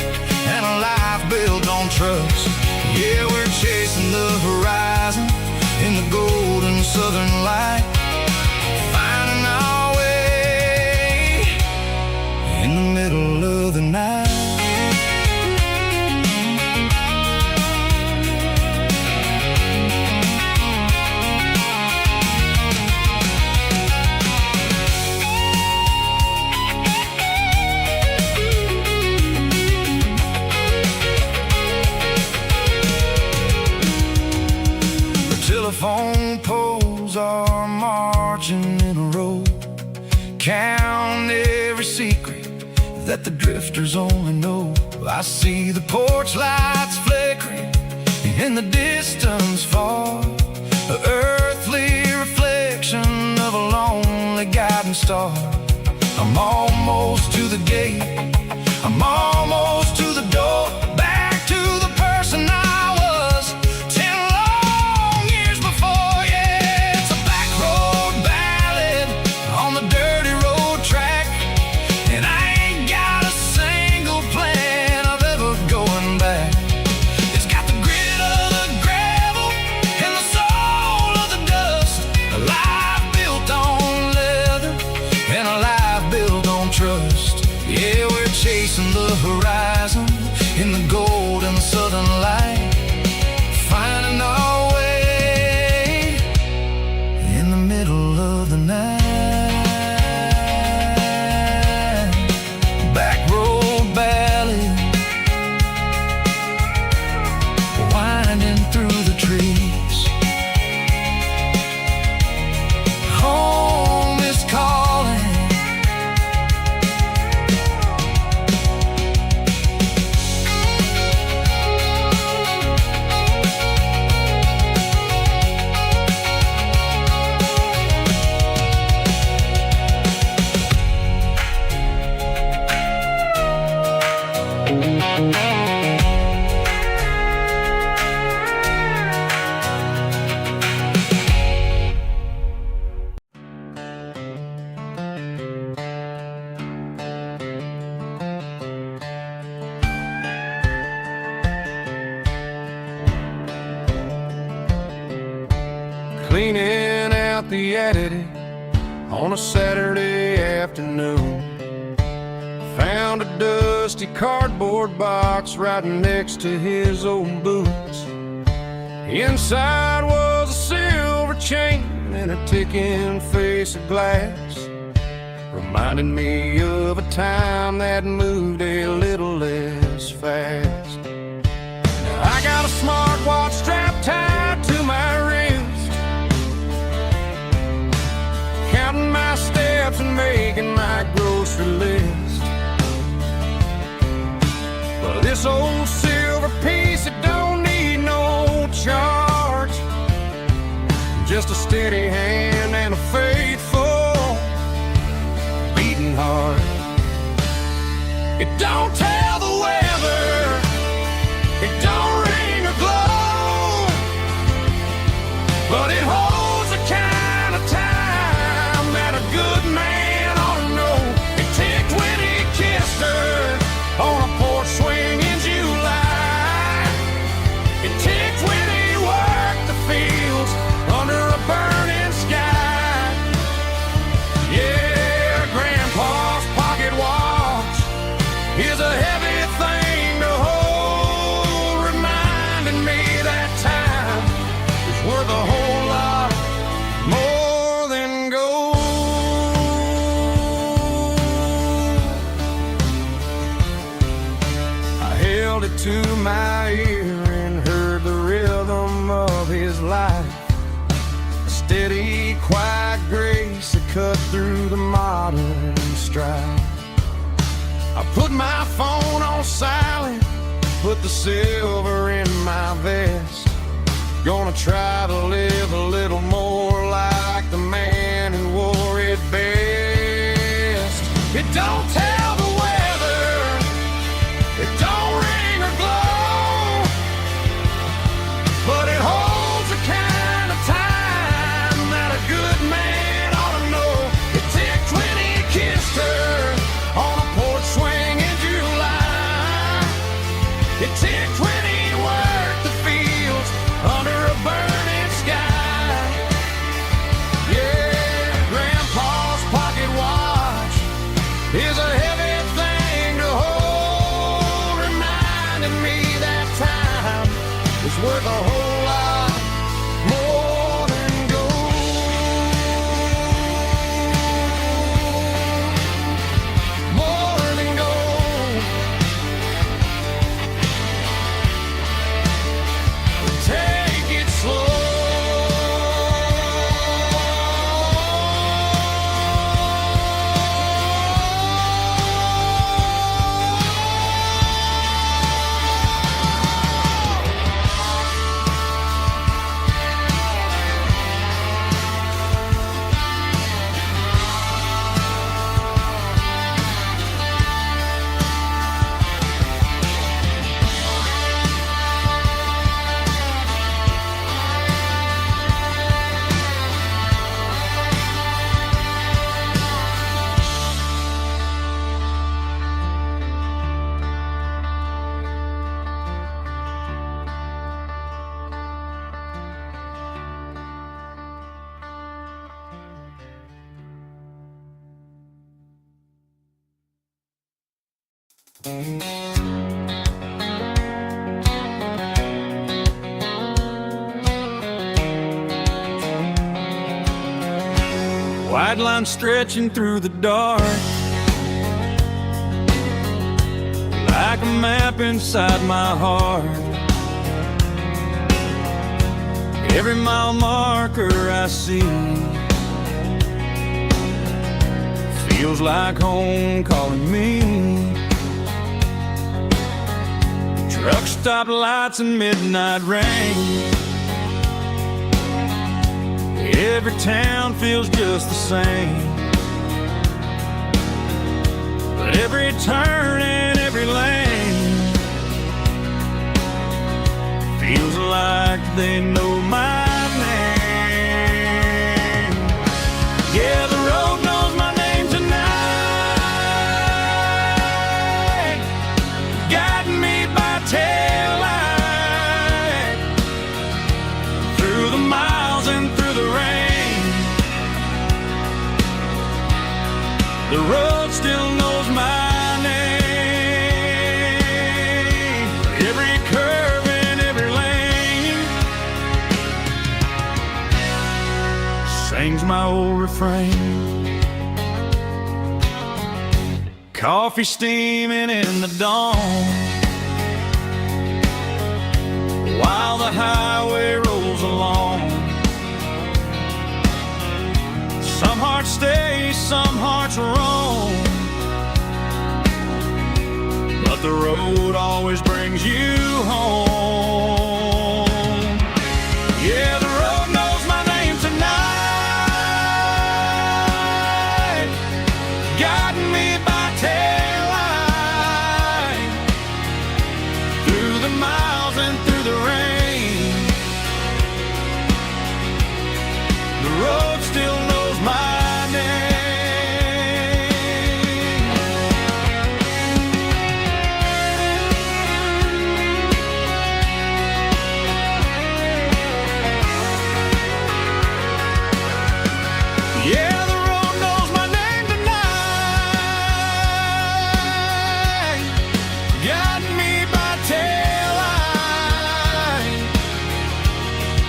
and a life built on trust. Yeah, we're chasing the horizon in the golden southern light, finding our way in the middle of the night. Telephone poles are marching in a row, count every secret that the drifters only know. I see the porch lights flickering in the distance far, an earthly reflection of a lonely guiding star. I'm almost to the gate, I'm almost to the door, back to the person I was 10 long years before. Yeah, it's a back road ballad on the dirty road track, and I ain't got a single plan of ever going back. It's got the grit of the gravel and the soul of the dust, a life built on leather and a life built on trust. Yeah, we're chasing the horizon in the golden southern light, finding our way in the middle of the night. Back road ballad, winding through the trees. Home is calling. Cleaning out the attic on a Saturday afternoon, found a dusty cardboard box right next to his old boots. Inside was a silver chain and a ticking face of glass, reminding me of a time that moved a little less fast. Now I got a smartwatch strapped tied to my wrist, counting my steps and making my grocery list. But this old silver piece, it don't need no charge, just a steady hand and a faithful beating heart. It don't tell the weather, it don't ring or glow, but it holds the kind of time that a good man ought to know. It ticked when he kissed her on a porch swing in July. It ticked when he worked the fields under a burning sky. Yeah, Grandpa's pocket watch is a heavy thing to hold, reminding me that time is worth a whole lot more than gold. I held it to my ear and heard the rhythm of his life, a steady, quiet grace that cut through the modern strife. I put my phone on silent, put the silver in my vest, gonna try to live a little more like the man who wore it best. It don't tell the weather, it don't ring or glow, but it holds the kind of time that a good man ought to know. It ticked when he kissed her on a porch swing in July. It ticked when he worked the fields under a burning sky. Yeah, Grandpa's pocket watch is a heavy thing to hold, reminding me that time is worth a whole lot more than gold. More than gold. Take it slow. White line stretching through the dark, like a map inside my heart. Every mile marker I see feels like home calling me. Truck stop lights and midnight rain. Every town feels just the same, but every turn and every lane feels like they know my name. Yeah, the road knows my name tonight, guiding me by taillight through the miles and through the rain. The road still knows my name. Every curve and every lane sings my old refrain. Coffee steaming in the dawn, while the highway rolls along. Some hearts stay, some hearts roam, but the road always brings you home. Yeah, the road knows my name tonight, guiding me by taillight through the miles and through the rain. The road still knows my name. Yeah, the road knows my name tonight, guiding me by taillight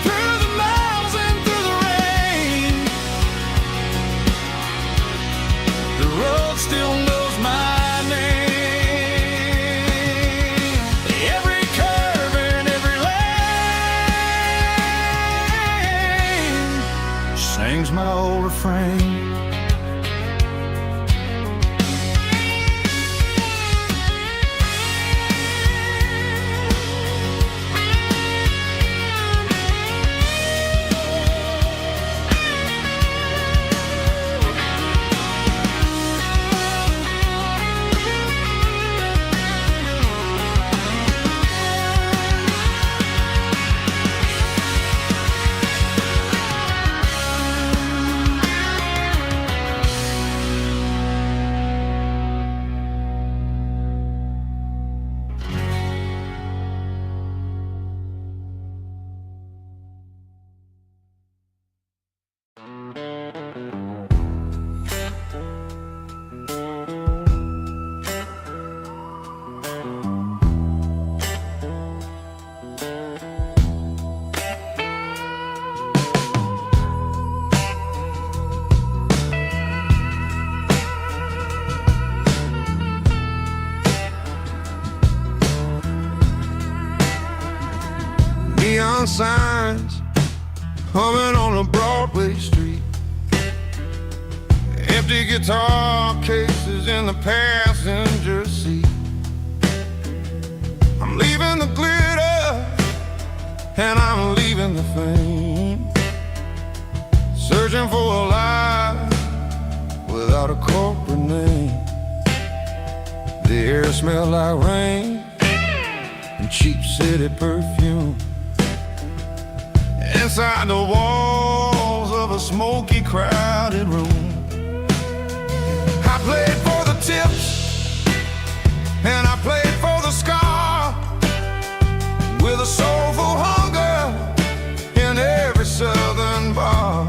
through the miles and through the rain. The road still knows my name. Every curve and every lane sings my old refrain. Neon signs humming on a Broadway street, empty guitar cases in the passenger seat. I'm leaving the glitter and I'm leaving the fame, searching for a life without a corporate name. The air smells like rain and cheap city perfume. Inside the walls of a smoky, crowded room, I played for the tips and I played for the scar, with a soulful hunger in every southern bar.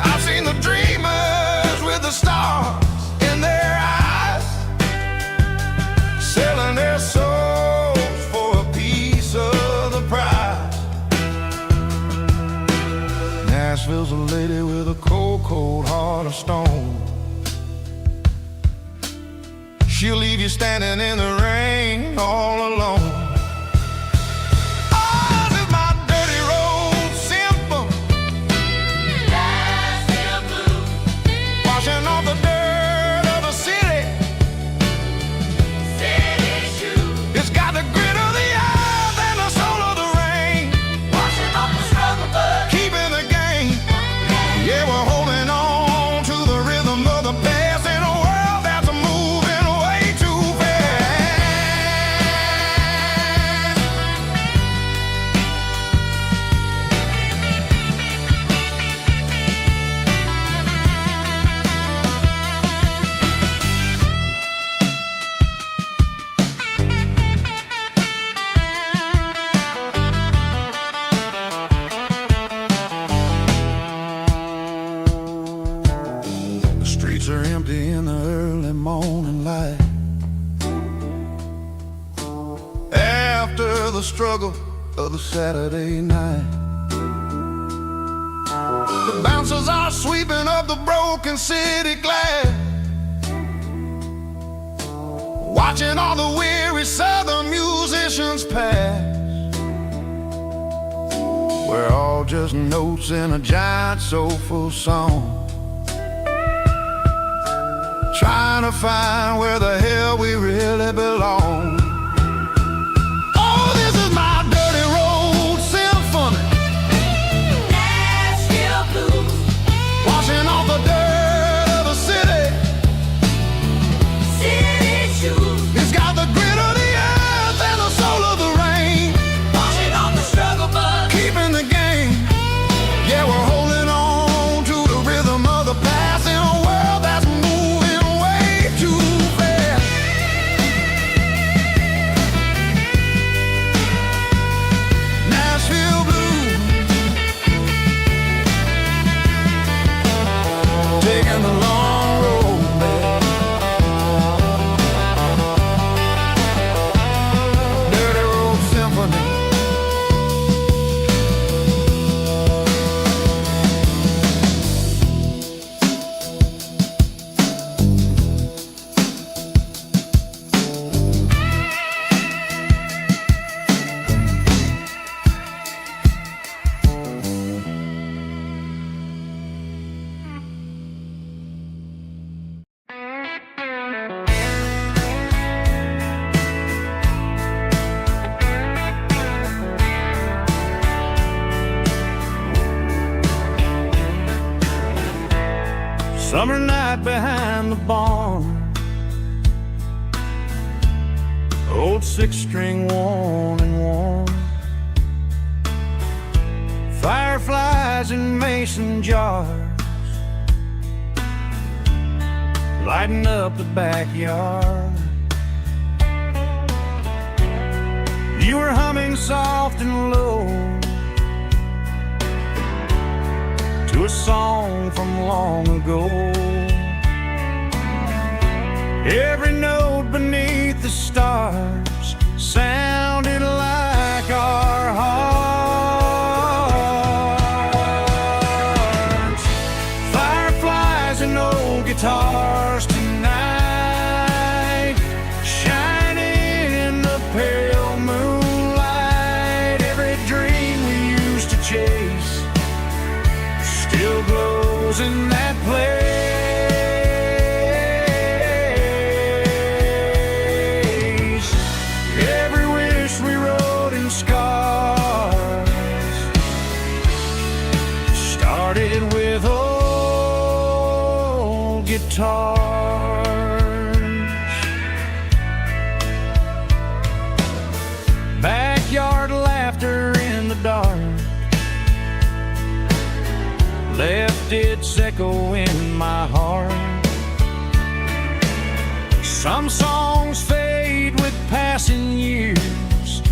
I've seen the dreamers with the stars in their eyes, she'll leave you standing in the rain all alone. Oh, this is my dirty road symphony, Nashville blues, washing off the dirt of the city, city shoes. It's got the grit of the earth and the soul of the rain, washing off the struggle, but keeping the game. Yeah, we're holding on to the rhythm of the past in a world that's moving way too fast. The streets are empty in the early morning light, after the struggle of the Saturday night. The bouncers are sweeping up the broken city glass, watching all the weary southern musicians pass. We're all just notes in a giant soulful song, trying to find where the hell we really belong. Oh, this is my dirty road symphony, Nashville blues, washing off the dirt of the city, city shoes. It's got the grit of the earth and the soul of the rain, washing off the struggle, but keeping the game. Yeah, we're holding on to the rhythm of the past in a world that's moving way too fast. Nashville blues, taking the long road back. Dirty road symphony. Summer night behind the barn, old six-string worn and worn, fireflies in mason jars, lighting up the backyard. You were humming soft and low to a song from long ago. Every note beneath the stars sounded like our hearts. Fireflies and old guitars tonight, shining in the pale moonlight. Every dream we used to chase still glows in that place. Every wish we wrote in scars started with old guitars. Backyard laughter in the dark left its echo in my heart. Some songs fade with passing years,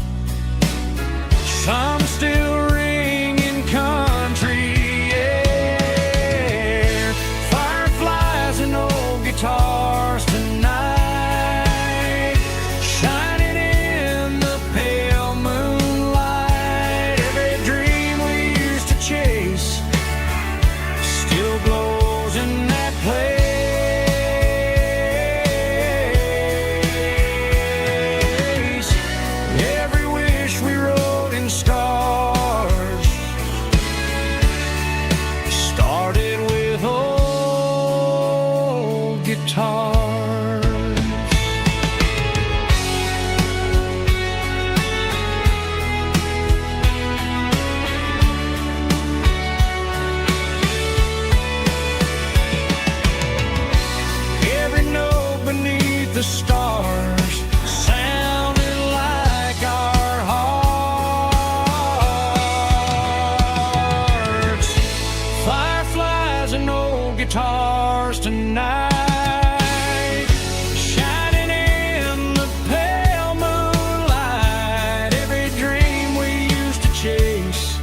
some still ring in country air. Fireflies and old guitars tonight, shining in the pale moonlight. Every dream we used to chase still glows in that place. guitars. Every note beneath the stars sounded like our hearts. Fireflies and old guitars tonight, shining in the pale moonlight. Every dream we used to chase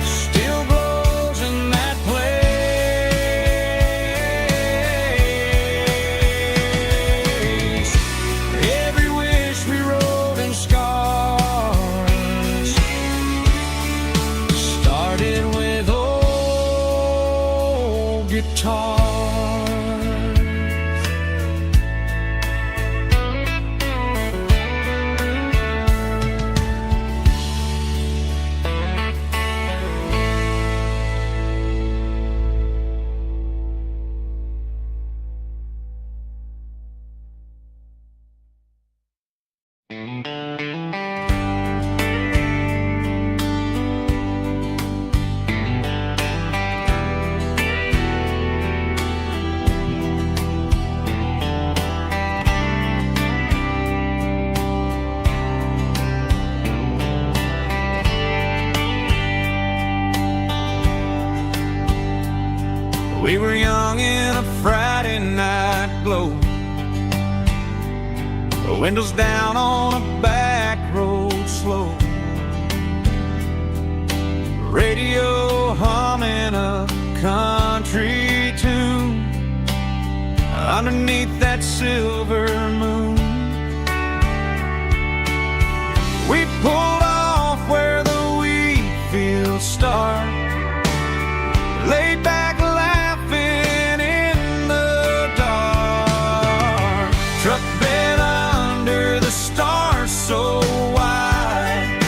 still glows in that place. Every wish we wrote in scars started with old guitars. We were young in a Friday night glow, the windows down on a back road slow, radio humming a country tune underneath that silver moon. We pulled off where the wheat fields start, laid back laughing in the dark. Truck bed under the stars so wide,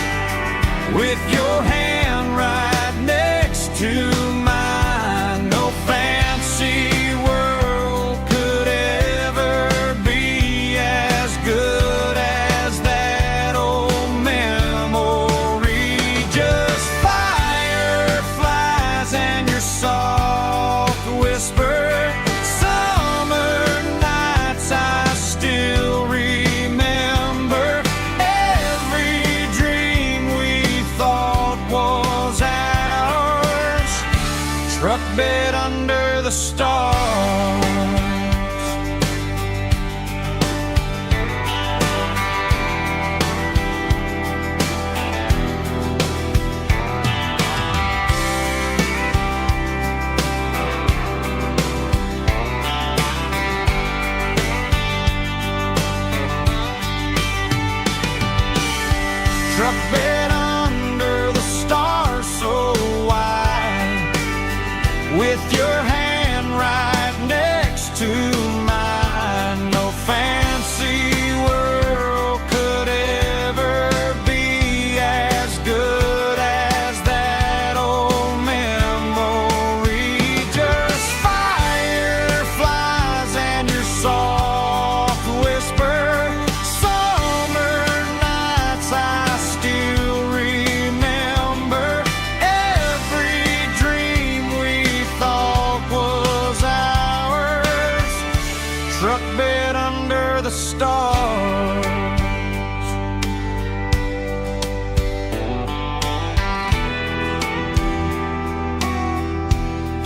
with your hand right next to mine. No fancy world could ever be as good as that old memory. Just fireflies and your soft whisper. Summer nights I still remember. Every dream we thought was ours. Truck bed under the stars. Truck bed under the stars so wide, with your hand right next to mine. No fancy world could ever be as good as that old memory. Just fireflies and your soft whisper. Summer nights I still remember. Every dream we thought was ours. Truck bed under the stars.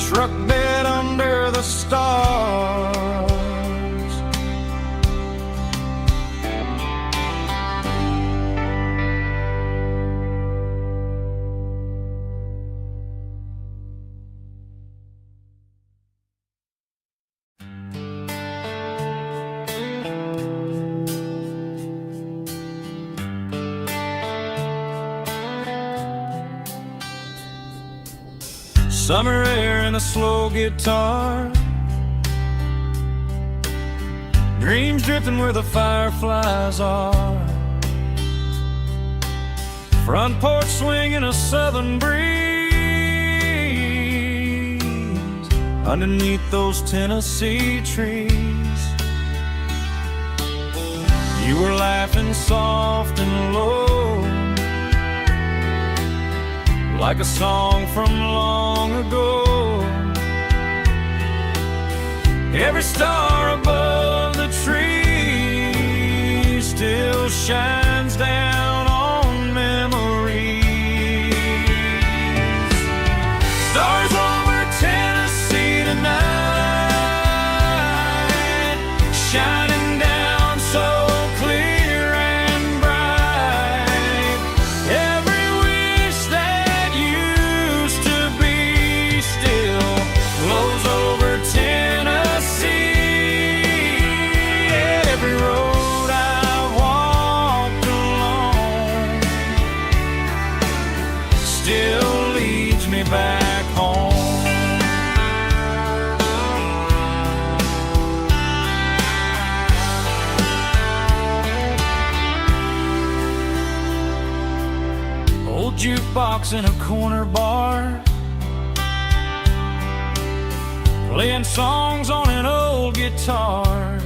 Truck bed under the stars. Summer air and a slow guitar, dreams drifting where the fireflies are. Front porch swinging a southern breeze, underneath those Tennessee trees. You were laughing soft and low, like a song from long ago. Every star above the tree still shines down on memories. Stars over Tennessee tonight, shining down so clear and bright. Every wish that used to be still glows over Tennessee. Every road I've walked along still leads me back home. Old jukebox in a corner bar, playing songs on an old guitar.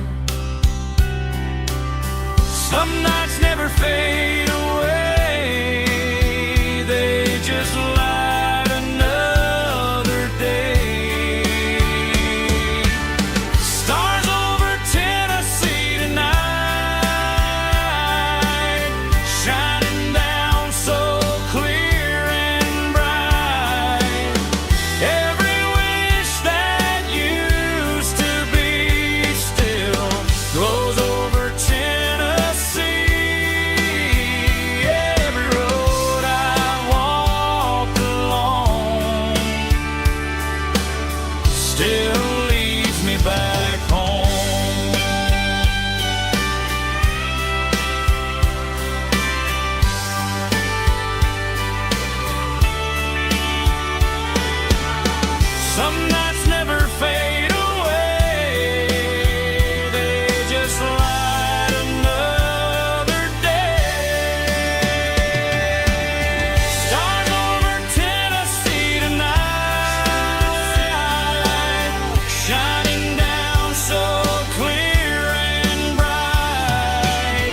Some nights never fade away, they just light another day. Stars over Tennessee tonight, shining down so clear and bright. Every wish that used to be still glows over Tennessee. Every road I walked along still leads me back home. Some nights never fade away, they just light another day. Stars over Tennessee tonight, shining down so clear and bright.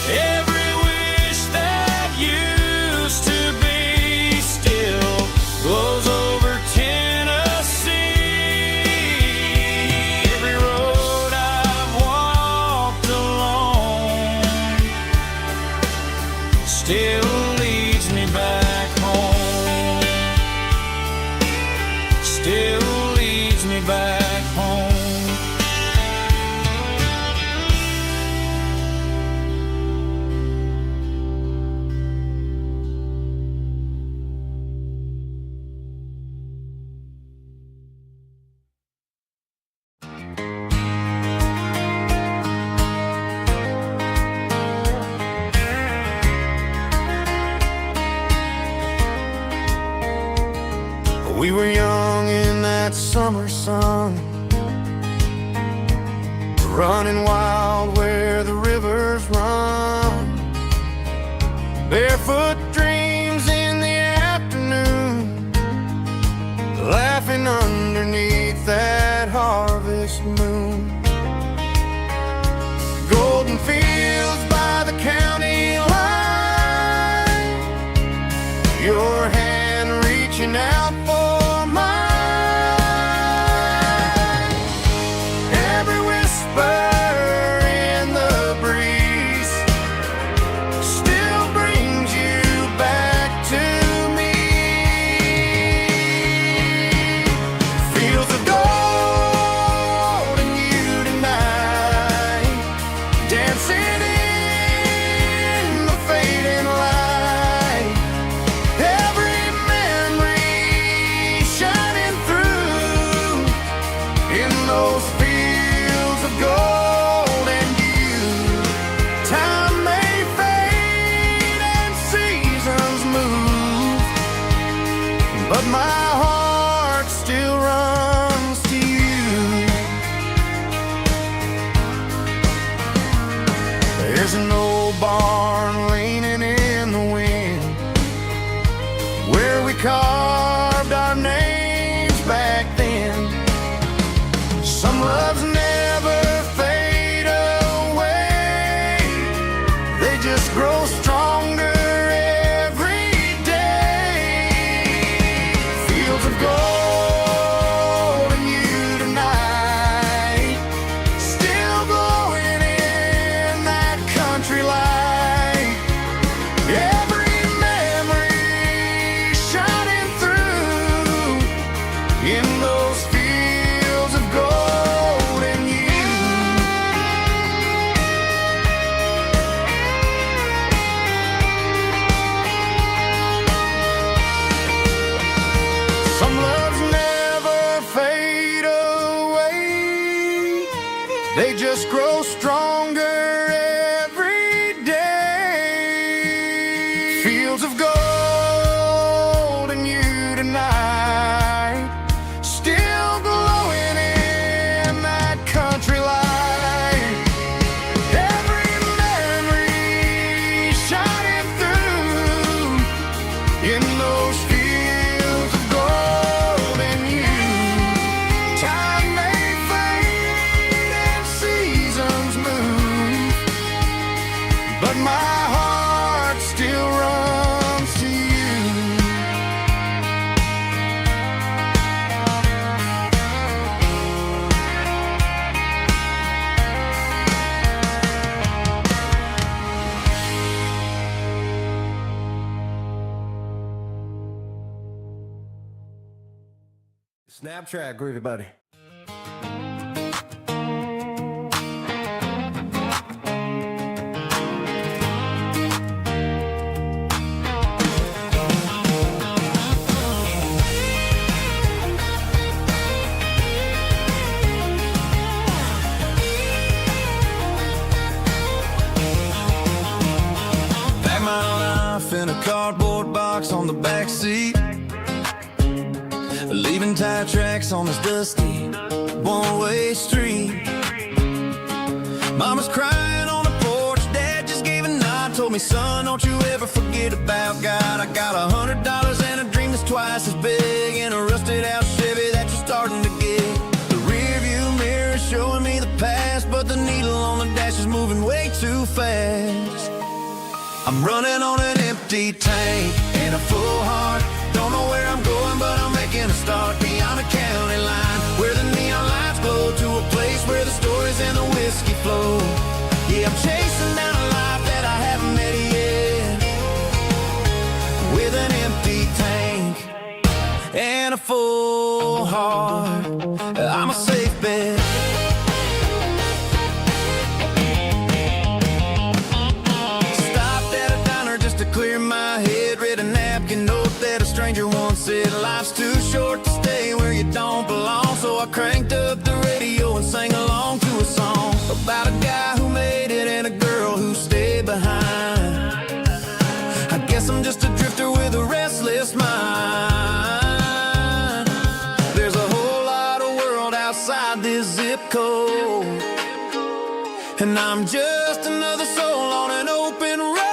Every wish that used to be still glows over Tennessee. Every road I've walked along still leads me back home. Still leads me back home. We were young in that summer sun, running wild where the rivers run. Barefoot dreams in the afternoon, laughing underneath that harvest moon. Golden fields by the county line, your hand reaching out for mine. Every whisper in the breeze still brings you back to me. Fields of gold and you tonight, dancing in the fading light. Every memory shining through in those fields of gold and you. Time may fade and seasons move, but my heart still runs to you. There's an old barn leaning in the wind, where we carved our names back then. They just grow stronger every day. Fields of gold and you tonight, still glowing in that country light. Every memory shining through in those fields of gold and you. Time may fade and seasons move, but my heart still runs to you. Snap track, groovy buddy. Pack my life in a cardboard box on the back seat, leaving tire tracks on this dusty one-way street. Mama's crying on the porch, Dad just gave a nod, told me, son, don't you ever forget about God. I got $100 and a dream that's twice as big, and a rusted out Chevy that you're starting to get. The rear view mirror is showing me the past, but the needle on the dash is moving way too fast. I'm running on an empty tank and a full heart. Don't know where I'm going, but I'm making a start beyond the county line, where the neon lights glow, to a place where the stories and the whiskey flow. Yeah, I'm chasing down a life that I haven't met yet, with an empty tank and a full heart. I'm a safe bet. To clear my head, read a napkin note that a stranger once said, life's too short to stay where you don't belong. So I cranked up the radio and sang along to a song about a guy who made it and a girl who stayed behind. I guess I'm just a drifter with a restless mind. There's a whole lot of world outside this zip code, and I'm just another soul on an open road.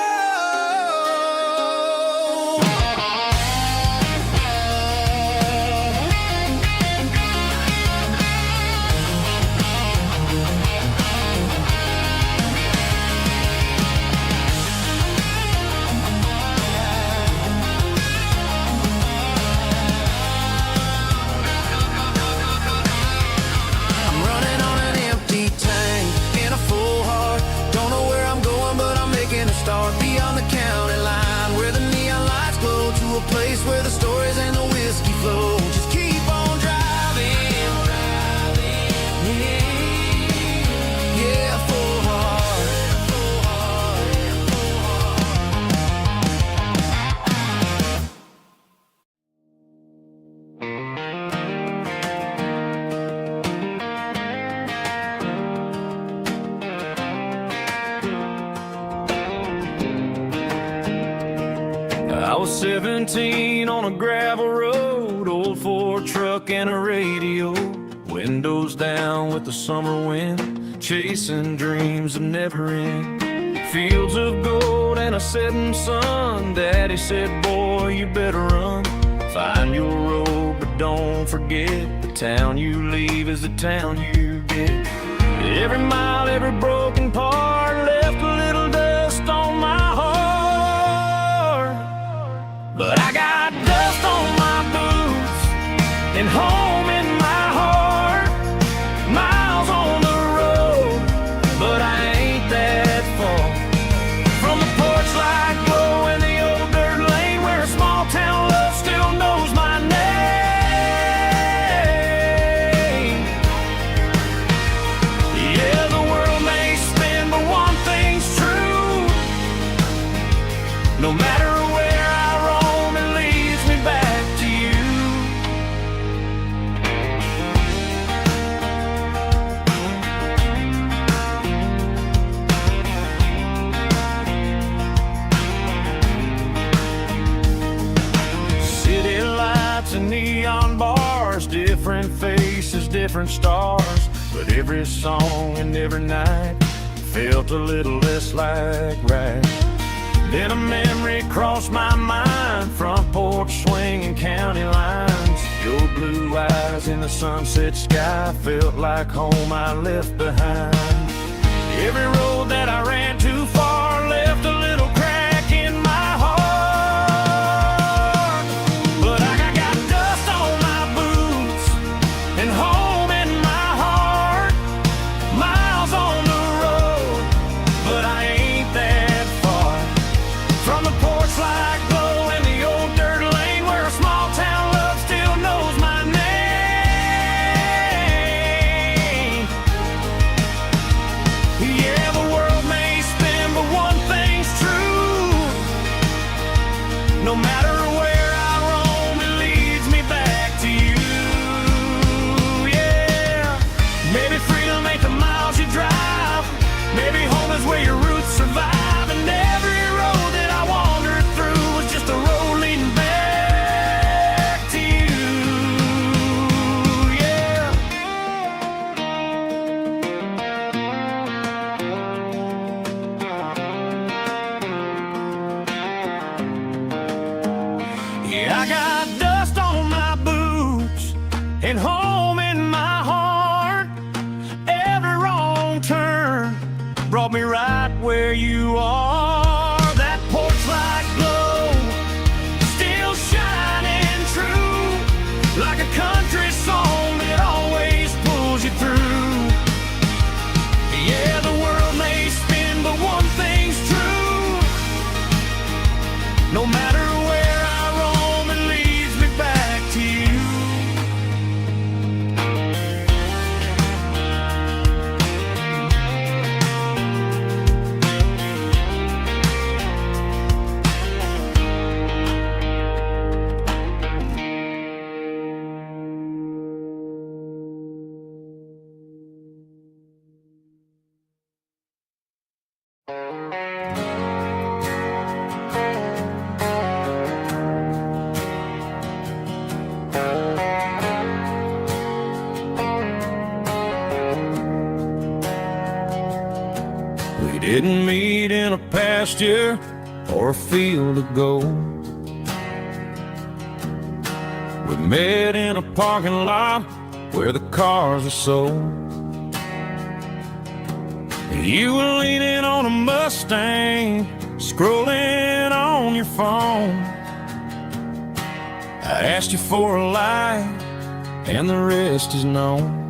Start beyond the county line, where the neon lights glow, to a place where the stories and the whiskey flow. Just keep on driving, yeah, full heart, full heart, full I was 17 on a gravel road, old Ford truck and a radio, windows down with the summer wind, chasing dreams of never end. Fields of gold and a setting sun, Daddy said, boy, you better run. Find your road, but don't forget, the town you leave is the town you get. Every mile, every broken part left a little dust on my heart. But I got dust on my boots and home in my heart. Miles on the road, but I ain't that far from the porch light glow and the old dirt lane, where a small town love still knows my name. Yeah, the world may spin, different stars, but every song and every night felt a little less like right. Then a memory crossed my mind, front porch swinging county lines. Your blue eyes in the sunset sky felt like home I left behind. Every road that I ran too far left a little crack in my heart. But I got dust on my boots and home in my heart. Miles on the road, but I ain't that far from the porch light glow and the old dirt lane where a small town love still knows my name. Yeah, the world may spin, but one thing's true. No matter where I roam, it leads me back to you. Yeah, maybe freedom ain't the miles you drive. Maybe home is where your roots survive. And every road that I wandered through was just a road leading back to you. Yeah. Yeah, I got dust on my boots and home in my heart. Every wrong turn brought me right where you are. That porch light glow still shining true, like a country song that always pulls you through. Yeah, the world may spin, but one thing's true. No matter where I roam, it leads me back to you. We didn't meet in a pasture or a field of gold. We met in a parking lot where the cars are sold. You were leaning on a Mustang, scrolling on your phone. I asked you for a light, and the rest is known.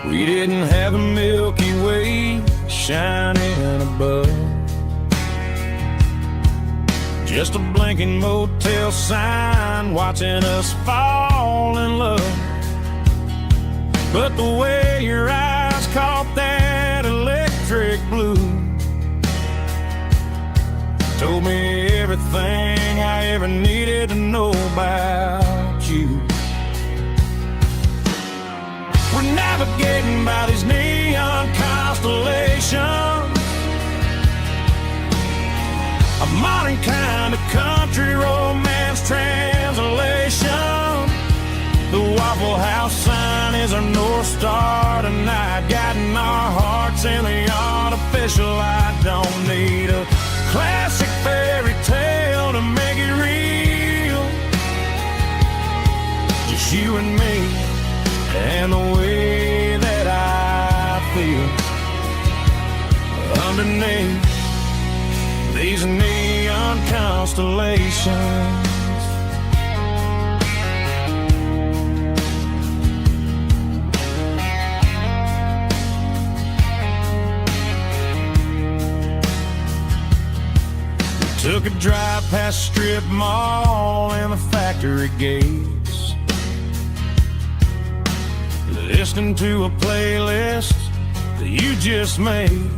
We didn't have a Milky Way shining above, just a blinking motel sign watching us fall in love. But the way your eyes caught that electric blue told me everything I ever needed to know about you. We're navigating by these neon constellations, a modern kind of country romance translation. The Waffle House sign is our North Star tonight, guiding our hearts in the artificial light. Don't need a classic fairy tale to make it real, just you and me and the way that I feel underneath these neon constellations. We took a drive past strip mall and the factory gates, listening to a playlist that you just made.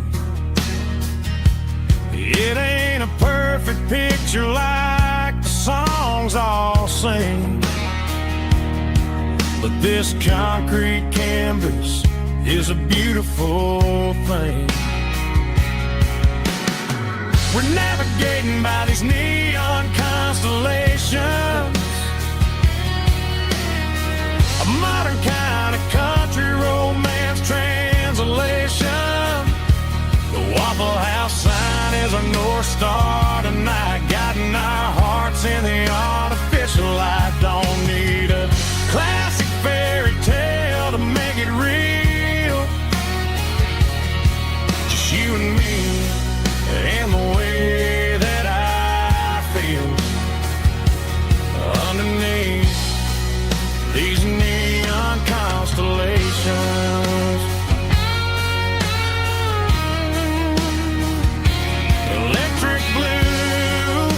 It ain't a perfect picture like the songs all sing, but this concrete canvas is a beautiful thing. We're navigating by these neon constellations, a modern kind of country romance translation. The Waffle House sign is a North Star tonight, guiding our hearts in the artificial light. Don't need a classic fairy tale to make it real. Just you and me and the way that I feel underneath these neon constellations. Electric blue,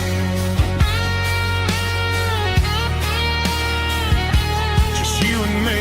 just you and me.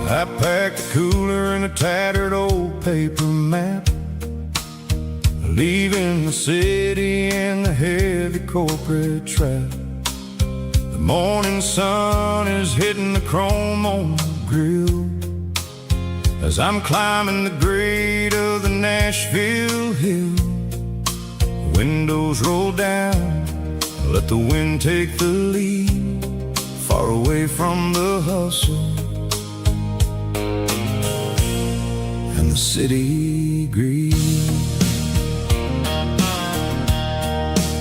I packed a cooler and a tattered old paper map, leaving the city and the heavy corporate trap. The morning sun is hitting the chrome on the grill as I'm climbing the grade of the Nashville hill. The windows roll down, let the wind take the lead, far away from the hustle and the city greed.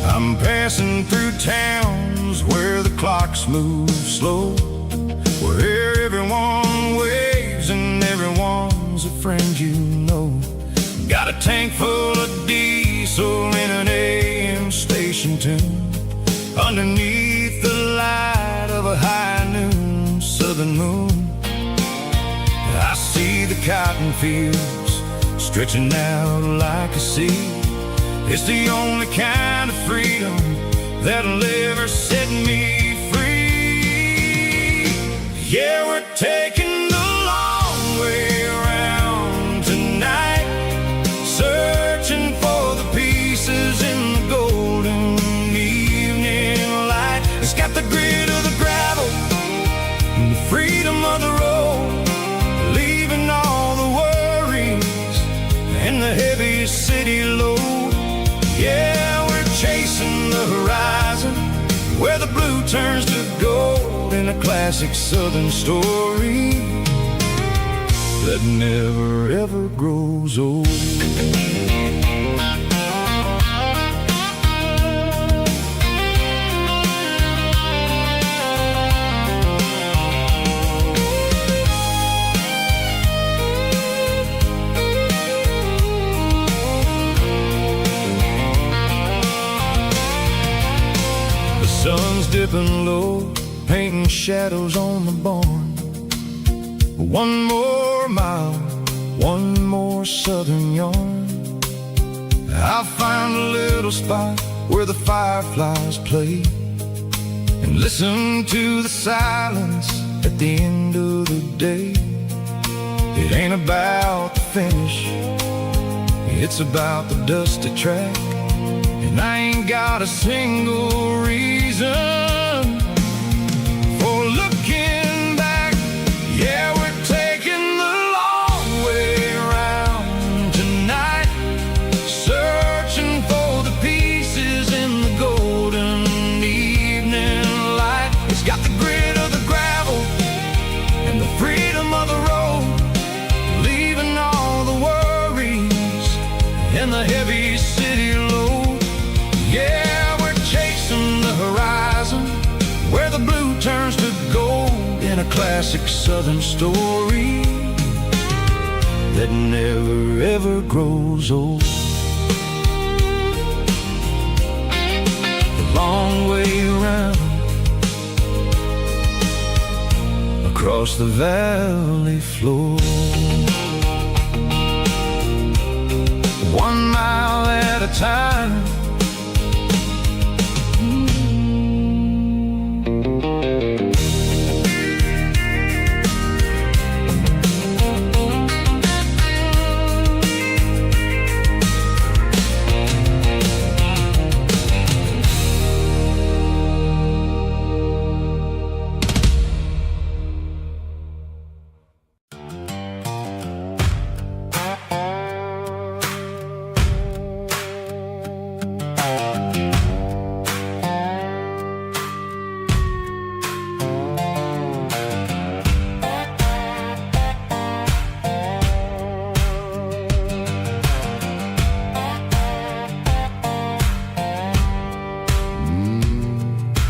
I'm passing through towns where the clocks move slow, where everyone waves and everyone's a friend you know. Got a tank full of diesel in an AM station tune, underneath the light of a high noon southern moon. I see the cotton fields stretching out like a sea. It's the only kind of freedom that'll ever set me free. Yeah, we're taking the long way around tonight, searching for the pieces in the golden evening light. It's got the grit of the gravel and the freedom of the road, leaving all the worries and the heavy city load. Yeah, we're chasing the horizon, where the blue turns to gold, in a classic southern story that never ever grows old. Sun's dipping low, painting shadows on the barn. One more mile, one more southern yarn. I'll find a little spot where the fireflies play, and listen to the silence at the end of the day. It ain't about the finish, it's about the dusty track. And I ain't got a single reason for looking back. Yeah, we're taking the long way around tonight, searching for the pieces in the golden evening light. It's got the grit of the gravel and the freedom of the road, leaving all the worries and the heavy city load. Yeah, we're chasing the horizon, where the blue turns to gold, in a classic southern story that never ever grows old. long way around, across the valley floor. 1 mile at a time.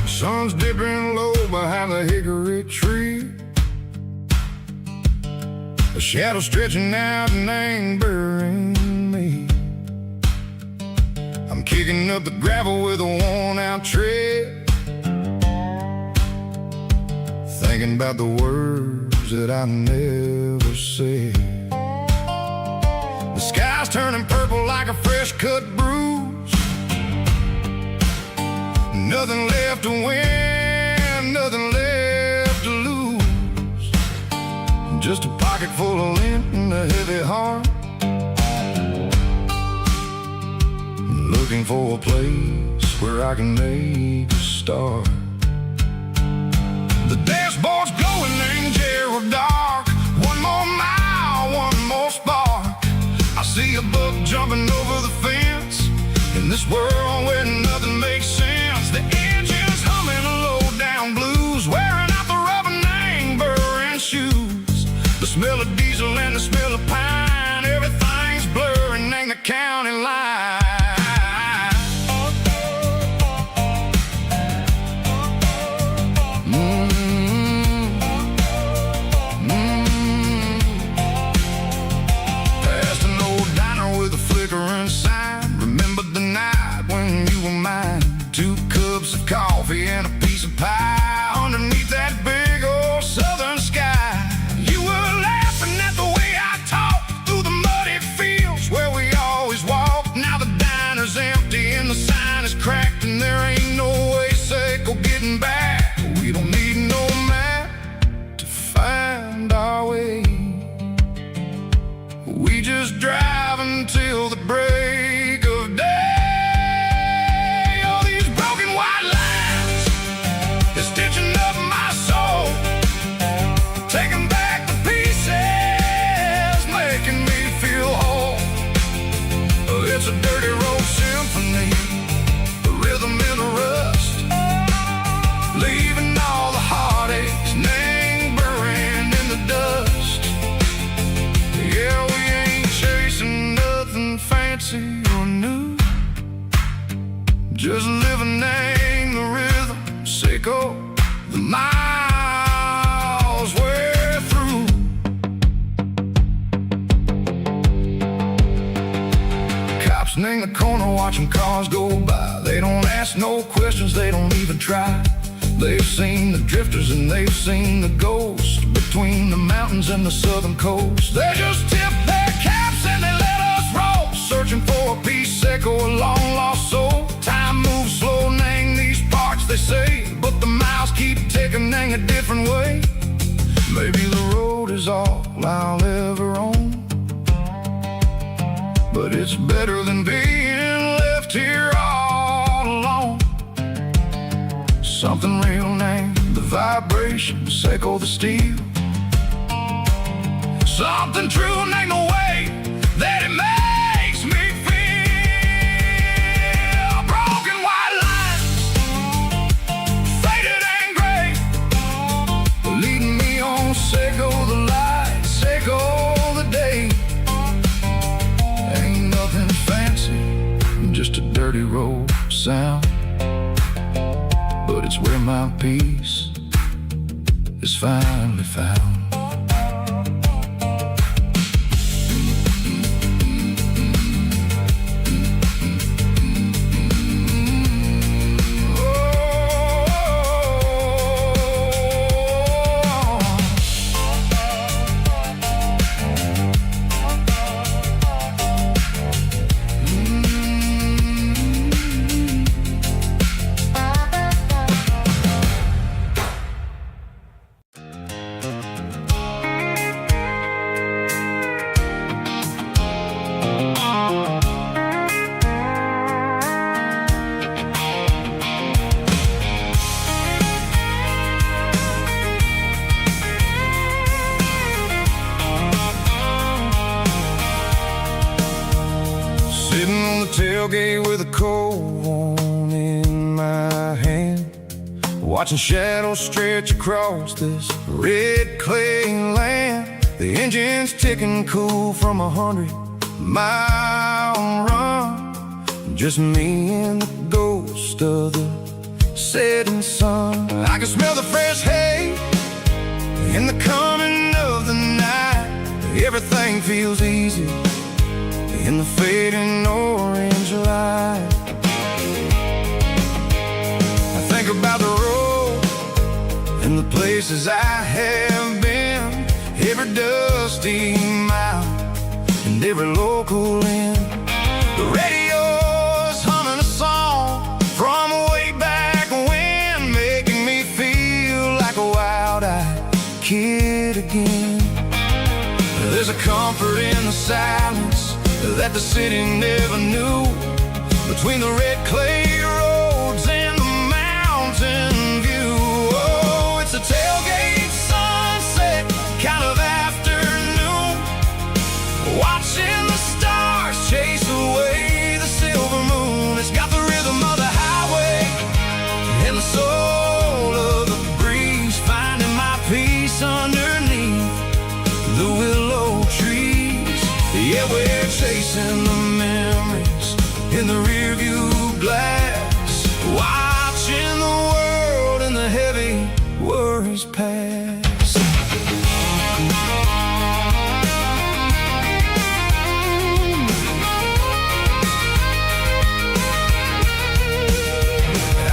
Sun's dipping low behind the hickory tree. A shadow stretching out and angering me. I'm kicking up the gravel with a worn-out tread, thinking about the words that I never said. The sky's turning purple like a fresh-cut bruise. Nothing left to win, nothing left to lose. Just a pocket full of lint and a heavy heart, looking for a place where I can make a start. The dashboard's glowing, angel dark. 1 more mile, 1 more spark. I see a buck jumping over the fence in this world where nothing makes sense. The engine's humming a low-down blues, wearing out the rubber-name burring shoes. The smell of diesel and the smell of pine, everything's blurring, ain't the county line. Past an old diner with a flickering sign. Remember the night when you were mine. 2 cups of coffee and a piece of pie underneath that big old southern sky. You were laughing at the way I talked through the muddy fields where we always walked. Now the diner's empty and the sign is cracked, and there ain't no way Seiko getting back. We don't need no map to find our way. We just drive until the break of day. Stitching up my soul, taking back the pieces, making me feel whole. It's a dirty road symphony, a rhythm in a rust, leaving all the heartaches lingering in the dust. Yeah, we ain't chasing nothing fancy or new, just living in the rhythm. Seiko, the miles we're through. Cops in the corner watching cars go by. They don't ask no questions, they don't even try. They've seen the drifters and they've seen the ghosts between the mountains and the southern coast. They just tip their caps and they let us roll, searching for a piece, Seiko, a long lost soul. Time moves slow, nang these parts, they say, but the miles keep ticking, nang a different way. Maybe the road is all I'll ever own, but it's better than being left here all alone. Something real, name the vibration, Seiko the steel. Something true, name the way that it makes me feel. Broken white lines, faded and gray, leading me on. Seiko the light, Seiko the day. Ain't nothing fancy, just a dirty road sound, but it's where my peace is finally found. tailgate with a cold one in my hand, watching shadows stretch across this red clay land. The engine's ticking cool from 100-mile run. Just me and the ghost of the setting sun. I can smell the fresh hay in the coming of the night. Everything feels easy in the fading orange light. I think about the road and the places I have been, every dusty mile and every local inn. The radio's humming a song from way back when, making me feel like a wild-eyed kid again. There's a comfort in the silence that the city never knew, between the red clay roads and the mountain view. Oh, it's a tailgate sunset kind of afternoon, watching the stars chase away the silver moon. It's got the rhythm of the highway and the soul of the breeze, finding my peace underneath the willow trees. Yeah, we're chasing the memories in the rearview glass, watching the world and the heavy worries pass.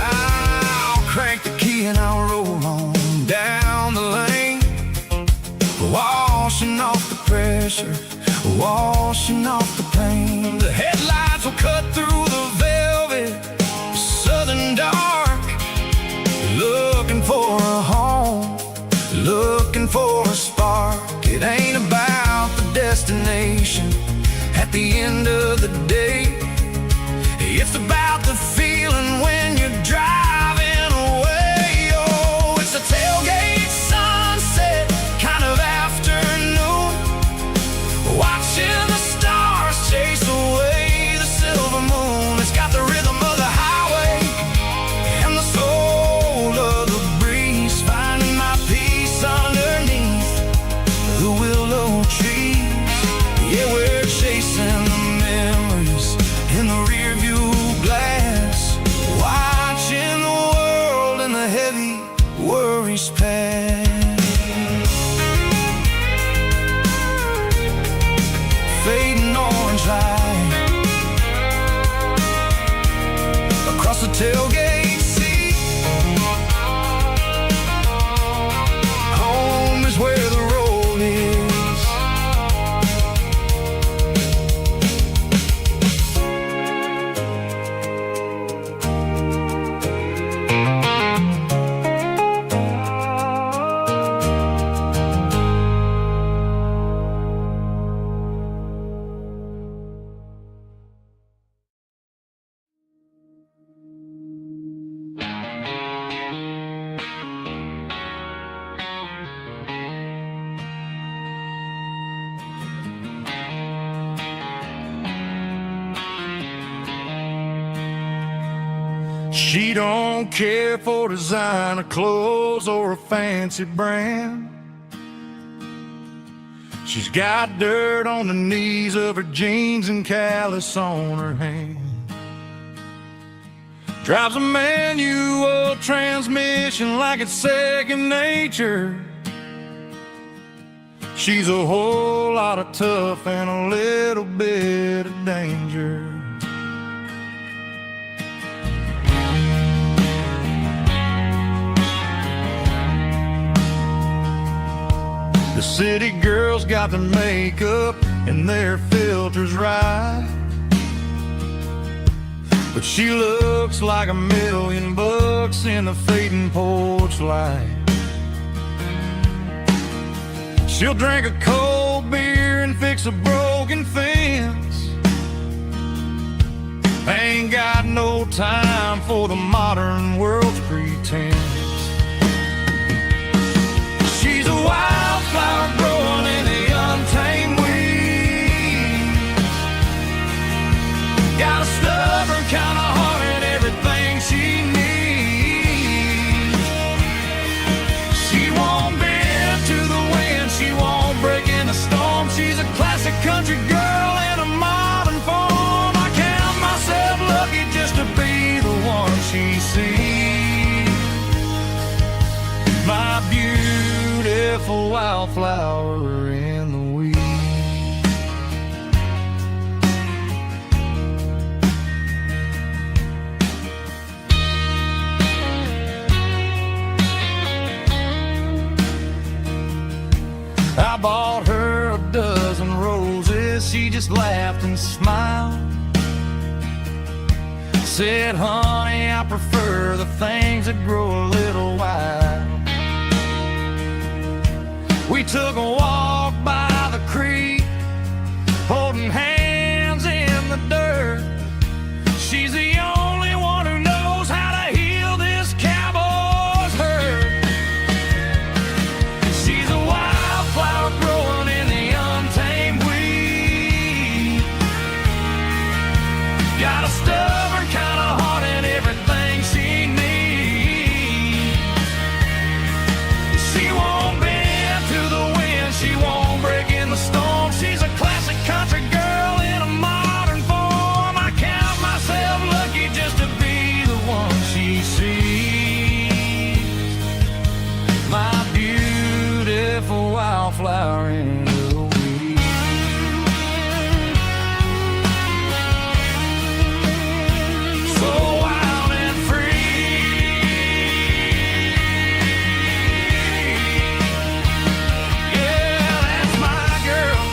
I'll crank the key and I'll roll on down the lane, washing off the pressure, washing off the pain. The headlights will cut through the velvet southern dark, looking for a home, looking for a spark. It ain't about the destination at the end of the day, it's about the feeling when you're driving away. Oh, it's a tailgate sunset kind of afternoon, watching the stars chase away the silver moon. It's got the rhythm of the highway and the soul of the breeze, finding my peace underneath the willow trees. Yeah, we're chasing the memories in the rearview glass, watching the world and the heavy worries pass. Fading orange light across the tailgate seat. Home is where the road is. She don't care for designer clothes or a fancy brand. She's got dirt on the knees of her jeans and callus on her hand. Drives a manual transmission like it's second nature. She's a whole lot of tough and a little bit of danger. The city girls got their makeup and their filters right, but she looks like $1,000,000 in the fading porch light. She'll drink a cold beer and fix a broken fence. Ain't got no time for the modern world's pretense. She's a wildflower growing in the untamed weeds. Got a stuff beautiful wildflower in the weeds. I bought her a dozen roses, she just laughed and smiled. Said, honey, I prefer the things that grow a little wild. We took a walk by the creek, holding hands in the dirt. She's the only one who knows how to heal this cowboy's hurt. She's a wildflower growing in the untamed weed. Got a stubborn kind of heart and everything she needs. She won't bend to the wind, she won't break in the storm. She's a classic country girl in a modern form. I count myself lucky just to be the one she sees. My beautiful wildflower in the weeds. So wild and free. Yeah, that's my girl.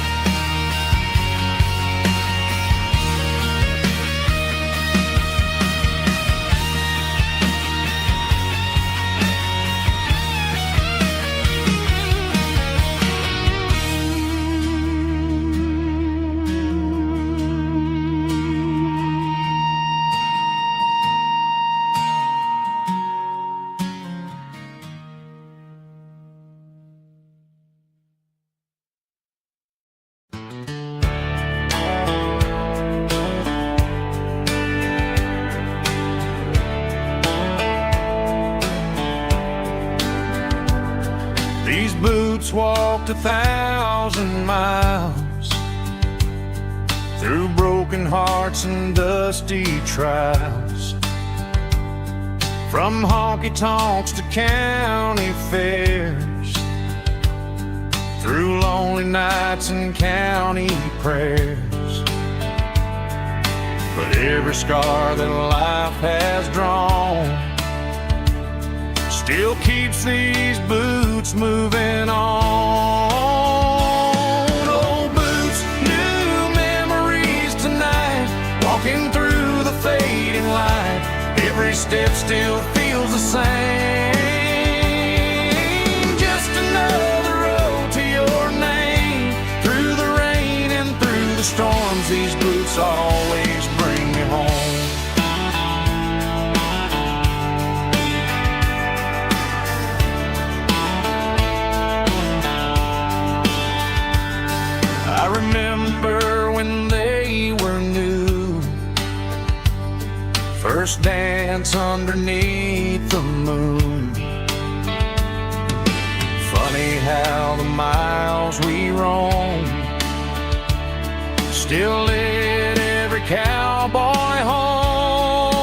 These boots walked 1,000 miles through broken hearts and dusty trials, from honky-tonks to county fairs, through lonely nights and county prayers. But every scar that life has drawn still keeps these boots moving on. Old boots, new memories tonight, walking through the fading light. Every step still feels the same. Just another road to your name. Through the rain and through the storms, these boots always bring me home. I remember when they were new, first dance underneath the moon. Funny how the miles we roam still lit every cowboy home.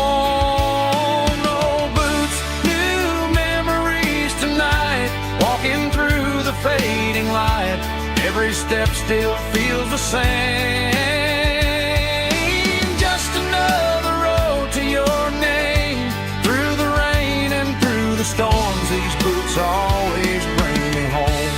Old boots, new memories tonight, walking through the fading light. Every step still feels the same. Just another road to your name. Through the rain and through the storms, these boots always bring me home.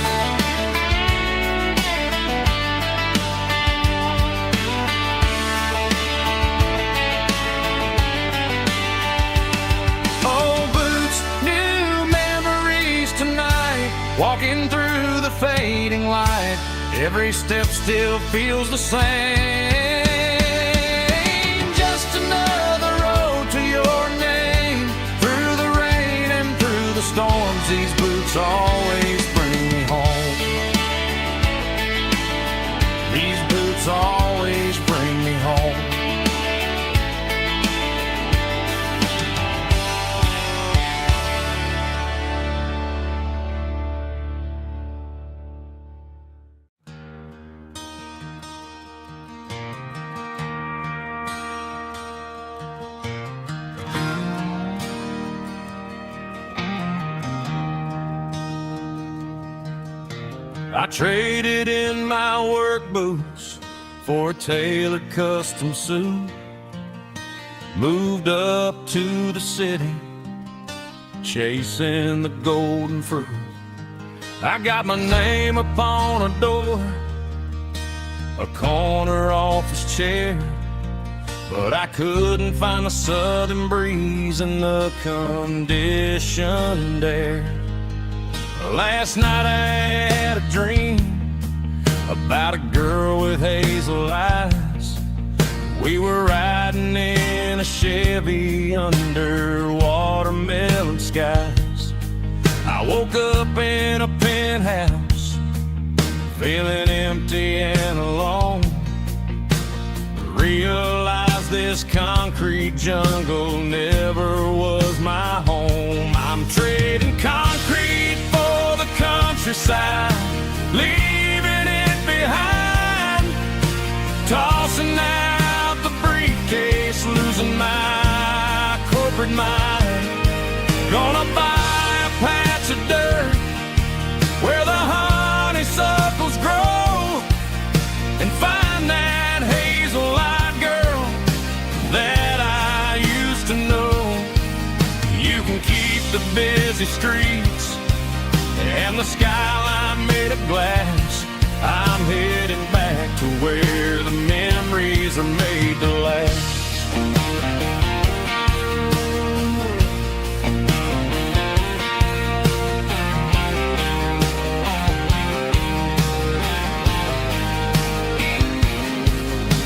Old boots, new memories tonight, walking through the fading light. Every step still feels the same. Just another road to your name. Through the rain and through the storms, these boots always bring me home. These boots always bring me home. I traded in my work boots for a tailored custom suit. Moved up to the city, chasing the golden fruit. I got my name upon a door, a corner office chair, but I couldn't find the southern breeze in the conditioned air. Last night I had a dream about a girl with hazel eyes. We were riding in a Chevy under watermelon skies. I woke up in a penthouse, feeling empty and alone. Realized this concrete jungle never was my home. I'm trading concrete for the countryside, leaving it behind, tossing out the briefcase, losing my corporate mind. Gonna buy a patch of dirt where the honeysuckles grow and find that hazel-eyed girl that I used to know. You can keep the busy streets and the skyline made of glass. I'm heading back to where the memories are made to last.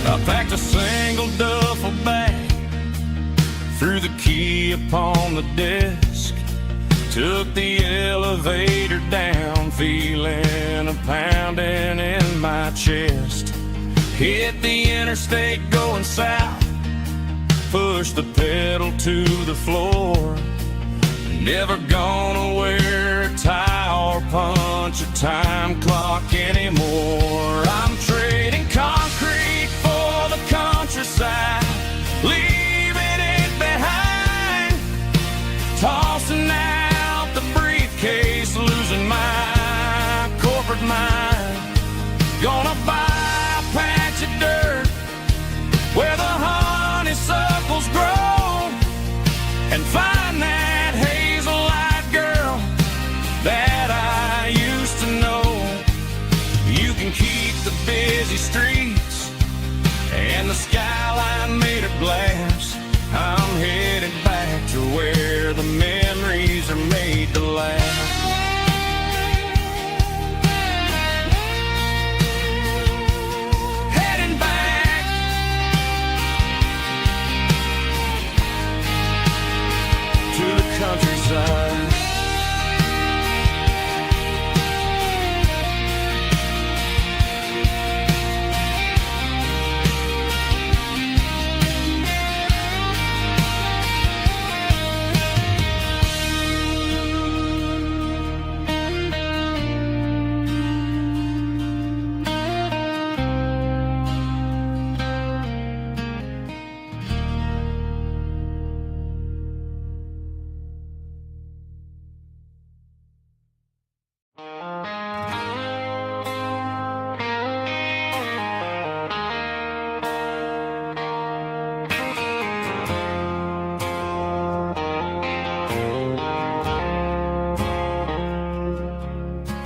I packed a single duffel bag, threw the key upon the desk, took the elevator down, feeling a pounding in my chest. Hit the interstate going south, pushed the pedal to the floor. Never gonna wear a tie or punch a time clock anymore. I'm trading concrete for the countryside, leaving it behind, tossing out the briefcase, losing my corporate mind. Gonna buy a patch of dirt where the honeysuckles grow and find that hazel-eyed girl that I used to know. You can keep the busy streets and the skyline made of glass. I'm headed back to where the memories are made to last. Heading back to the countryside.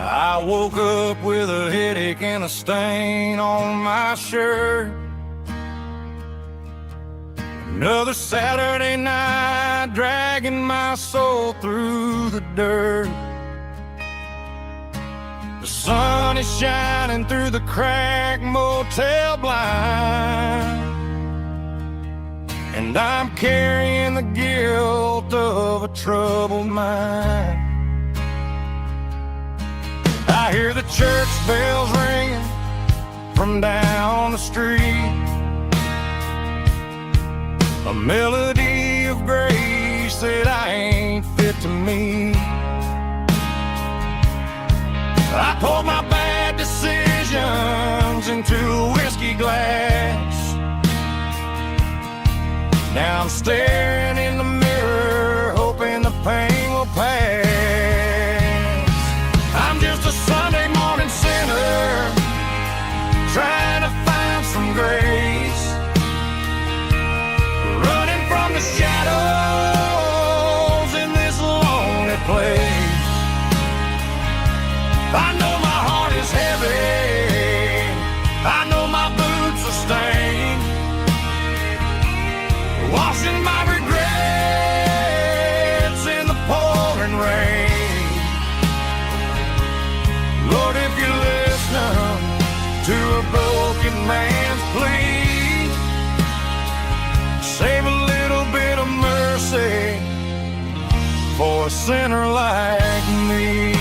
I woke up with a headache and a stain on my shirt. Another Saturday night, dragging my soul through the dirt. The sun is shining through the cracked motel blind, and I'm carrying the guilt of a troubled mind. I hear the church bells ringing from down the street, a melody of grace that I ain't fit to meet. I poured my bad decisions into a whiskey glass. Now I'm staring in the mirror, hoping the pain will pass. I'm just a Sunday morning sinner sinner like me.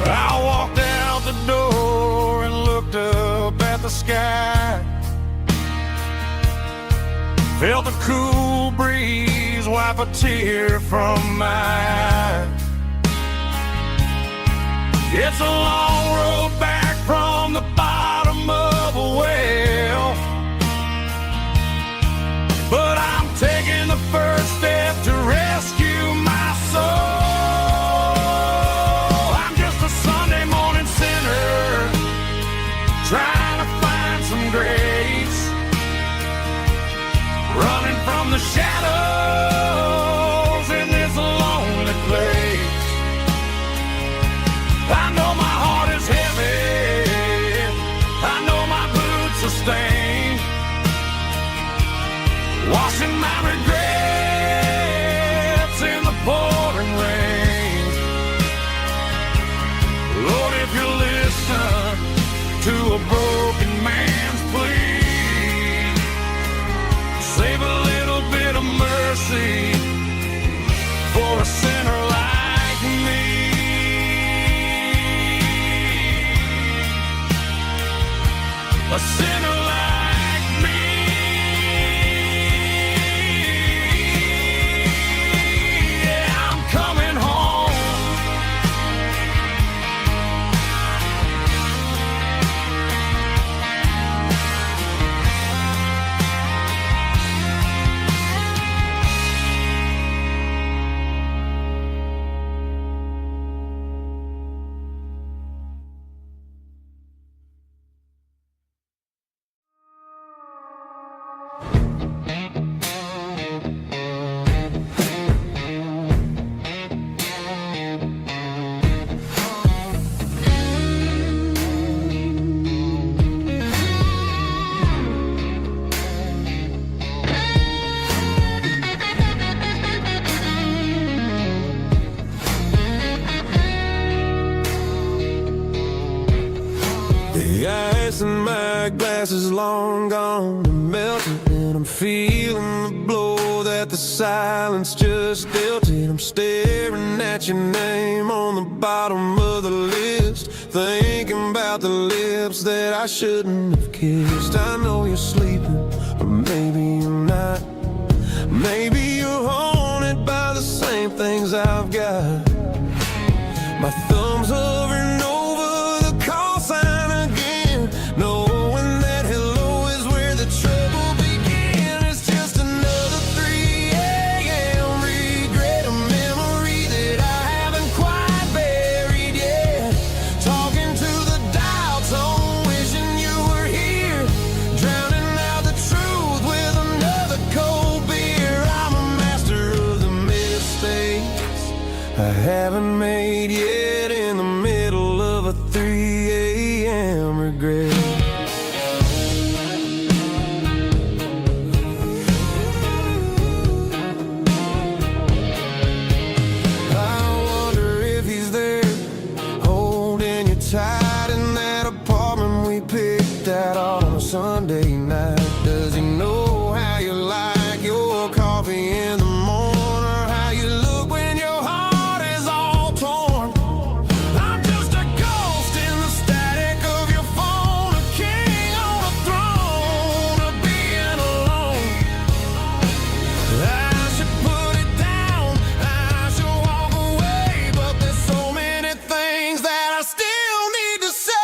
I walked out the door and looked up at the sky. Felt the cool breeze wipe a tear from my eye. It's a long road back from the bottom of a well, but I'm taking the first step to rescue my soul. Trying to find some grace, running from the shadows in this lonely place. I know my heart is heavy, I know my boots are stained, washing my regrets in the pouring rain. Lord, if you listen to a broken man's plea, save a little bit of mercy for a sinner like me. A sinner like me. Yeah, I'm coming home. The ice in my glass is long gone and melted, and I'm feeling the blow that the silence just dealt it. I'm staring at your name on the bottom of the list, thinking about the lips that I shouldn't have kissed. I know you're sleeping, or maybe you're not. Maybe you're haunted by the same things I've got. My thumb's hovering over the call sign again, knowing that hello is where the trouble began. It's just another 3 a.m. regret, a memory that I haven't quite buried yet. Talking to the dial tone, wishing you were here, drowning out the truth with another cold beer. I'm a master of the mistakes I haven't made yet, in the middle of a 3 a.m. regret. I wonder if he's there, holding you tight in that apartment we picked out on a Sunday night. Does he know how you like your coffee in the morning, or how you look when your heart is all torn? I'm just a ghost in the static of your phone, a king on a throne of being alone. I should put it down, I should walk away, but there's so many things that I still need to say.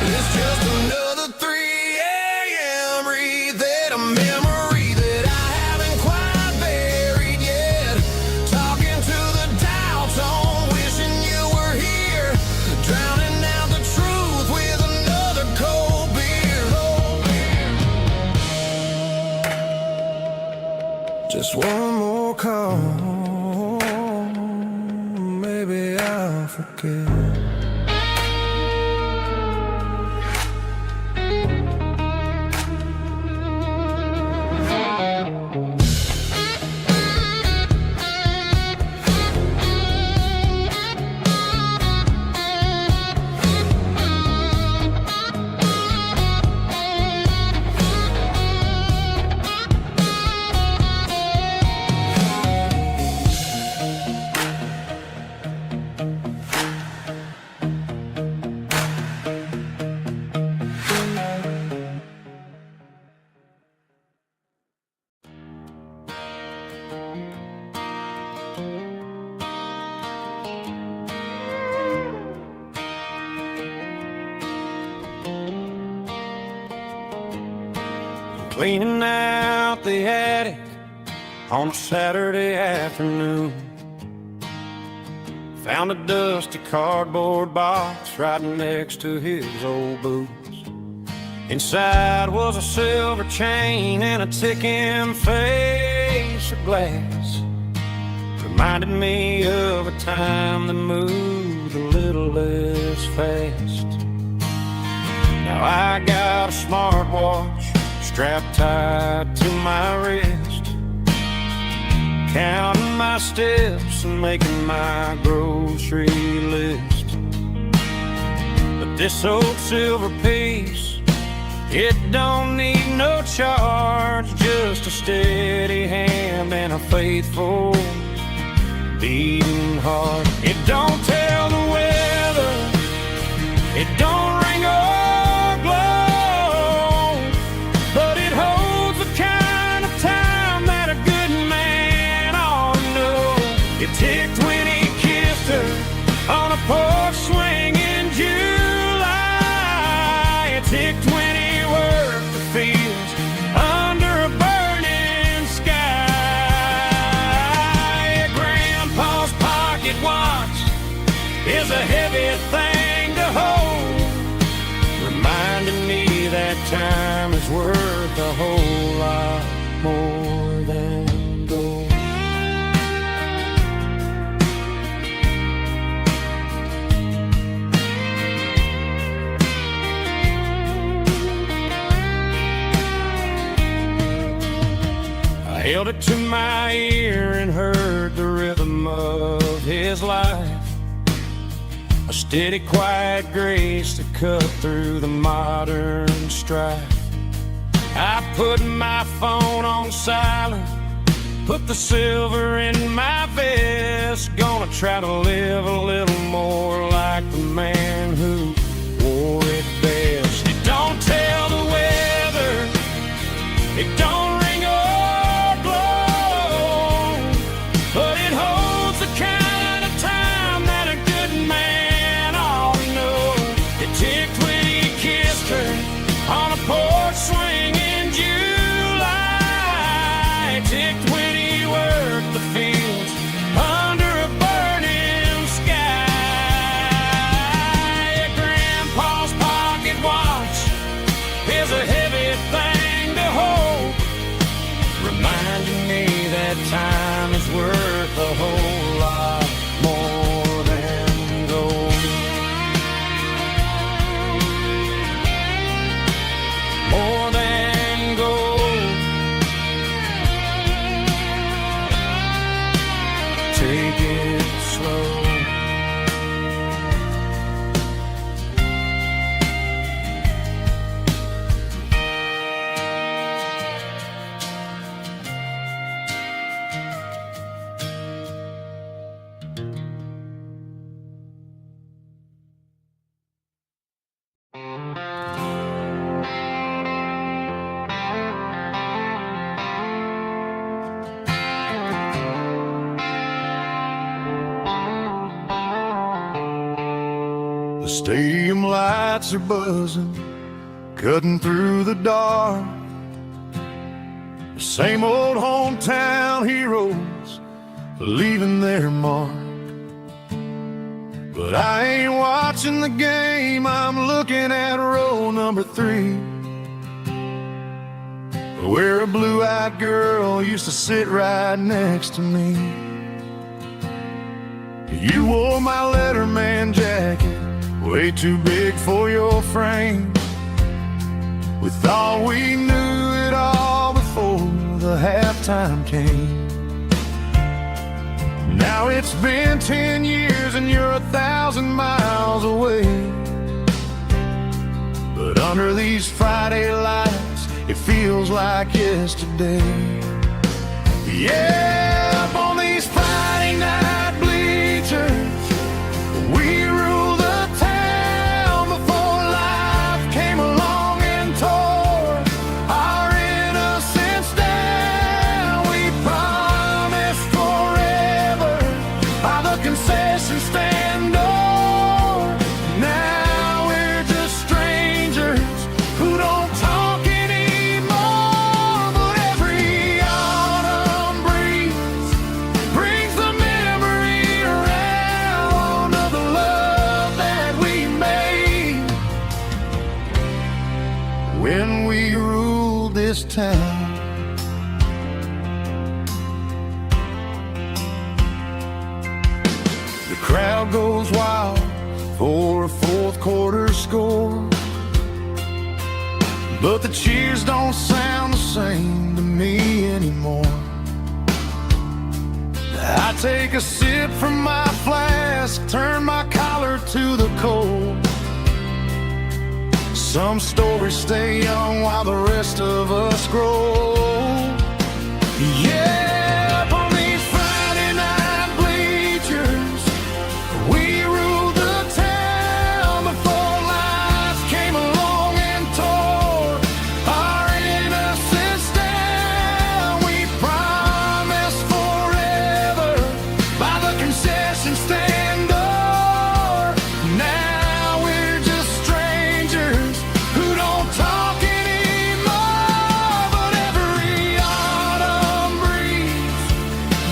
It's just another 3 a.m. read, a memory that I haven't quite buried yet. Talking to the dial tone, wishing you were here, drowning out the truth with another cold beer. Just one more call, cleaning out the attic on a Saturday afternoon. Found a dusty cardboard box right next to his old boots. Inside was a silver chain and a ticking face of glass. Reminded me of a time that moved a little less fast. Now I got a smartwatch strapped tight to my wrist, counting my steps and making my grocery list. But this old silver piece, it don't need no charge, just a steady hand and a faithful beating heart. It don't tell the weather, it don't ring or glow, but it holds the kind of time that a good man ought to know. It ticked when he kissed her on a porch swing in July. It ticked when he worked the fields under a burning sky. Grandpa's pocket watch is a heavy thing to hold, reminding me that time is worth a whole lot more than gold. I held it to my ear and heard the rhythm of his life, a steady, quiet grace to cut through the modern strife. I put my phone on silent, put the silver in my vest. Gonna try to live a little more like the man who wore it best. It don't tell the weather, it don't ring or glow, but it holds the kind of time that a good man ought to know. It ticked when he kissed her on a porch swing in July. It ticked when he worked the fields under a burning sky. Grandpa's pocket watch is a heavy thing to hold, reminding me that time is worth a whole lot more than gold. More than gold. Take it slow. The stadium lights are buzzing, cutting through the dark. The same old hometown heroes leaving their mark. But I ain't watching the game, I'm looking at row number 3, where a blue-eyed girl used to sit right next to me. You wore my Letterman jacket, way too big for your frame. We thought we knew it all before the halftime came. Now it's been 10 years and you're 1,000 miles away, but under these Friday lights it feels like yesterday. Yeah, up on these Friday night bleachers, we rule the town before life came along and tore our innocence down. We promised forever by the concession stand door. Now we're just strangers who don't talk anymore. this town. The crowd goes wild for a fourth quarter score, but the cheers don't sound the same to me anymore. I take a sip from my flask, turn my collar to the cold. Some stories stay young while the rest of us grow. Yeah, up on these Friday night bleachers, we ruled the town before life came along and tore our innocence down. We promised forever by the concession stand door. Now we're just strangers who don't talk anymore. But every autumn breeze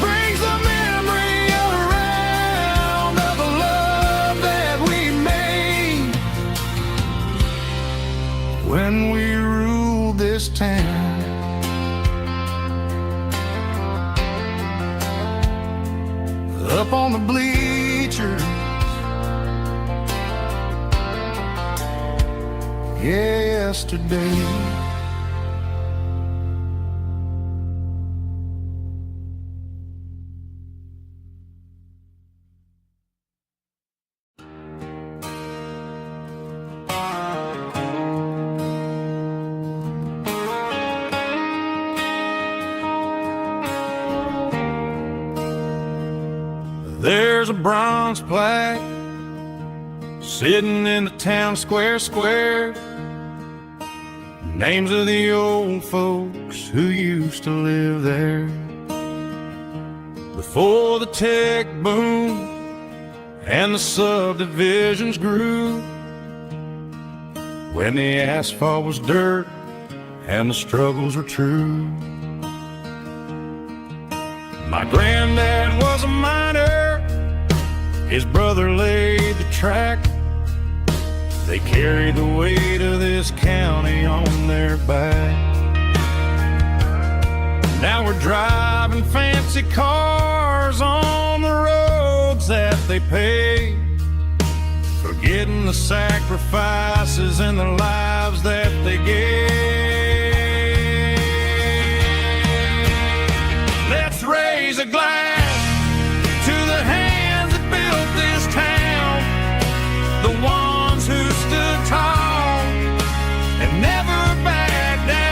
brings the memory around of the love that we made when we ruled this town. Up on the bleachers, yesterday. There's a bronze plaque sitting in the town square. Names of the old folks who used to live there before the tech boom and the subdivisions grew, when the asphalt was dirt and the struggles were true. My granddad was a miner, his brother laid the track. They carried the weight of this county on their back. Now we're driving fancy cars on the roads that they paved, forgetting the sacrifices and the lives that they gave. Let's raise a glass to the hands that built this town, the ones who stood tall and never backed down.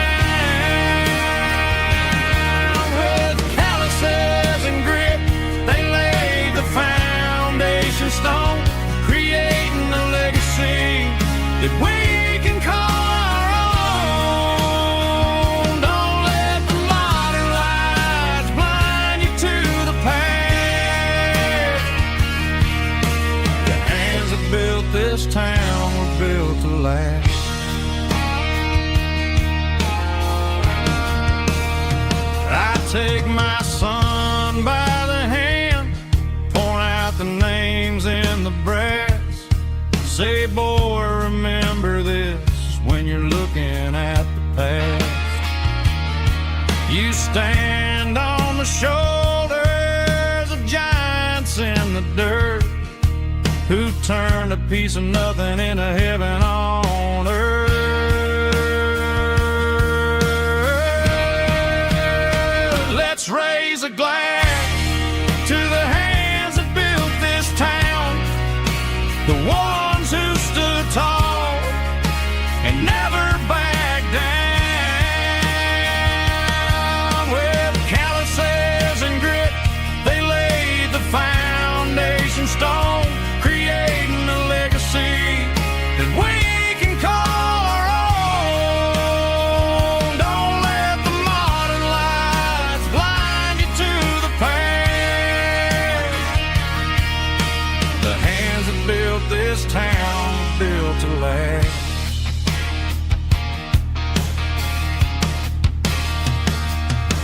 With calluses and grit, they laid the foundation stone, creating a legacy that we can call our own. Don't let the modern lights blind you to the past. The hands that built this town were built to last. I take my son by the hand, point out the names in the brass. Say, boy, remember this when you're looking at the past. You stand on the shoulders of giants in the dirt, who turned a piece of nothing into heaven on earth. Let's raise a glass to the hands that built this town, the ones who stood tall and never backed down. With calluses and grit, they laid the foundation stone, creating a legacy that we can call our own. Don't let the modern lights blind you to the past. The hands that built this town were built to last.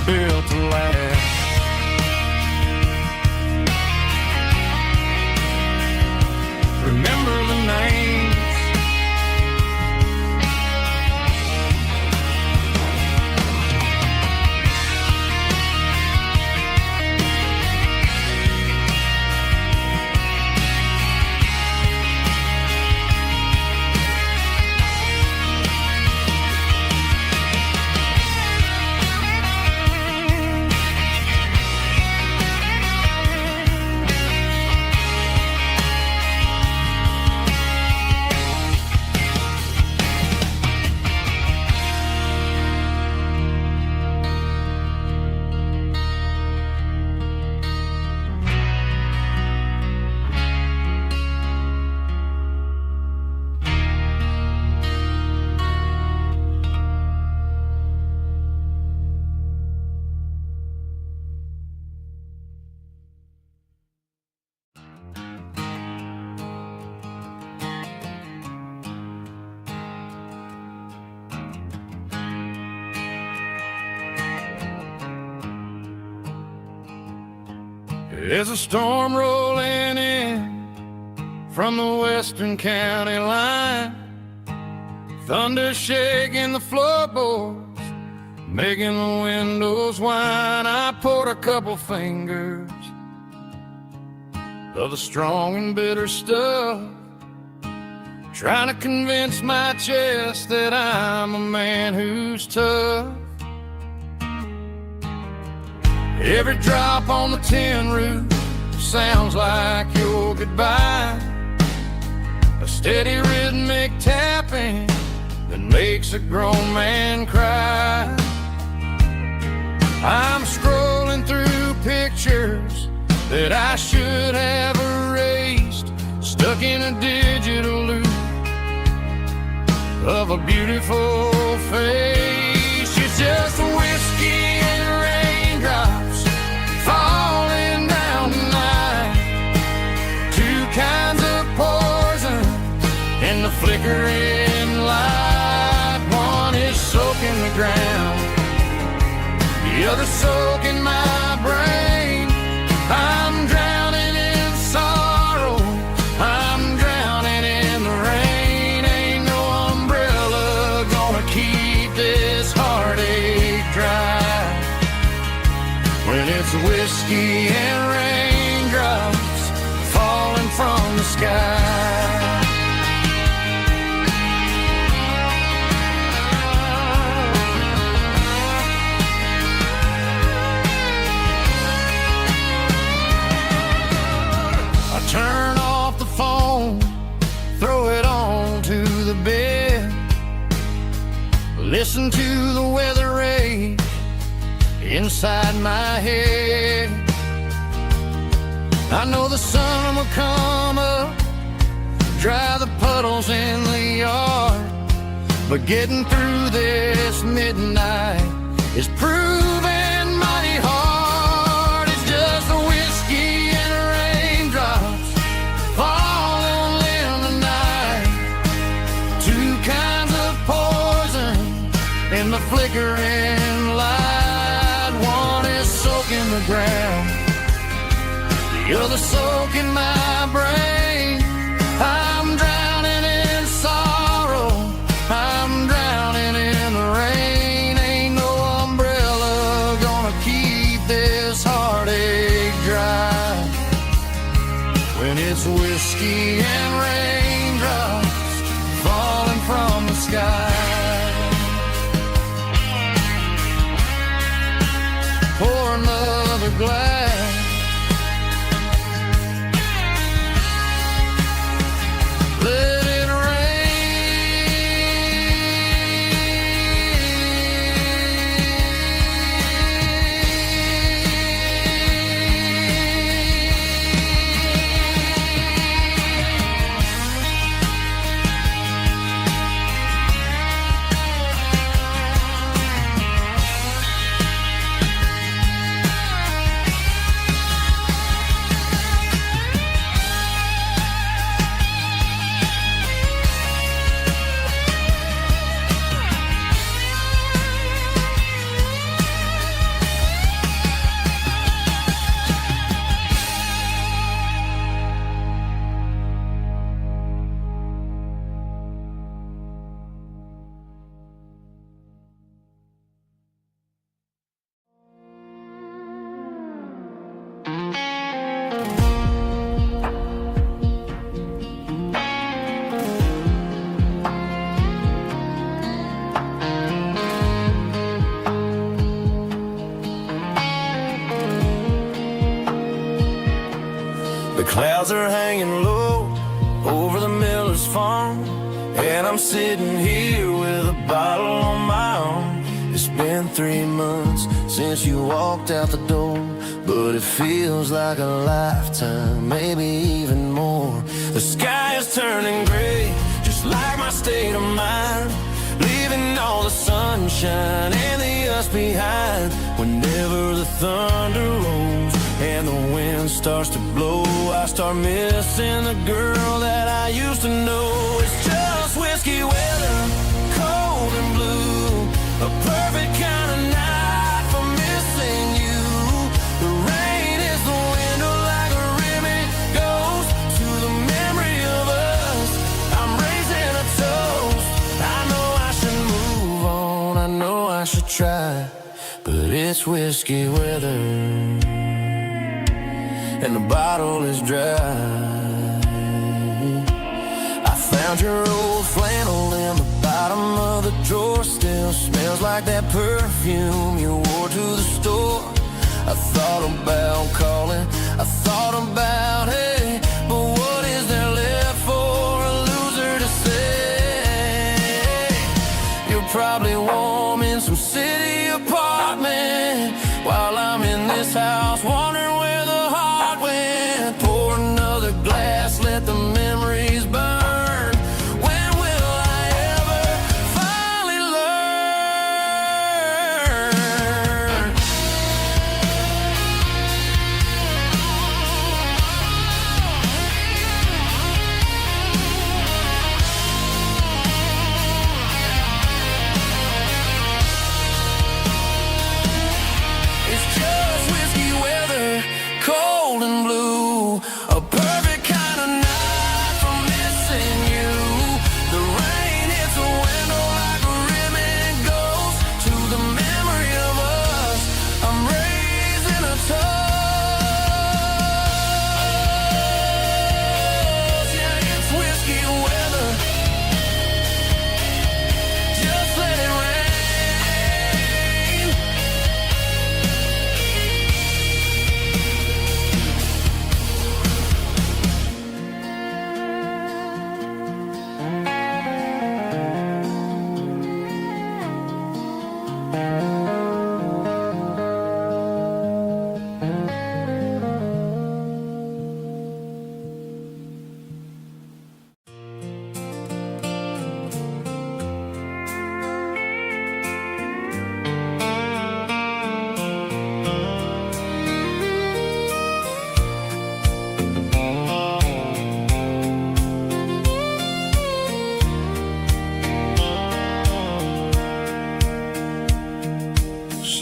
Built to last. Remember the names. There's a storm rolling in from the western county line, thunder shaking the floorboards, making the windows whine. I poured a couple fingers of the strong and bitter stuff, trying to convince my chest that I'm a man who's tough. Every drop on the tin roof sounds like your goodbye, a steady rhythmic tapping that makes a grown man cry. I'm scrolling through pictures that I should have erased, stuck in a digital loop of a beautiful face. It's just whiskey and raindrops falling down tonight, two kinds of poison in the flickering light. One is soaking the ground, the other soaking my brain. I'm drowning in sorrow, I'm drowning in the rain. Ain't no umbrella gonna keep this heartache dry when it's whiskey and raindrops falling from the sky. Turn off the phone, throw it on to the bed, listen to the weather rage inside my head. I know the sun will come up, dry the puddles in the yard, but getting through this midnight is proving mighty hard. It's just a whiskey and raindrops falling in the night, two kinds of poison in the flickering light. One is soaking the ground, the other soaking my brain. I'm drowning in sorrow, I'm drowning in the rain. Ain't no umbrella gonna keep this heartache dry when it's whiskey and raindrops falling from the sky. Pour another glass, let it The clouds are hanging low over the miller's farm, and I'm sitting here with a bottle on my arm. It's been 3 months since you walked out the door, but it feels like a lifetime, maybe even more. The sky is turning gray, just like my state of mind, leaving all the sunshine and the us behind. Whenever the thunder rolls and the wind starts to blow, I start missing the girl that I used to know. It's just whiskey weather, cold and blue, a perfect kind of night for missing you. The rain is the window I should try, but it's whiskey weather, and the bottle is dry. I found your old flannel in the bottom of the drawer. Still smells like that perfume you wore to the store. I thought about calling, I thought about, hey, but what is there left for a loser to say? You're probably warm in some city apartment, while I'm in this house wondering where the heart went. Pour another glass, let the memories burn. When will I ever finally learn? It's just whiskey weather, cold and blue, a perfect kind of night for missing you. The rain hits the window like a ribbon goes to the memory of us. I'm raising a toast. Yeah, it's whiskey weather. Just let it rain.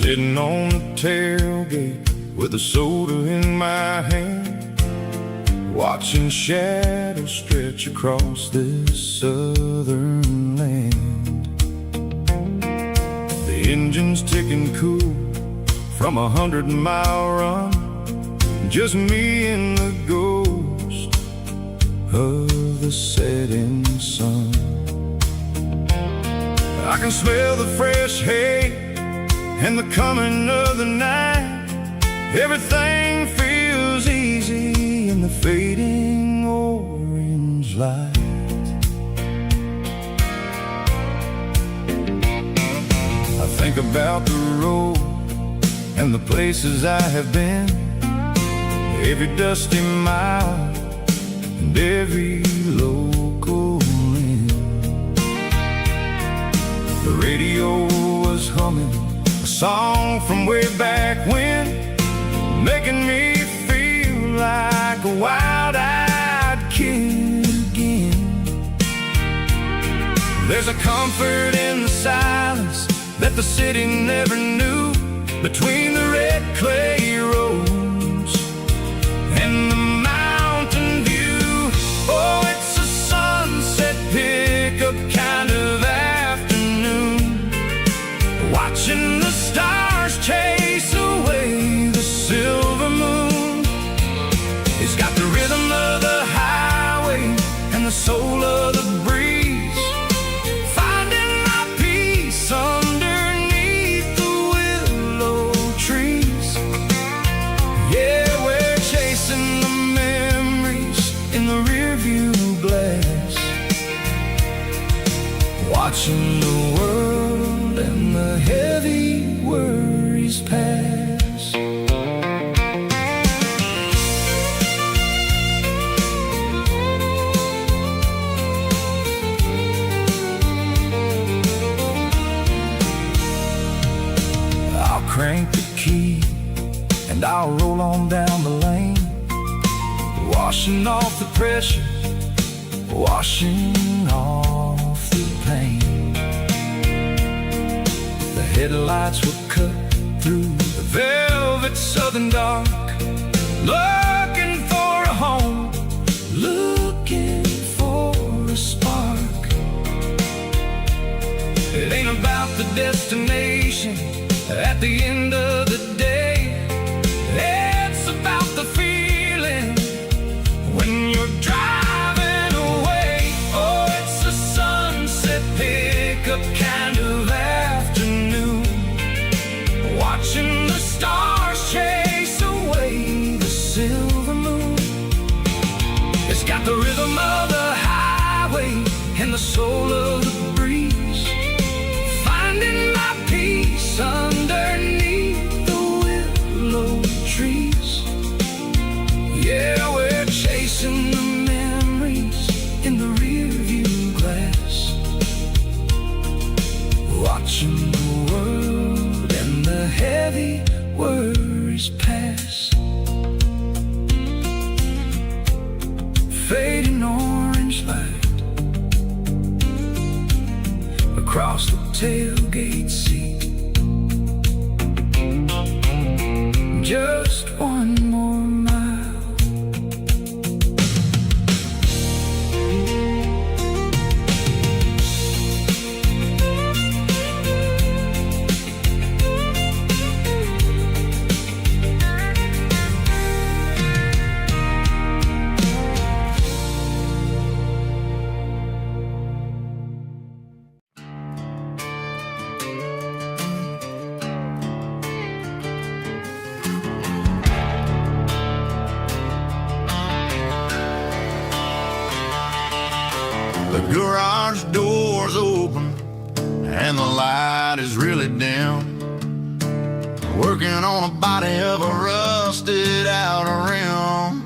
Sitting on the tailgate with a soda in my hand, watching shadows stretch across this southern land. The engine's ticking cool from 100-mile run, just me and the ghost of the setting sun. I can smell the fresh hay and the coming of the night. Everything feels easy in the fading orange light. I think about the road and the places I have been, every dusty mile and every local inn. The radio was humming a song from way back when, making me feel like a wild-eyed kid again. There's a comfort in the silence that the city never knew, between the red clay roads and the mountain view. Oh, it's a sunset pickup kind of afternoon, watching the stars chase away the silver moon. It's got the rhythm of the highway and the soul of the breeze, finding my peace underneath the willow trees. Yeah, we're chasing the memories in the rearview glass, watching the world and the heavy worries pass. I'll crank the key and I'll roll on down the lane, washing off the pressure, washing off the pain. The headlights will cut through the velvet southern dark, looking for a home, looking for a spark. It ain't about the destination at the end of the day. It's about the feeling when you're driving away. Oh, it's a sunset pickup kind of afternoon, watching the stars chase away the silver moon. It's got the rhythm of the highway and the soul of the breeze, finding my peace underneath the willow trees. Yeah, we're chasing the memories in the rearview glass, watching the world and the heavy worries pass. Fading orange light across the tailgate seat. Just one more mile. The garage door's open and the light is really dim. Working on a body of a rusted out rim,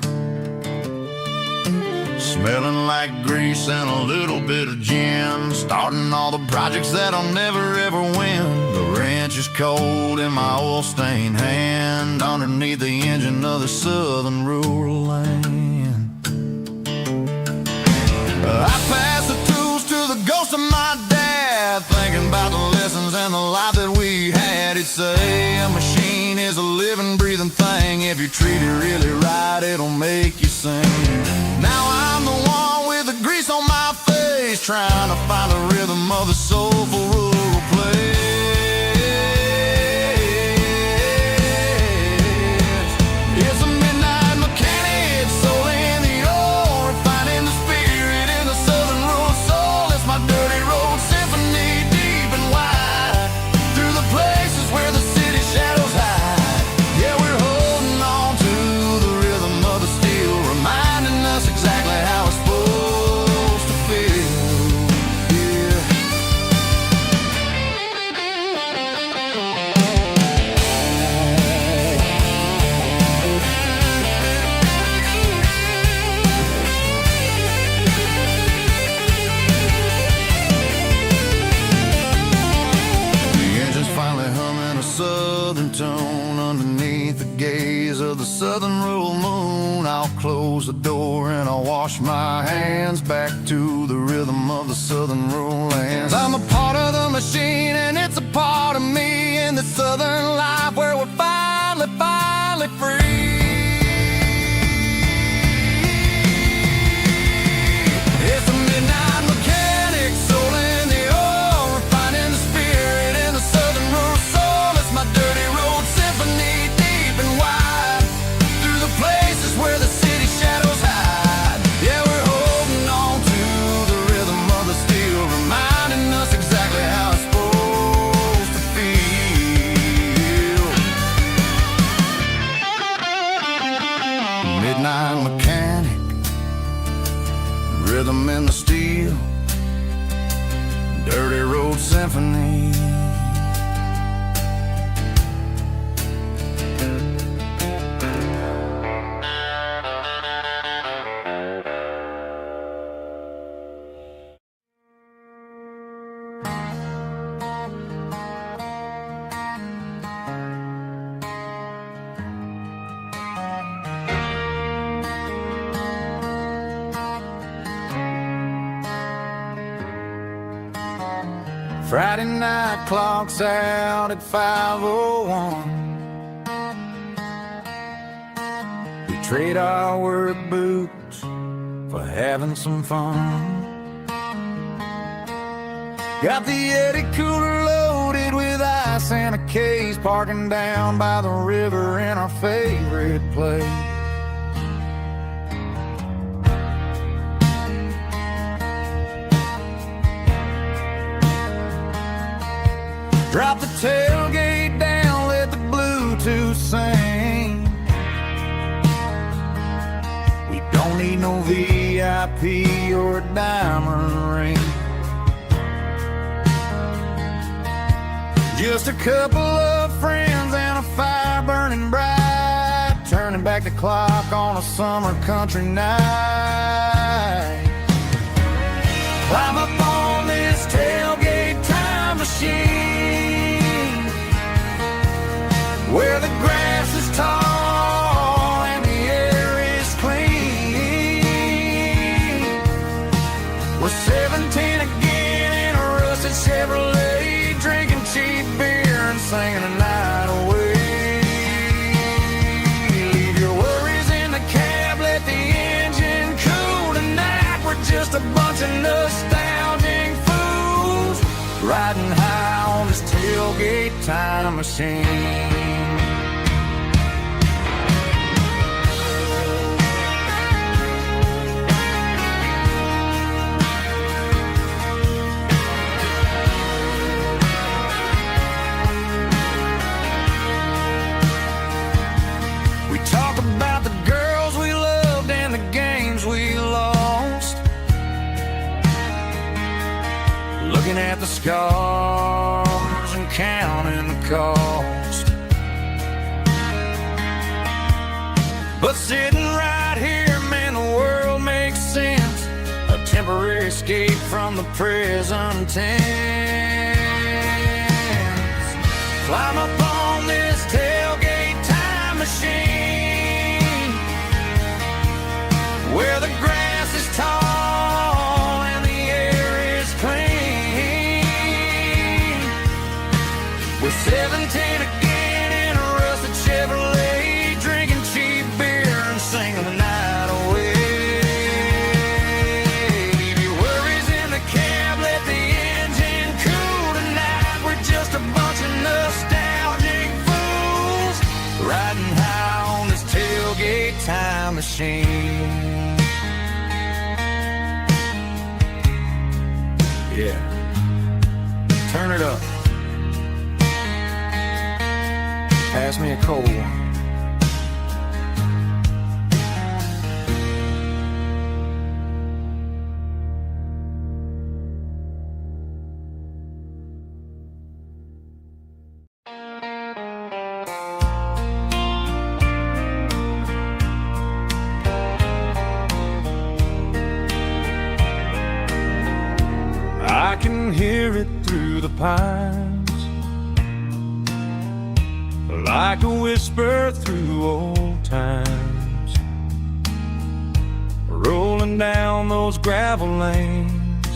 smelling like grease and a little bit of gin. Starting all the projects that I'll never ever win. The wrench is cold in my oil-stained hand, underneath the engine of the southern rural land. I pass the tools to the ghost of my dad, thinking about the lessons and the life that we had. He'd say a machine is a living, breathing thing. If you treat it really right, it'll make you sing. Now I'm the one with the grease on my face, trying to find the rhythm of the soulful rural place. It's a midnight mechanic, soul in the ore, refining the spirit in the southern rural soul. It's my dirty road symphony, deep and wide, through the places where the city shadows hide. Yeah, we're holding on to the rhythm of the steel, reminding us exactly how it's supposed to feel. Yeah. The engine's finally humming a southern tune underneath the gaze of the southern rural moon. I'll close the door and I'll wash my hands, back to the rhythm of the southern rural lands. I'm a part of the machine and it's a part of me, in the southern life where we're finally free. It's a midnight mechanic, soul in the ore, refining the spirit in the southern rural soul. It's my dirty road symphony, deep and wide, through the places where the city shadows hide. Yeah, we're holding on to the rhythm of the steel, reminding us exactly how it's supposed to feel. Midnight mechanic, rhythm in the steel, dirty road symphony. Friday night clock's out at 5:01. We trade our work boots for having some fun. Got the Eddie cooler low loaded with ice and a case, parking down by the river in our favorite place. Drop the tailgate down, let the Bluetooth sing. We don't need no VIP or a diamond ring. Just a couple of friends and a fire burning bright, turning back the clock on a summer country night. Climb up on this tailgate time machine, where the grass is tall and the air is clean. We're 17 again in a rusted Chevrolet, drinking cheap beer and singing the night away. Leave your worries in the cab, let the engine cool tonight. We're just a bunch of nostalgic fools, riding high on this tailgate time machine. Talk about the girls we loved and the games we lost, looking at the scars and counting the cost. But sitting right here, man, the world makes sense, a temporary escape from the present tense. Climb up on this tailgate time machine, where the grass is tall and the air is clean. We're 17 again in a rusted Chevrolet, drinking cheap beer and singing the night away. Leave your worries in the cab, let the engine cool tonight. We're just a bunch of nostalgic fools, riding high on this tailgate time machine. Yeah, turn it up. Pass me a cold one. I can hear it through the pines, like a whisper through old times, rolling down those gravel lanes,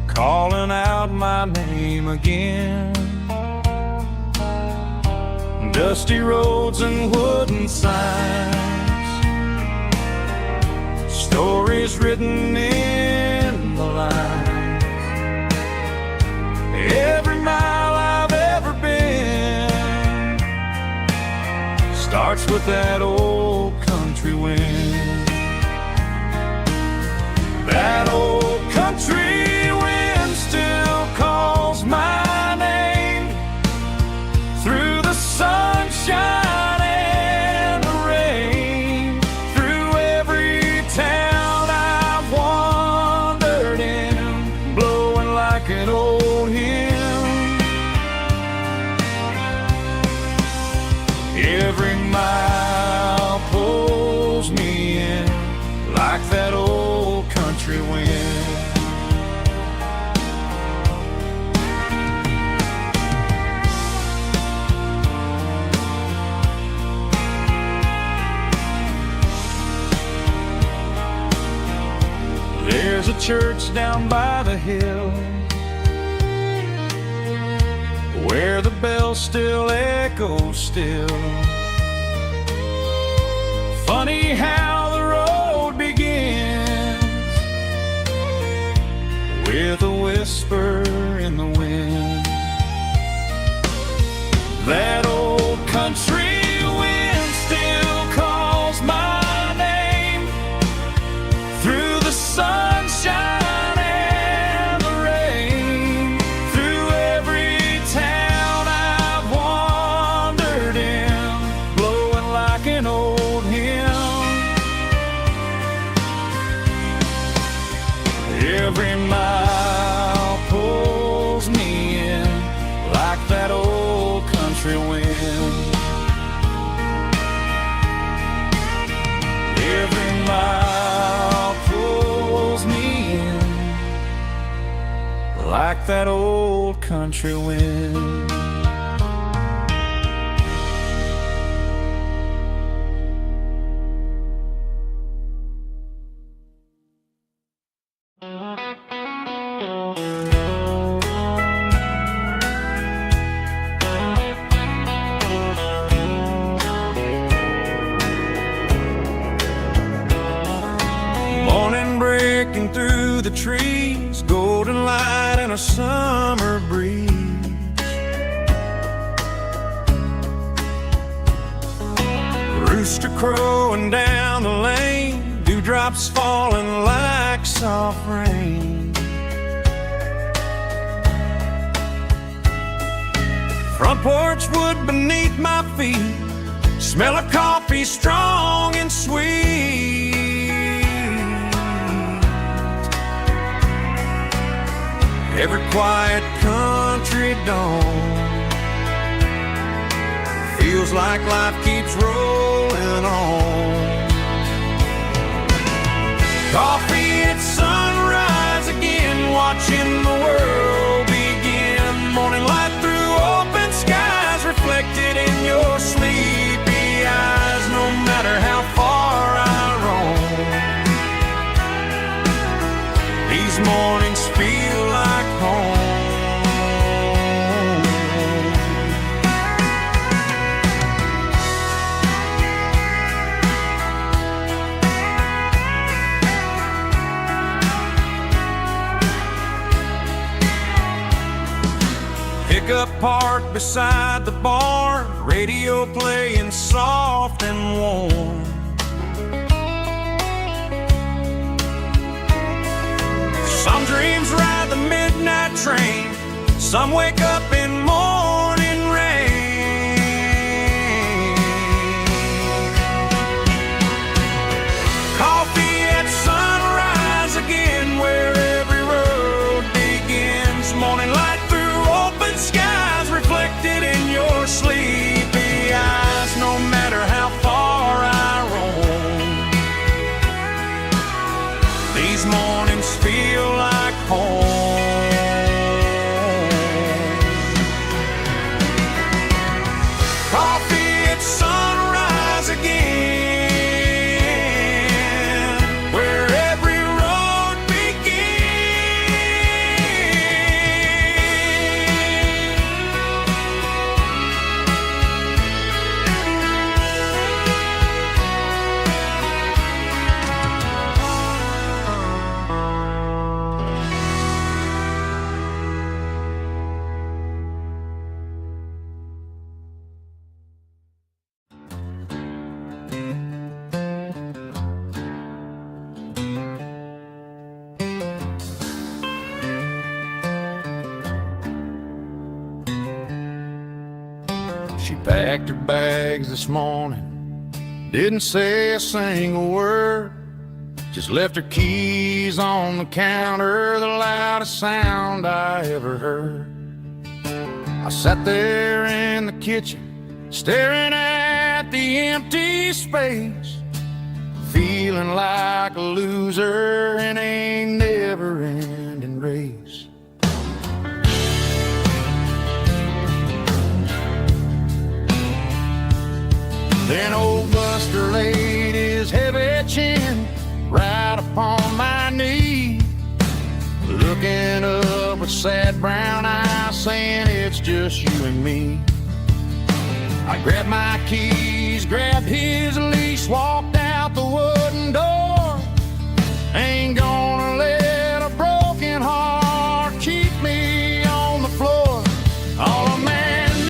calling out my name again. Dusty roads and wooden signs, stories written in the lines. Every mile I've ever been starts with that old country wind. That old country wind still calls my name through the sunshine and the rain, through every town I've wandered in, blowing like an old hymn. Every mile pulls me in like that old country wind. There's a church down by the hill where the bell still echoes still. Funny how the road begins with a whisper in the wind. That old country wind still calls my name through the sunshine and the rain, through every town I've wandered in, blowing like an old hymn. Every mile pulls me in like that old country wind. Every mile pulls me in like that old country wind. Breaking through the trees, golden light and a summer breeze. Rooster crowing down the lane, dewdrops falling like soft rain. Front porch wood beneath my feet, smell of coffee strong and sweet. Every quiet country dawn feels like life keeps rolling on. Coffee at sunrise again, watching the world begin. Morning light through open skies, reflected in your sleepy eyes. No matter how far I roam, these mornings feel like home. Pickup parked beside the barn, radio playing soft and warm. Some dreams ride the midnight train, some wake up in morning rain. Coffee at sunrise again, where every road begins. Morning light through open skies, reflected in your sleepy eyes. No matter how far I roam, these mornings feel like home. Coffee at sunrise again, where every road She packed her bags this morning, didn't say a single word, just left her keys on the counter, the loudest sound I ever heard. I sat there in the kitchen, staring at the empty space, feeling like a loser in a never-ending race. Then old Buster laid his heavy chin right upon my knee, looking up with sad brown eyes, saying it's just you and me. I grabbed my keys, grabbed his leash, walked